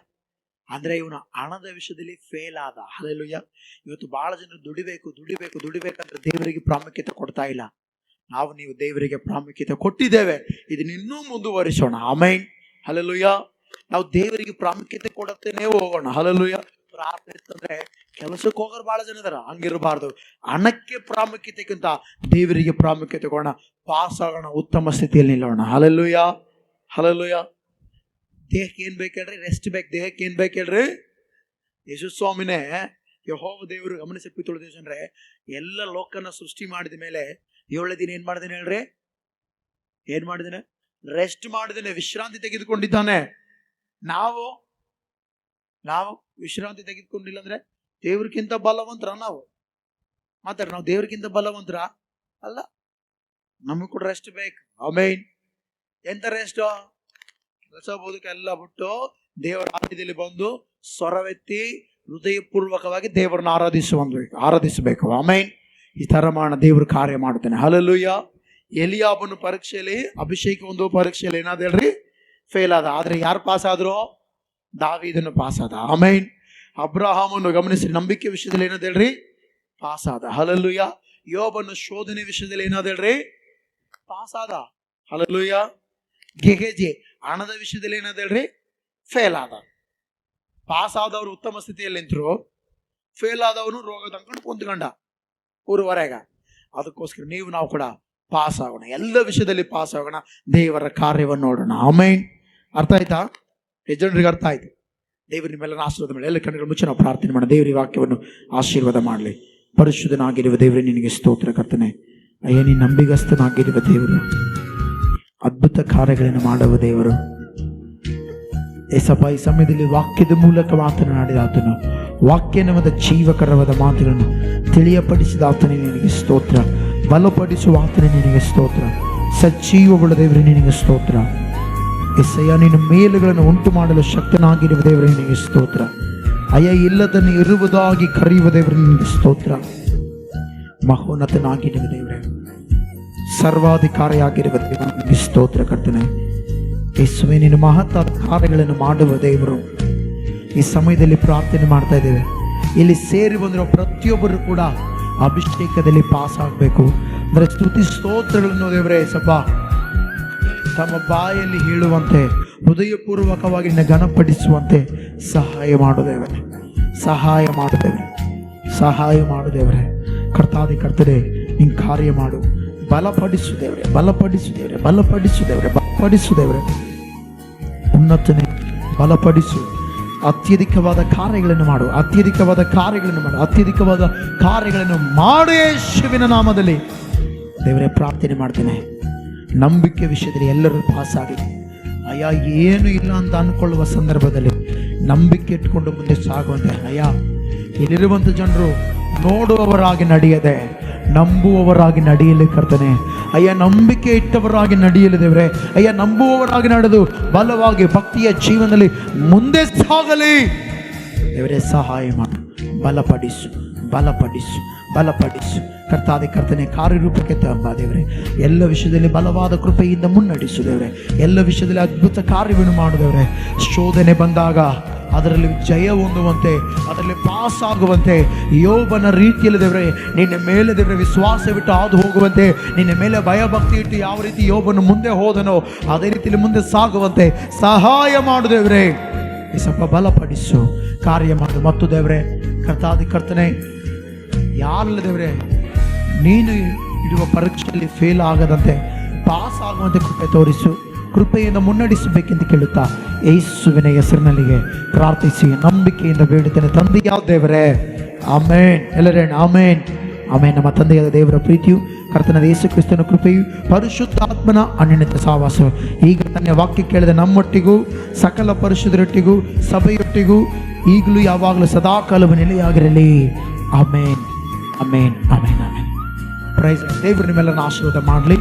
ಅಂದ್ರೆ ಇವನು ಹಣದ ವಿಷಯದಲ್ಲಿ ಫೇಲ್ ಆದ. ಹಲ್ಲೆಲೂಯಾ. ಇವತ್ತು ಬಹಳ ಜನರು ದುಡಿಬೇಕಂದ್ರೆ ದೇವರಿಗೆ ಪ್ರಾಮುಖ್ಯತೆ ಕೊಡ್ತಾ ಇಲ್ಲ. ನೀವು ದೇವರಿಗೆ ಪ್ರಾಮುಖ್ಯತೆ ಕೊಟ್ಟಿದ್ದೇವೆ, ಇದನ್ನ ಇನ್ನೂ ಮುಂದುವರಿಸೋಣ. ಆಮೇನ್. ಹಲ್ಲೆಲೂಯಾ. ನಾವು ದೇವರಿಗೆ ಪ್ರಾಮುಖ್ಯತೆ ಕೊಡುತ್ತೇನೆ ಹೋಗೋಣ. ಹಲ್ಲೆಲೂಯಾ. ಪ್ರಾರ್ಥನೆ ಇತ್ತಂದ್ರೆ ಕೆಲಸಕ್ಕೆ ಹೋಗೋರು ಬಹಳ ಜನ ಇದಾರ. ಹಂಗಿರಬಾರ್ದು. ಹಣಕ್ಕೆ ಪ್ರಾಮುಖ್ಯತೆಗಿಂತ ದೇವರಿಗೆ ಪ್ರಾಮುಖ್ಯತೆ ಕೊಡೋಣ. ಪಾಸ್ ಆಗೋಣ, ಉತ್ತಮ ಸ್ಥಿತಿಯಲ್ಲಿ ನಿಲ್ಲೋಣ. Hallelujah, hallelujah. ದೇಹಕ್ಕೆ ಏನ್ ಬೇಕು ಹೇಳ್ರಿ? ರೆಸ್ಟ್ ಬೇಕು. ದೇಹಕ್ಕೆ ಏನ್ ಬೇಕು ಹೇಳ್ರಿ? ಯೇಸು ಸ್ವಾಮಿನೇ ಯೆಹೋವ ದೇವರು ಗಮನಿಸಿ ಅಂದ್ರೆ ಎಲ್ಲ ಲೋಕನ ಸೃಷ್ಟಿ ಮಾಡಿದ ಮೇಲೆ 7ನೇ ದಿನ ಏನ್ ಮಾಡಿದೇನೆ ಹೇಳ್ರಿ? ಏನ್ ಮಾಡಿದೇನೆ? ರೆಸ್ಟ್ ಮಾಡಿದೇನೆ, ವಿಶ್ರಾಂತಿ ತೆಗೆದುಕೊಂಡಿದ್ದಾನೆ. ನಾವು ವಿಶ್ರಾಂತಿ ತೆಗೆದುಕೊಂಡಿಲ್ಲ ಅಂದ್ರೆ ದೇವ್ರಿಗಿಂತ ಬಲವಂತರ ನಾವು ದೇವ್ರಿಗಿಂತ ಬಲವಂತರ ಅಲ್ಲ. ನಮಗ್ ಕೂಡ ರೆಸ್ಟ್ ಬೇಕು. ಆಮೇನ್. ಎಂತ ರೆಸ್ಟ್? ಕೆಲಸ ಬದುಕ ಎಲ್ಲ ಬಿಟ್ಟು ದೇವರ ಆಲಯದಲ್ಲಿ ಬಂದು ಸ್ವರವೆತ್ತಿ ಹೃದಯಪೂರ್ವಕವಾಗಿ ದೇವರನ್ನ ಆರಾಧಿಸಬೇಕು. ಆಮೇನ್. ಈ ತರ ಮಾಡೋಣ, ದೇವ್ರ ಕಾರ್ಯ ಮಾಡ್ತಾನೆ. ಹಲ್ಲೆಲೂಯಾ. ಎಲಿಯಾಬನ ಪರೀಕ್ಷೆಯಲ್ಲಿ, ಅಭಿಷೇಕ ಒಂದು ಪರೀಕ್ಷೆಯಲ್ಲಿ ಏನಾದ ಹೇಳ್ರಿ? ಫೇಲ್ ಆದ. ಆದ್ರೆ ಯಾರು ಪಾಸ್ ಆದ್ರು? ದಾವೀದನು ಪಾಸ್ ಆದ. ಆಮೇನ್. ಅಬ್ರಹಾಮನ್ನು ಗಮನಿಸಿ, ನಂಬಿಕೆ ವಿಷಯದಲ್ಲಿ ಏನಾದ ಹೇಳ್ರಿ? ಪಾಸ್ ಆದ. ಹಲ್ಲೆಲೂಯಾ. ಯೋಬನ ಶೋಧನೆ ವಿಷಯದಲ್ಲಿ ಏನಾದ ಹೇಳ್ರಿ? ಪಾಸ್ ಆದ. ಹಲ್ಲೆಲೂಯಾ. ಗೆಹಜಿ ಹಣದ ವಿಷಯದಲ್ಲಿ ಏನಾದ ಹೇಳ್ರಿ? ಫೇಲ್ ಆದ. ಪಾಸ್ ಆದವರು ಉತ್ತಮ ಸ್ಥಿತಿಯಲ್ಲಿ ನಿಂತರು, ಫೇಲ್ ಆದವನು ರೋಗ ತಂಕೊಂಡು ಕುಂತ್ಕೊಂಡ ಊರುವರೆಗ. ಅದಕ್ಕೋಸ್ಕರ ನಾವು ಕೂಡ ಪಾಸ್ ಆಗೋಣ. ಎಲ್ಲ ವಿಷಯದಲ್ಲಿ ಪಾಸ್ ಆಗೋಣ. ದೇವರ ಕಾರ್ಯವನ್ನು ನೋಡೋಣ. ಆಮೇನ್. ಅರ್ಥ ಆಯ್ತಾ? ಜನರಿಗೆ ಅರ್ಥ ಆಯ್ತು. ದೇವರು ನಿಮ್ಮೆಲ್ಲ ಆಶೀರ್ವಾದ ಮಾಡಿ. ಎಲ್ಲ ಕಣ್ಣುಗಳ ಮುಚ್ಚಿ ನಾವು ಪ್ರಾರ್ಥನೆ ಮಾಡೋಣ. ದೇವರ ವಾಕ್ಯವನ್ನು ಆಶೀರ್ವಾದ ಮಾಡಲಿ. ಪರಿಶುದ್ಧನಾಗಿರುವ ದೇವರೇ, ನಿನಗೆ ಸ್ತೋತ್ರ ಕರ್ತನೆ. ಅಯ್ಯ, ನೀನು ನಂಬಿಗಸ್ತನಾಗಿರುವ ದೇವರು, ಅದ್ಭುತ ಕಾರ್ಯಗಳನ್ನು ಮಾಡುವ ದೇವರು. ಏಸಪ್ಪ, ಈ ಸಮಯದಲ್ಲಿ ವಾಕ್ಯದ ಮೂಲಕ ಮಾತನಾಡಿದ ಆತನು, ವಾಕ್ಯ ನಮ್ಮದ ಜೀವಕರವಾದ ಮಾತುಗಳನ್ನು ತಿಳಿಯಪಡಿಸಿದ ಆತನೇ ನಿನಗೆ ಸ್ತೋತ್ರ. ಬಲಪಡಿಸುವ ಆತನೇ ನಿನಗೆ ಸ್ತೋತ್ರ. ಸಜೀವವುಳ್ಳ ದೇವರೇ, ನಿನಗೆ ಸ್ತೋತ್ರ. ಎಸ್ಸಯ್ಯ, ನಿನ್ನ ಮೇಲುಗಳನ್ನು ಉಂಟು ಮಾಡಲು ಶಕ್ತನಾಗಿರುವ ದೇವರೇ, ನಿನಗೆ ಸ್ತೋತ್ರ. ಅಯ್ಯ, ಇಲ್ಲದನ್ನು ಇರುವುದಾಗಿ ಕರೆಯುವ ದೇವರೇ, ನಿನಗೆ ಸ್ತೋತ್ರ. ಮಹೋನ್ನತನಾಗಿರುವ ದೇವರೇ, ಸರ್ವಾಧಿಕಾರಿಯಾಗಿರುವ ದೇವನಿಗೆ ಸ್ತೋತ್ರ ಕರ್ತನೆ. ಯೇಸುವೆ, ನೀನು ಮಹತ್ತಾದ ಕಾರ್ಯಗಳನ್ನು ಮಾಡುವ ದೇವರು. ಈ ಸಮಯದಲ್ಲಿ ಪ್ರಾರ್ಥನೆ ಮಾಡ್ತಾ ಇದ್ದೇವೆ. ಇಲ್ಲಿ ಸೇರಿ ಬಂದಿರೋ ಪ್ರತಿಯೊಬ್ಬರು ಕೂಡ ಅಭಿಷೇಕದಲ್ಲಿ ಪಾಸ್ ಆಗಬೇಕು. ಅಂದರೆ ಸ್ತುತಿ ಸ್ತೋತ್ರಗಳನ್ನು ದೇವರೇ ಸ್ವಲ್ಪ ತಮ್ಮ ಬಾಯಲ್ಲಿ ಹೇಳುವಂತೆ, ಹೃದಯಪೂರ್ವಕವಾಗಿ ನಿನ್ನ ಘನಪಡಿಸುವಂತೆ ಸಹಾಯ ಮಾಡುದೇವರೇ, ಸಹಾಯ ಮಾಡುದೇವರೇ, ಸಹಾಯ ಮಾಡುದೇವರೇ. ಕರ್ತಾದಿ ಕರ್ತನೆ, ನಿನ್ನ ಕಾರ್ಯ ಮಾಡು. ಬಲಪಡಿಸುದೇವ್ರೆ, ಬಲಪಡಿಸುದೇವ್ರೆ, ಬಲಪಡಿಸುದೇವ್ರೆ, ಬಲಪಡಿಸುದೇವ್ರೆ. ಉನ್ನತನೇ ಬಲಪಡಿಸು. ಅತ್ಯಧಿಕವಾದ ಕಾರ್ಯಗಳನ್ನು ಮಾಡು, ಅತ್ಯಧಿಕವಾದ ಕಾರ್ಯಗಳನ್ನು ಮಾಡು, ಅತ್ಯಧಿಕವಾದ ಕಾರ್ಯಗಳನ್ನು ಮಾಡು ಯೇಸುವಿನ ನಾಮದಲ್ಲಿ ದೇವರೇ ಪ್ರಾರ್ಥನೆ ಮಾಡ್ತೇನೆ. ನಂಬಿಕೆ ವಿಷಯದಲ್ಲಿ ಎಲ್ಲರೂ ಪಾಸಾಗಿ, ಅಯ್ಯ ಏನು ಇಲ್ಲ ಅಂತ ಅಂದ್ಕೊಳ್ಳುವ ಸಂದರ್ಭದಲ್ಲಿ ನಂಬಿಕೆ ಇಟ್ಕೊಂಡು ಮುಂದೆ ಸಾಗುವಂತೆ. ಅಯ್ಯ, ಇಲ್ಲಿರುವಂಥ ಜನರು ನೋಡುವವರಾಗಿ ನಡೆಯದೆ ನಂಬುವವರಾಗಿ ನಡೆಯಲಿ ಕರ್ತನೆ. ಅಯ್ಯ, ನಂಬಿಕೆ ಇಟ್ಟವರಾಗಿ ನಡೆಯಲಿ ದೇವರೇ. ಅಯ್ಯ, ನಂಬುವವರಾಗಿ ನಡೆದು ಬಲವಾಗಿ ಭಕ್ತಿಯ ಜೀವನದಲ್ಲಿ ಮುಂದೆ ಸಾಗಲಿ ದೇವರೇ. ಸಹಾಯ ಮಾಡು, ಬಲಪಡಿಸು, ಬಲಪಡಿಸು, ಬಲಪಡಿಸು. ಕರ್ತಾದಿ ಕರ್ತನೆ, ಕಾರ್ಯರೂಪಕ್ಕೆ ತಂಬ ದೇವರೇ. ಎಲ್ಲ ವಿಷಯದಲ್ಲಿ ಬಲವಾದ ಕೃಪೆಯಿಂದ ಮುನ್ನಡೆಸು ದೇವರೇ. ಎಲ್ಲ ವಿಷಯದಲ್ಲಿ ಅದ್ಭುತ ಕಾರ್ಯವನ್ನು ಮಾಡು ದೇವರೇ. ಶೋಧನೆ ಬಂದಾಗ ಅದರಲ್ಲಿ ಜಯ ಹೊಂದುವಂತೆ, ಅದರಲ್ಲಿ ಪಾಸ್ ಆಗುವಂತೆ, ಯೋಬನ ರೀತಿಯಲ್ಲಿ ದೇವರೇ ನಿನ್ನ ಮೇಲೆ ದೇವರೇ ವಿಶ್ವಾಸವಿಟ್ಟು ಹಾದು ಹೋಗುವಂತೆ, ನಿನ್ನ ಮೇಲೆ ಭಯಭಕ್ತಿ ಇಟ್ಟು ಯಾವ ರೀತಿ ಯೋಬನು ಮುಂದೆ ಹೋದನೋ ಅದೇ ರೀತಿಯಲ್ಲಿ ಮುಂದೆ ಸಾಗುವಂತೆ ಸಹಾಯ ಮಾಡು ದೇವರೇ. ಸ್ವಲ್ಪ ಬಲಪಡಿಸು, ಕಾರ್ಯ ಮಾಡು. ಮತ್ತು ದೇವರೇ ಕರ್ತಾದಿ ಕರ್ತನೆ, ಯಾರಲ್ಲ ದೇವರೇ ನೀನು ಇಡುವ ಪರೀಕ್ಷೆಯಲ್ಲಿ ಫೇಲ್ ಆಗದಂತೆ ಪಾಸ್ ಆಗುವಂತೆ ಕೃಪೆ ತೋರಿಸು. ಕೃಪೆಯಿಂದ ಮುನ್ನಡೆಸಬೇಕೆಂದು ಕೇಳುತ್ತಾ ಯೇಸುವಿನ ಹೆಸರಿನಲ್ಲಿಗೆ ಪ್ರಾರ್ಥಿಸಿ ನಂಬಿಕೆಯಿಂದ ಬೇಡುತ್ತೇನೆ ತಂದೆಯಾದ ದೇವರೇ. ಆಮೇನ್. ಎಲ್ಲರೇ ಆಮೇನ್, ಆಮೇನ್. ನಮ್ಮ ತಂದೆಯಾದ ದೇವರ ಪ್ರೀತಿಯು, ಕರ್ತನಾದ ಯೇಸು ಕ್ರಿಸ್ತನ ಕೃಪೆಯು, ಪರಿಶುದ್ಧಾತ್ಮನ ಅನ್ಯೋನ್ಯತೆ ಸಹವಾಸವು ಈಗ ತನ್ನ ವಾಕ್ಯ ಕೇಳಿದ ನಮ್ಮೊಟ್ಟಿಗೂ ಸಕಲ ಪರಿಶುದ್ಧರೊಟ್ಟಿಗೂ ಸಭೆಯೊಟ್ಟಿಗೂ ಈಗಲೂ ಯಾವಾಗಲೂ ಸದಾಕಾಲವು ನೆಲೆಯಾಗಿರಲಿ. ಆಮೇನ್, ಆಮೇನ್, ಆಮೇನ್, ಆಮೇನ್. ಪ್ರೈಸ್. ದೇವರು ನಿಮ್ಮೆಲ್ಲರನ್ನ ಆಶೀರ್ವಾದ ಮಾಡಲಿ.